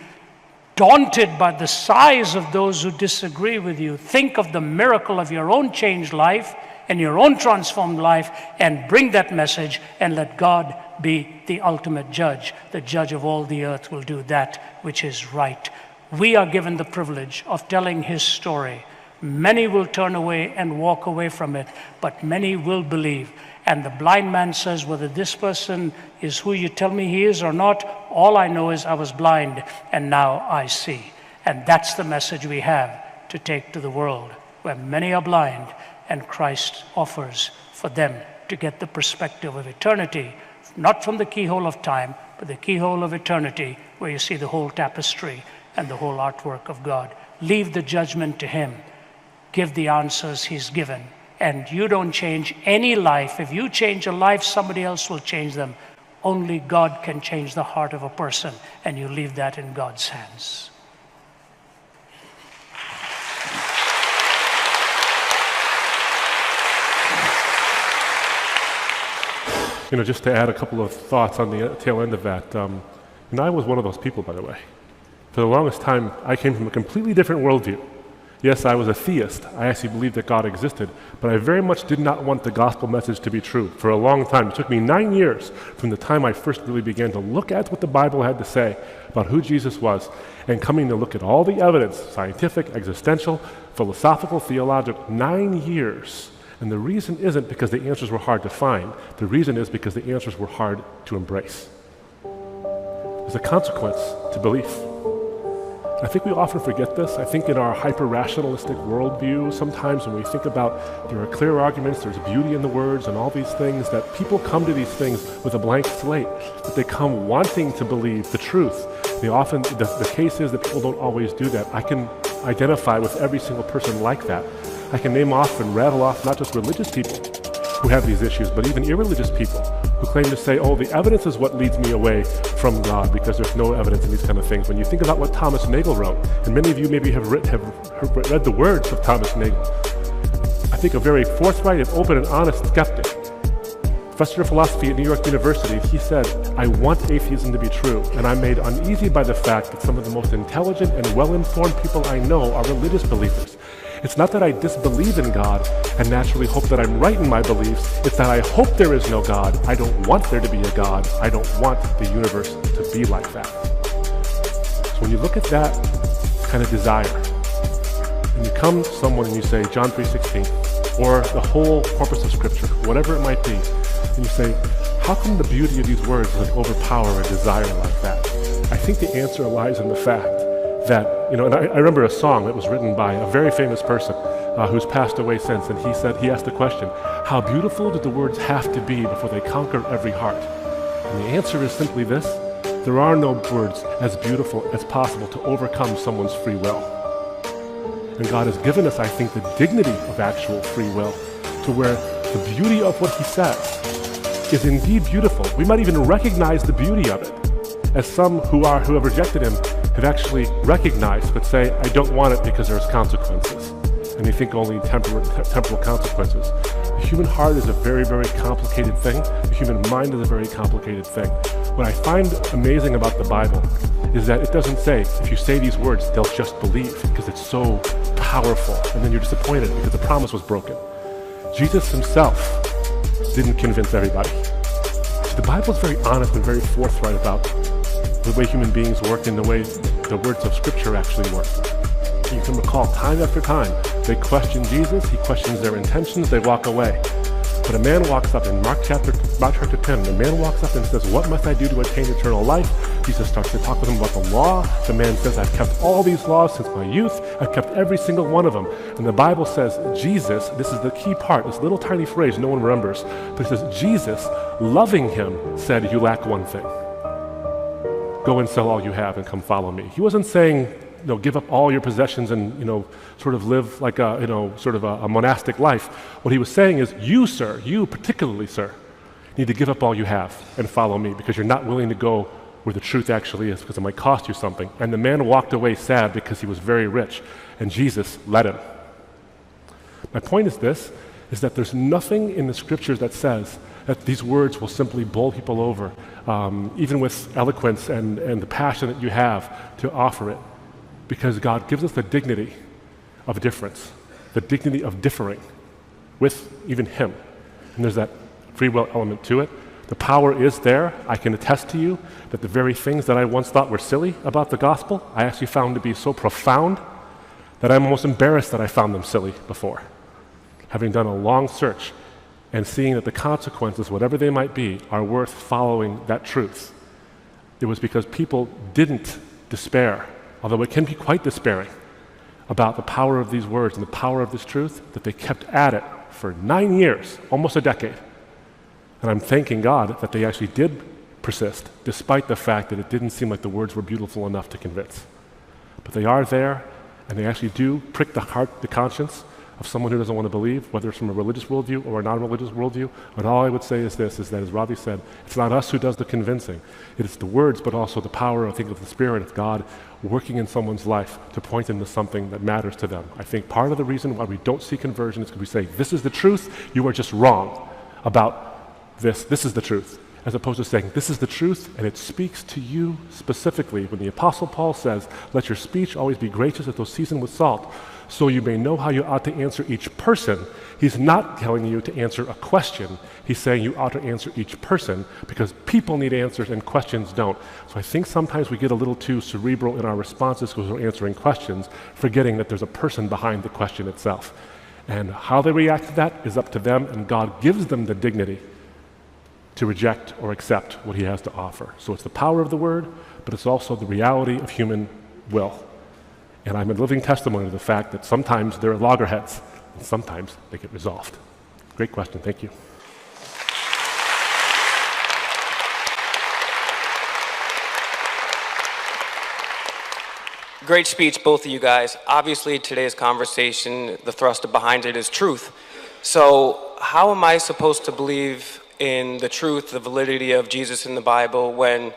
daunted by the size of those who disagree with you, think of the miracle of your own changed life and your own transformed life and bring that message, and let God be the ultimate judge. The judge of all the earth will do that which is right. We are given the privilege of telling his story. Many will turn away and walk away from it, but many will believe. And the blind man says, whether this person is who you tell me he is or not, all I know is I was blind and now I see. And that's the message we have to take to the world, where many are blind and Christ offers for them to get the perspective of eternity, not from the keyhole of time, but the keyhole of eternity, where you see the whole tapestry and the whole artwork of God. Leave the judgment to him. Give the answers he's given. And you don't change any life. If you change a life, somebody else will change them. Only God can change the heart of a person, and you leave that in God's hands. You know, just to add a couple of thoughts on the tail end of that, and I was one of those people, by the way. For the longest time, I came from a completely different worldview. Yes, I was a theist. I actually believed that God existed, but I very much did not want the gospel message to be true for a long time. It took me 9 years from the time I first really began to look at what the Bible had to say about who Jesus was, and coming to look at all the evidence, scientific, existential, philosophical, theological, 9 years. And the reason isn't because the answers were hard to find. The reason is because the answers were hard to embrace. There's a consequence to belief. I think we often forget this. I think in our hyper-rationalistic worldview, sometimes when we think about there are clear arguments, there's beauty in the words and all these things, that people come to these things with a blank slate, that they come wanting to believe the truth. They often, the case is that people don't always do that. I can identify with every single person like that. I can name off and rattle off not just religious people who have these issues, but even irreligious people who claim to say, oh, the evidence is what leads me away from God because there's no evidence in these kind of things. When you think about what Thomas Nagel wrote, and many of you maybe have read the words of Thomas Nagel, I think a very forthright and open and honest skeptic, professor of philosophy at New York University, he said, I want atheism to be true, and I'm made uneasy by the fact that some of the most intelligent and well-informed people I know are religious believers. It's not that I disbelieve in God and naturally hope that I'm right in my beliefs. It's that I hope there is no God. I don't want there to be a God. I don't want the universe to be like that. So when you look at that kind of desire, and you come to someone and you say, John 3:16, or the whole corpus of Scripture, whatever it might be, and you say, how come the beauty of these words doesn't overpower a desire like that? I think the answer lies in the fact that, you know, and I remember a song that was written by a very famous person who's passed away since, and he asked the question, how beautiful do the words have to be before they conquer every heart? And the answer is simply this: there are no words as beautiful as possible to overcome someone's free will. And God has given us, I think, the dignity of actual free will, to where the beauty of what he says is indeed beautiful. We might even recognize the beauty of it, as some who have rejected him have actually recognized but say, I don't want it because there's consequences. And they think only temporal consequences. The human heart is a very, very complicated thing. The human mind is a very complicated thing. What I find amazing about the Bible is that it doesn't say, if you say these words, they'll just believe, because it's so powerful. And then you're disappointed because the promise was broken. Jesus himself didn't convince everybody. So the Bible is very honest and very forthright about the way human beings work and the way the words of Scripture actually work. You can recall time after time, they question Jesus, he questions their intentions, they walk away. But a man walks up in Mark chapter 10, and a man walks up and says, what must I do to attain eternal life? Jesus starts to talk with him about the law. The man says, I've kept all these laws since my youth. I've kept every single one of them. And the Bible says, Jesus, this is the key part, this little tiny phrase no one remembers, but it says, Jesus, loving him, said, you lack one thing. Go and sell all you have and come follow me. He wasn't saying, give up all your possessions and, sort of live like a monastic life. What he was saying is, you, sir, you particularly, sir, need to give up all you have and follow me because you're not willing to go where the truth actually is because it might cost you something. And the man walked away sad because he was very rich, and Jesus led him. My point is this, is that there's nothing in the Scriptures that says that these words will simply bowl people over, even with eloquence and the passion that you have to offer it. Because God gives us the dignity of difference, the dignity of differing with even him. And there's that free will element to it. The power is there. I can attest to you that the very things that I once thought were silly about the gospel, I actually found to be so profound that I'm almost embarrassed that I found them silly before. Having done a long search and seeing that the consequences, whatever they might be, are worth following that truth. It was because people didn't despair, although it can be quite despairing, about the power of these words and the power of this truth, that they kept at it for 9 years, almost a decade. And I'm thanking God that they actually did persist, despite the fact that it didn't seem like the words were beautiful enough to convince. But they are there, and they actually do prick the heart, the conscience of someone who doesn't want to believe, whether it's from a religious worldview or a non-religious worldview. But all I would say is this, is that, as Ravi said, it's not us who does the convincing. It is the words, but also the power, I think, of the Spirit of God working in someone's life to point them to something that matters to them. I think part of the reason why we don't see conversion is because we say, this is the truth, you are just wrong about this is the truth, as opposed to saying, this is the truth, and it speaks to you specifically. When the Apostle Paul says, let your speech always be gracious as though seasoned with salt, so you may know how you ought to answer each person. He's not telling you to answer a question. He's saying you ought to answer each person because people need answers and questions don't. So I think sometimes we get a little too cerebral in our responses because we're answering questions, forgetting that there's a person behind the question itself. And how they react to that is up to them, and God gives them the dignity to reject or accept what he has to offer. So it's the power of the word, but it's also the reality of human will. And I'm a living testimony to the fact that sometimes there are loggerheads, and sometimes they get resolved. Great question, thank you. Great speech, both of you guys. Obviously, today's conversation, the thrust behind it is truth. So how am I supposed to believe in the truth, the validity of Jesus in the Bible when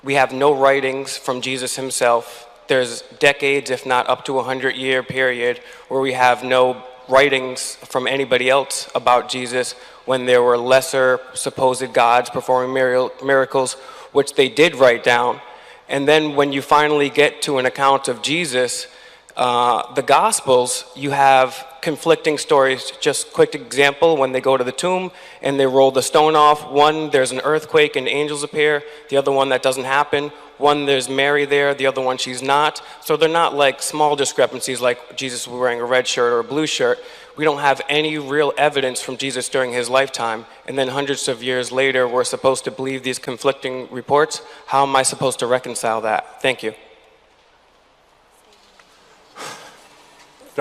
we have no writings from Jesus himself? There's decades, if not up to 100-year period, where we have no writings from anybody else about Jesus when there were lesser supposed gods performing miracles, which they did write down. And then when you finally get to an account of Jesus, the Gospels, you have conflicting stories. Just quick example, when they go to the tomb and they roll the stone off, one, there's an earthquake and angels appear. The other one, that doesn't happen. One, there's Mary there. The other one, she's not. So they're not like small discrepancies like Jesus was wearing a red shirt or a blue shirt. We don't have any real evidence from Jesus during his lifetime. And then hundreds of years later, we're supposed to believe these conflicting reports. How am I supposed to reconcile that? Thank you.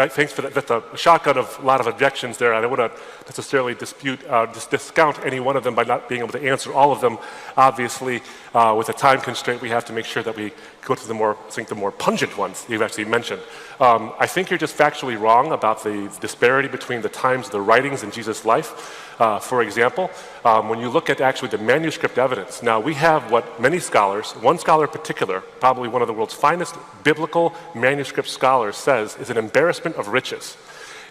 right? Thanks for that. That's a shotgun of a lot of objections there. I don't want to necessarily discount any one of them by not being able to answer all of them. Obviously, with a time constraint, we have to make sure that we go to the more pungent ones you've actually mentioned. I think you're just factually wrong about the disparity between the times of the writings in Jesus' life. For example, when you look at actually the manuscript evidence, now we have what many scholars, one scholar in particular, probably one of the world's finest biblical manuscript scholars, says is an embarrassment of riches.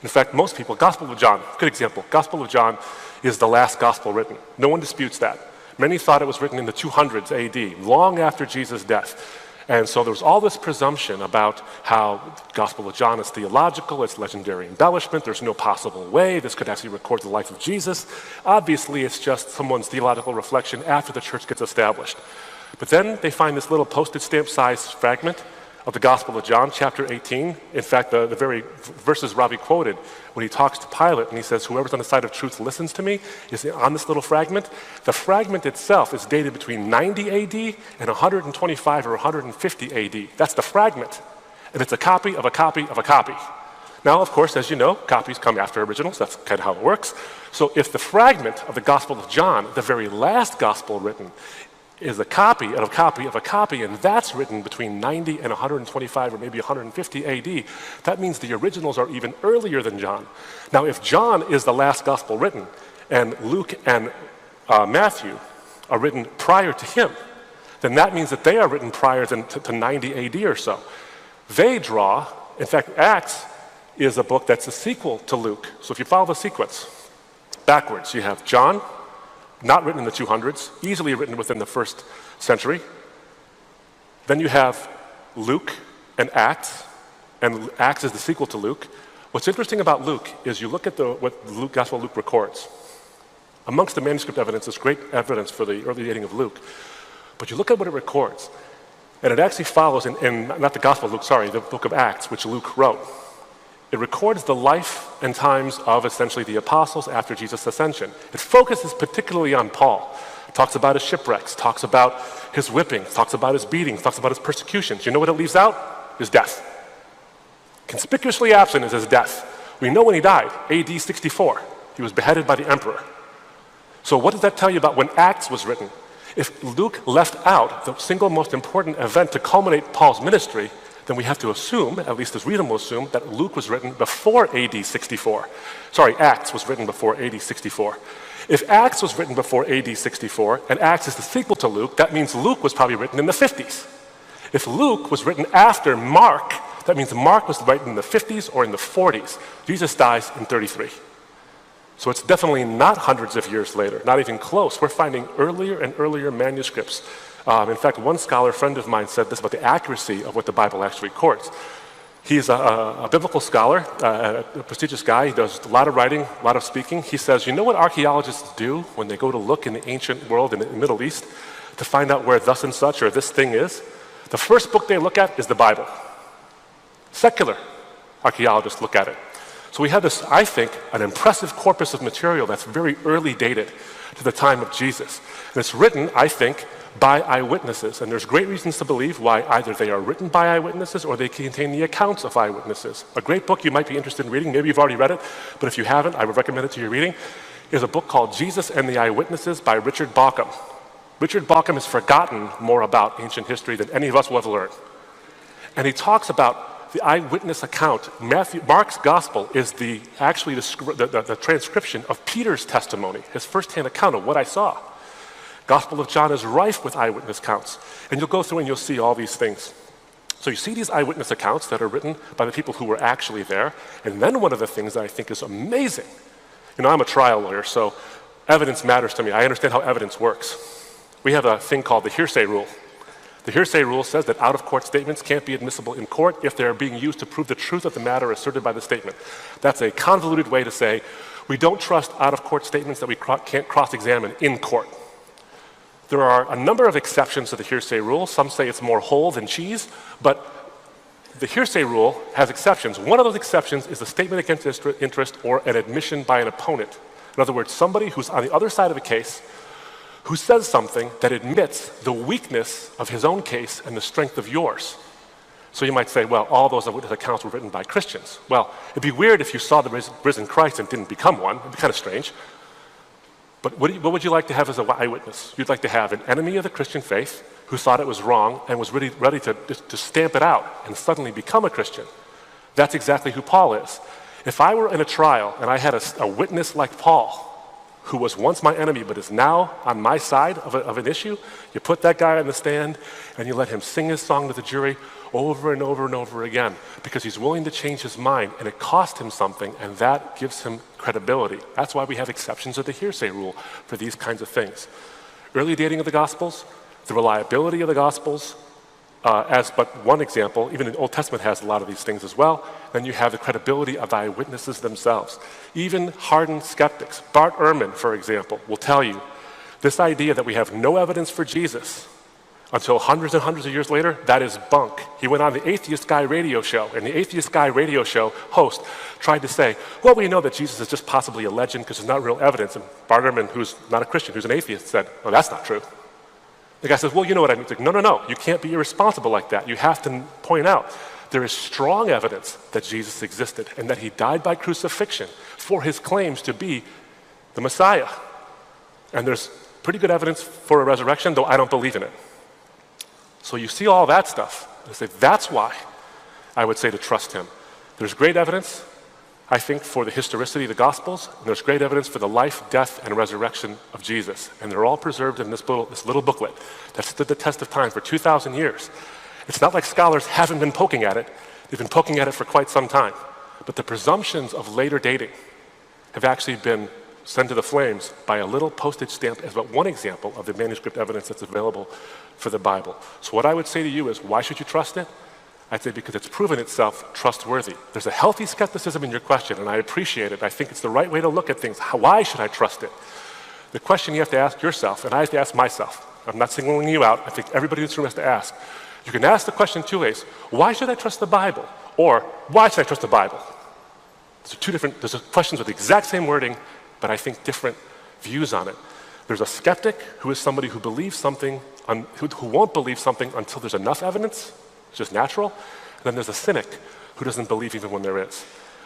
In fact, most people, Gospel of John, good example, Gospel of John is the last gospel written. No one disputes that. Many thought it was written in the 200s AD, long after Jesus' death. And so there was all this presumption about how Gospel of John is theological, it's legendary embellishment, there's no possible way this could actually record the life of Jesus. Obviously, it's just someone's theological reflection after the church gets established. But then they find this little postage stamp-sized fragment of the Gospel of John, chapter 18. In fact, the very verses Ravi quoted when he talks to Pilate and he says, whoever's on the side of truth listens to me, is on this little fragment. The fragment itself is dated between 90 AD and 125 or 150 AD. That's the fragment. And it's a copy of a copy of a copy. Now, of course, as you know, copies come after originals. That's kind of how it works. So if the fragment of the Gospel of John, the very last gospel written, is a copy of a copy of a copy, and that's written between 90 and 125 or maybe 150 AD, that means the originals are even earlier than John. Now, if John is the last gospel written, and Luke and Matthew are written prior to him, then that means that they are written prior to 90 AD or so. They draw, in fact, Acts is a book that's a sequel to Luke. So if you follow the sequence backwards, you have John, not written in the 200s, easily written within the first century. Then you have Luke and Acts is the sequel to Luke. What's interesting about Luke is you look at what Gospel Luke records. Amongst the manuscript evidence, there's great evidence for the early dating of Luke. But you look at what it records, and it actually follows in not the Gospel of Luke, sorry, the book of Acts, which Luke wrote. It records the life and times of essentially the apostles after Jesus' ascension. It focuses particularly on Paul. It talks about his shipwrecks, talks about his whippings, talks about his beatings, talks about his persecutions. You know what it leaves out? His death. Conspicuously absent is his death. We know when he died, AD 64. He was beheaded by the emperor. So what does that tell you about when Acts was written? If Luke left out the single most important event to culminate Paul's ministry, then we have to assume, at least it's reasonable to assume, that Luke was written before AD 64. Sorry, Acts was written before AD 64. If Acts was written before AD 64, and Acts is the sequel to Luke, that means Luke was probably written in the 50s. If Luke was written after Mark, that means Mark was written in the 50s or in the 40s. Jesus dies in 33. So it's definitely not hundreds of years later, not even close. We're finding earlier and earlier manuscripts. In fact, one scholar friend of mine said this about the accuracy of what the Bible actually records. He's a biblical scholar, a prestigious guy. He does a lot of writing, a lot of speaking. He says, you know what archaeologists do when they go to look in the ancient world, in the Middle East, to find out where thus and such or this thing is? The first book they look at is the Bible. Secular archaeologists look at it. So we have this, I think, an impressive corpus of material that's very early dated to the time of Jesus. And it's written, I think, by eyewitnesses. And there's great reasons to believe why either they are written by eyewitnesses or they contain the accounts of eyewitnesses. A great book you might be interested in reading, maybe you've already read it, but if you haven't, I would recommend it to your reading, is a book called Jesus and the Eyewitnesses by Richard Bauckham. Richard Bauckham has forgotten more about ancient history than any of us will ever learn. And he talks about the eyewitness account. Mark's gospel is actually the transcription of Peter's testimony, his firsthand account of what I saw. Gospel of John is rife with eyewitness accounts. And you'll go through and you'll see all these things. So you see these eyewitness accounts that are written by the people who were actually there. And then one of the things that I think is amazing, you know, I'm a trial lawyer, so evidence matters to me. I understand how evidence works. We have a thing called the hearsay rule. The hearsay rule says that out-of-court statements can't be admissible in court if they're being used to prove the truth of the matter asserted by the statement. That's a convoluted way to say we don't trust out-of-court statements that we can't cross-examine in court. There are a number of exceptions to the hearsay rule. Some say it's more whole than cheese, but the hearsay rule has exceptions. One of those exceptions is a statement against interest or an admission by an opponent. In other words, somebody who's on the other side of a case who says something that admits the weakness of his own case and the strength of yours. So you might say, well, all those eyewitness accounts were written by Christians. Well, it'd be weird if you saw the risen Christ and didn't become one. It'd be kind of strange. But what would you like to have as an eyewitness? You'd like to have an enemy of the Christian faith who thought it was wrong and was really ready to stamp it out and suddenly become a Christian. That's exactly who Paul is. If I were in a trial and I had a witness like Paul, who was once my enemy but is now on my side of an issue, you put that guy on the stand and you let him sing his song to the jury over and over and over again because he's willing to change his mind, and it cost him something, and that gives him credibility. That's why we have exceptions to the hearsay rule for these kinds of things. Early dating of the Gospels, the reliability of the Gospels, as but one example. Even the Old Testament has a lot of these things as well. Then you have the credibility of eyewitnesses themselves. Even hardened skeptics, Bart Ehrman, for example, will tell you this idea that we have no evidence for Jesus until hundreds and hundreds of years later, that is bunk. He went on the Atheist Guy radio show, and the Atheist Guy radio show host tried to say, well, we know that Jesus is just possibly a legend because there's not real evidence. And Bart Ehrman, who's not a Christian, who's an atheist, said, oh, that's not true. The guy says, well, you know what I mean. It's like, no, you can't be irresponsible like that. You have to point out there is strong evidence that Jesus existed and that he died by crucifixion for his claims to be the Messiah. And there's pretty good evidence for a resurrection, though I don't believe in it. So you see all that stuff. I say that's why I would say to trust him. There's great evidence, I think, for the historicity of the Gospels, and there's great evidence for the life, death, and resurrection of Jesus. And they're all preserved in this little booklet that stood the test of time for 2,000 years. It's not like scholars haven't been poking at it. They've been poking at it for quite some time. But the presumptions of later dating have actually been sent to the flames by a little postage stamp as but one example of the manuscript evidence that's available for the Bible. So what I would say to you is, why should you trust it? I'd say because it's proven itself trustworthy. There's a healthy skepticism in your question, and I appreciate it. I think it's the right way to look at things. Why should I trust it? The question you have to ask yourself, and I have to ask myself, I'm not singling you out, I think everybody in this room has to ask. You can ask the question two ways. Why should I trust the Bible? Or, why should I trust the Bible? There's questions with the exact same wording, but I think different views on it. There's a skeptic who is somebody who believes something, who won't believe something until there's enough evidence. It's just natural. And then there's a cynic who doesn't believe even when there is.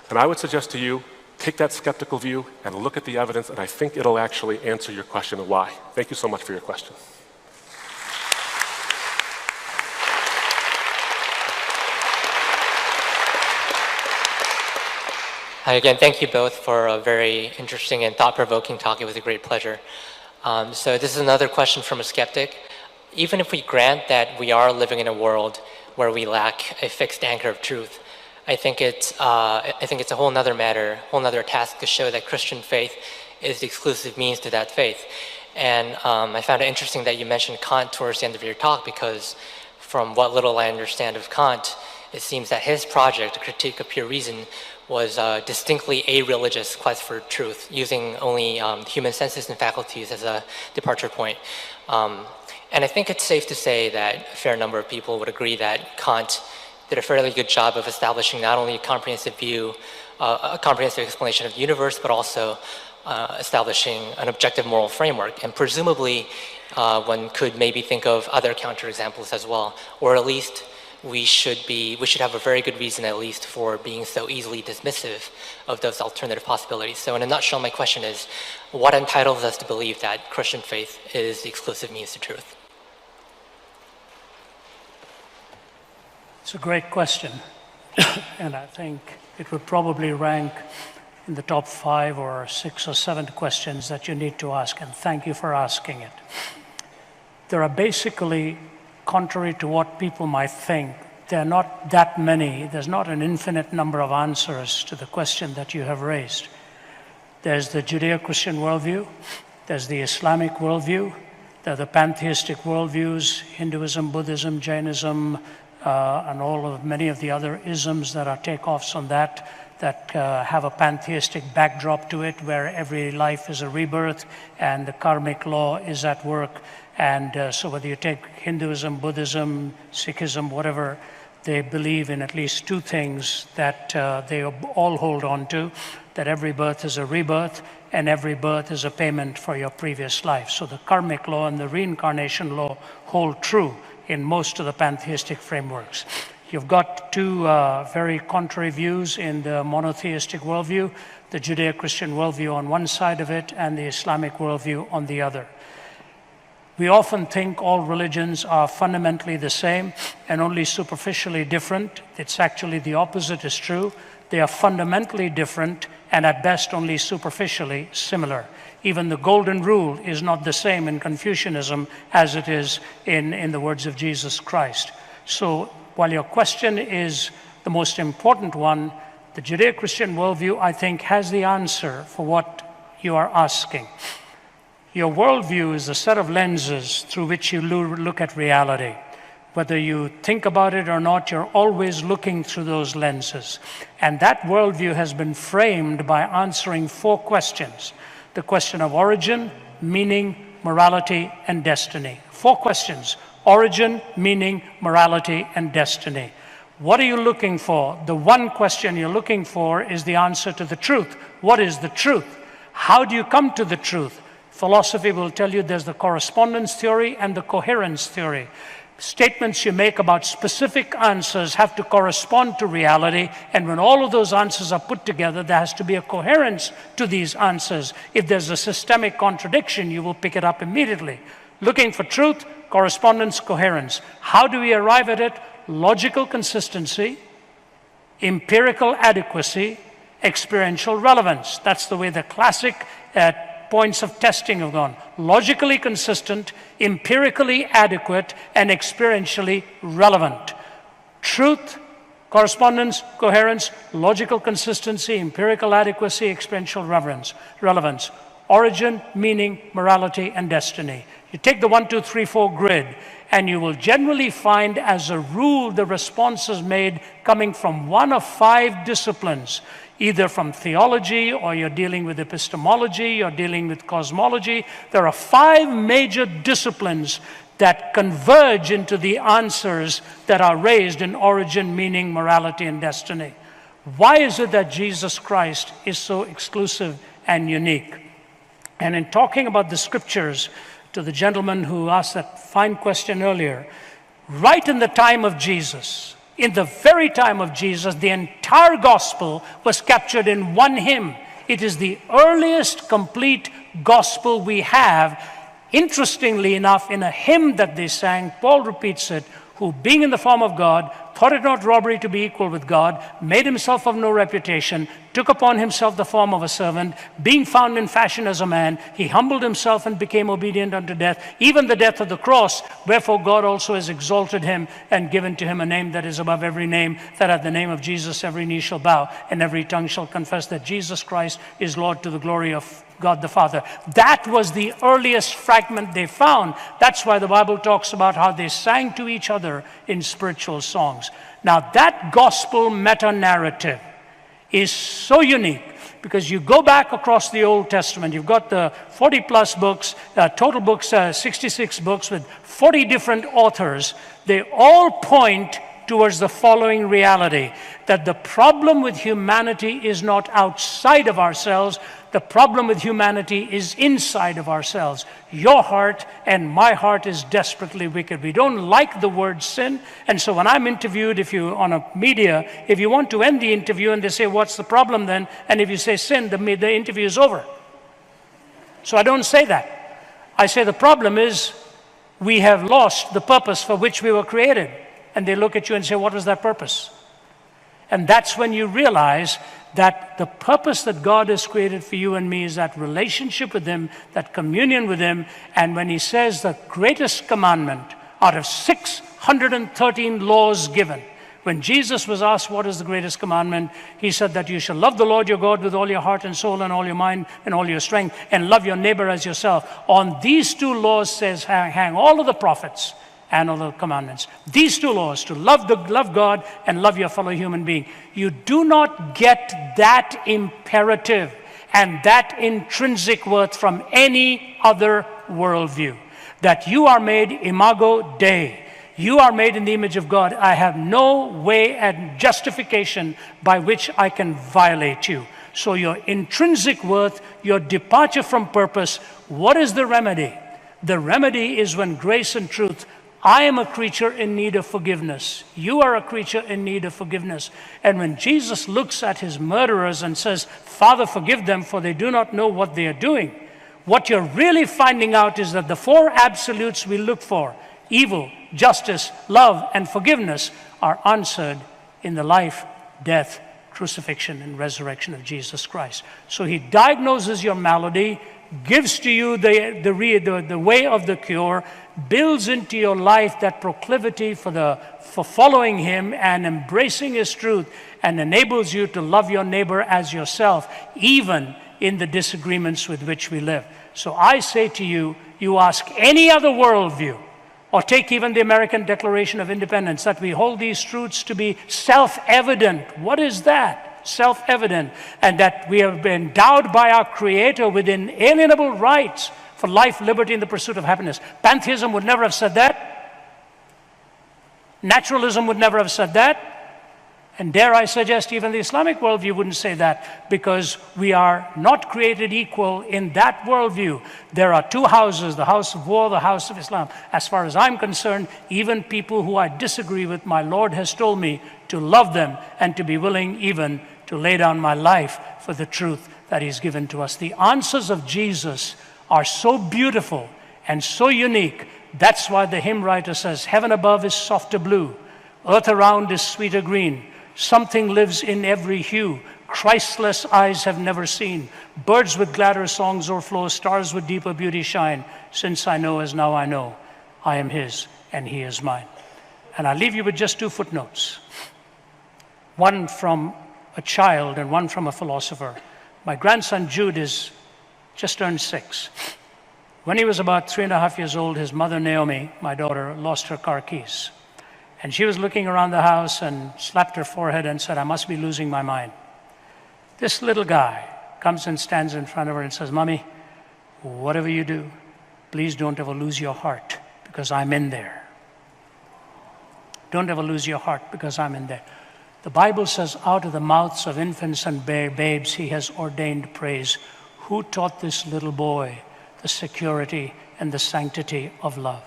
And I would suggest to you, take that skeptical view and look at the evidence, and I think it'll actually answer your question of why. Thank you so much for your question. Hi again, thank you both for a very interesting and thought-provoking talk. It was a great pleasure. So this is another question from a skeptic. Even if we grant that we are living in a world where we lack a fixed anchor of truth, I think it's a whole nother matter, whole nother task to show that Christian faith is the exclusive means to that faith. And I found it interesting that you mentioned Kant towards the end of your talk, because from what little I understand of Kant, it seems that his project, A Critique of Pure Reason, was distinctly a religious quest for truth, using only human senses and faculties as a departure point. And I think it's safe to say that a fair number of people would agree that Kant did a fairly good job of establishing not only a comprehensive view, a comprehensive explanation of the universe, but also establishing an objective moral framework. And presumably, one could maybe think of other counterexamples as well, or at least we should have a very good reason at least for being so easily dismissive of those alternative possibilities. So in a nutshell, my question is, what entitles us to believe that Christian faith is the exclusive means to truth? It's a great question, and I think it would probably rank in the top 5 or 6 or 7 questions that you need to ask, and thank you for asking it. There are basically, contrary to what people might think, there are not that many, there's not an infinite number of answers to the question that you have raised. There's the Judeo-Christian worldview, there's the Islamic worldview, there are the pantheistic worldviews, Hinduism, Buddhism, Jainism, and many of the other isms that are takeoffs on that have a pantheistic backdrop to it, where every life is a rebirth and the karmic law is at work. And so whether you take Hinduism, Buddhism, Sikhism, whatever, they believe in at least 2 things that they all hold on to, that every birth is a rebirth and every birth is a payment for your previous life. So the karmic law and the reincarnation law hold true in most of the pantheistic frameworks. You've got two very contrary views in the monotheistic worldview, the Judeo-Christian worldview on one side of it and the Islamic worldview on the other. We often think all religions are fundamentally the same and only superficially different. It's actually the opposite is true. They are fundamentally different and at best only superficially similar. Even the golden rule is not the same in Confucianism as it is in the words of Jesus Christ. So while your question is the most important one, the Judeo-Christian worldview, I think, has the answer for what you are asking. Your worldview is a set of lenses through which you look at reality. Whether you think about it or not, you're always looking through those lenses. And that worldview has been framed by answering 4 questions. The question of origin, meaning, morality, and destiny. 4 questions: origin, meaning, morality, and destiny. What are you looking for? The one question you're looking for is the answer to the truth. What is the truth? How do you come to the truth? Philosophy will tell you there's the correspondence theory and the coherence theory. Statements you make about specific answers have to correspond to reality, and when all of those answers are put together, there has to be a coherence to these answers. If there's a systemic contradiction, you will pick it up immediately. Looking for truth, correspondence, coherence. How do we arrive at it? Logical consistency, empirical adequacy, experiential relevance. That's the way the classic points of testing have gone. Logically consistent, empirically adequate, and experientially relevant. Truth, correspondence, coherence, logical consistency, empirical adequacy, experiential relevance. Origin, meaning, morality, and destiny. You take the 1, 2, 3, 4 grid, and you will generally find, as a rule, the response is made coming from one of 5 disciplines, either from theology, or you're dealing with epistemology, you're dealing with cosmology. There are 5 major disciplines that converge into the answers that are raised in origin, meaning, morality, and destiny. Why is it that Jesus Christ is so exclusive and unique? And in talking about the scriptures, to the gentleman who asked that fine question earlier, right in the time of Jesus, in the very time of Jesus, the entire gospel was captured in one hymn. It is the earliest complete gospel we have. Interestingly enough, in a hymn that they sang, Paul repeats it, who being in the form of God, thought it not robbery to be equal with God, made himself of no reputation, took upon himself the form of a servant, being found in fashion as a man, he humbled himself and became obedient unto death, even the death of the cross. Wherefore God also has exalted him and given to him a name that is above every name, that at the name of Jesus every knee shall bow and every tongue shall confess that Jesus Christ is Lord, to the glory of God the Father. That was the earliest fragment they found. That's why the Bible talks about how they sang to each other in spiritual songs. Now that gospel meta-narrative is so unique, because you go back across the Old Testament, you've got the 40 plus books, total books, 66 books with 40 different authors. They all point towards the following reality, that the problem with humanity is not outside of ourselves. The problem with humanity is inside of ourselves. Your heart and my heart is desperately wicked. We don't like the word sin. And so when I'm interviewed, if you on a media, if you want to end the interview and they say, what's the problem then? And if you say sin, the interview is over. So I don't say that. I say the problem is we have lost the purpose for which we were created. And they look at you and say, what was that purpose? And that's when you realize that the purpose that God has created for you and me is that relationship with Him, that communion with Him. And when He says the greatest commandment out of 613 laws given, when Jesus was asked what is the greatest commandment, He said that you shall love the Lord your God with all your heart and soul and all your mind and all your strength, and love your neighbor as yourself. On these 2 laws says hang all of the prophets and all the commandments. These 2 laws, to love God and love your fellow human being. You do not get that imperative and that intrinsic worth from any other worldview. That you are made imago Dei. You are made in the image of God. I have no way and justification by which I can violate you. So your intrinsic worth, your departure from purpose, what is the remedy? The remedy is when grace and truth I am a creature in need of forgiveness. You are a creature in need of forgiveness. And when Jesus looks at his murderers and says, Father, forgive them, for they do not know what they are doing, what you're really finding out is that the four absolutes we look for, evil, justice, love, and forgiveness, are answered in the life, death, crucifixion, and resurrection of Jesus Christ. So he diagnoses your malady, gives to you the way of the cure, builds into your life that proclivity for following him and embracing his truth, and enables you to love your neighbor as yourself, even in the disagreements with which we live. So I say to you, you ask any other worldview, or take even the American Declaration of Independence, that we hold these truths to be self-evident. What is that? Self-evident. And that we have been endowed by our Creator with inalienable rights for life, liberty, and the pursuit of happiness. Pantheism would never have said that. Naturalism would never have said that. And dare I suggest even the Islamic worldview wouldn't say that, because we are not created equal in that worldview. There are two houses, the house of war, the house of Islam. As far as I'm concerned, even people who I disagree with, my Lord has told me to love them and to be willing even to lay down my life for the truth that he's given to us. The answers of Jesus are so beautiful and so unique. That's why the hymn writer says, heaven above is softer blue, earth around is sweeter green. Something lives in every hue Christless eyes have never seen. Birds with gladder songs o'erflow, stars with deeper beauty shine. Since I know as now I know, I am his and he is mine. And I'll leave you with just two footnotes. One from a child and one from a philosopher. My grandson Jude is just turned 6. When he was about 3.5 years old, his mother Naomi, my daughter, lost her car keys. And she was looking around the house and slapped her forehead and said, I must be losing my mind. This little guy comes and stands in front of her and says, Mommy, whatever you do, please don't ever lose your heart, because I'm in there. Don't ever lose your heart, because I'm in there. The Bible says, out of the mouths of infants and babes, he has ordained praise. Who taught this little boy the security and the sanctity of love?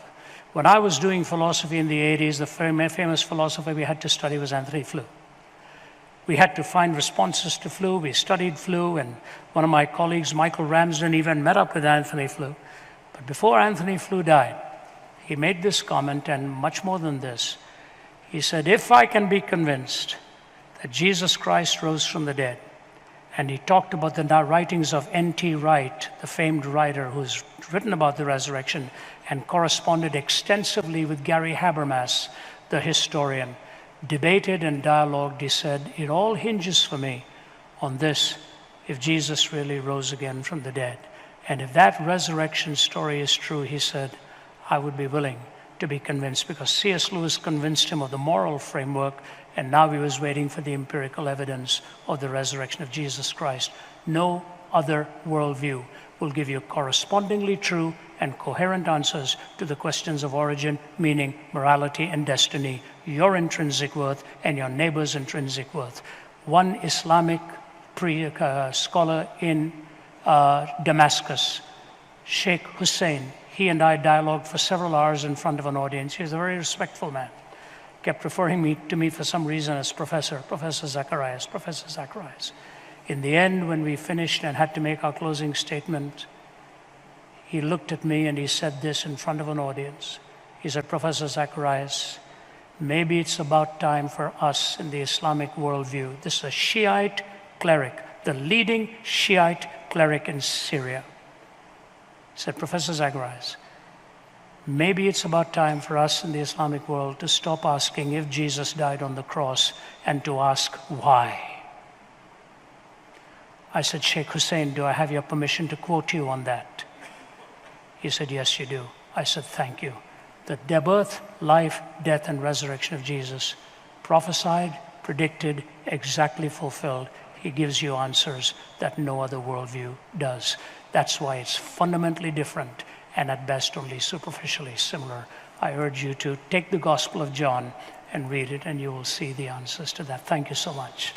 When I was doing philosophy in the 80s, the famous philosopher we had to study was Anthony Flew. We had to find responses to Flew. We studied Flew, and one of my colleagues, Michael Ramsden, even met up with Anthony Flew. But before Anthony Flew died, he made this comment, and much more than this. He said, if I can be convinced that Jesus Christ rose from the dead, and he talked about the writings of N.T. Wright, the famed writer who's written about the resurrection and corresponded extensively with Gary Habermas, the historian, debated and dialogued. He said, it all hinges for me on this: if Jesus really rose again from the dead. And if that resurrection story is true, he said, I would be willing to be convinced, because C.S. Lewis convinced him of the moral framework, and now he was waiting for the empirical evidence of the resurrection of Jesus Christ. No other worldview will give you correspondingly true and coherent answers to the questions of origin, meaning, morality, and destiny, your intrinsic worth and your neighbor's intrinsic worth. One Islamic scholar in Damascus, Sheikh Hussein, he and I dialogued for several hours in front of an audience. He was a very respectful man. Kept referring to me for some reason as Professor Zacharias, Professor Zacharias. In the end, when we finished and had to make our closing statement, he looked at me and he said this in front of an audience. He said, Professor Zacharias, maybe it's about time for us in the Islamic worldview. This is a Shiite cleric, the leading Shiite cleric in Syria. He said, Professor Zacharias, maybe it's about time for us in the Islamic world to stop asking if Jesus died on the cross and to ask why. I said, Sheikh Hussein, do I have your permission to quote you on that? He said, yes, you do. I said, thank you. The birth, life, death, and resurrection of Jesus, prophesied, predicted, exactly fulfilled. He gives you answers that no other worldview does. That's why it's fundamentally different and at best only superficially similar. I urge you to take the Gospel of John and read it, and you will see the answers to that. Thank you so much.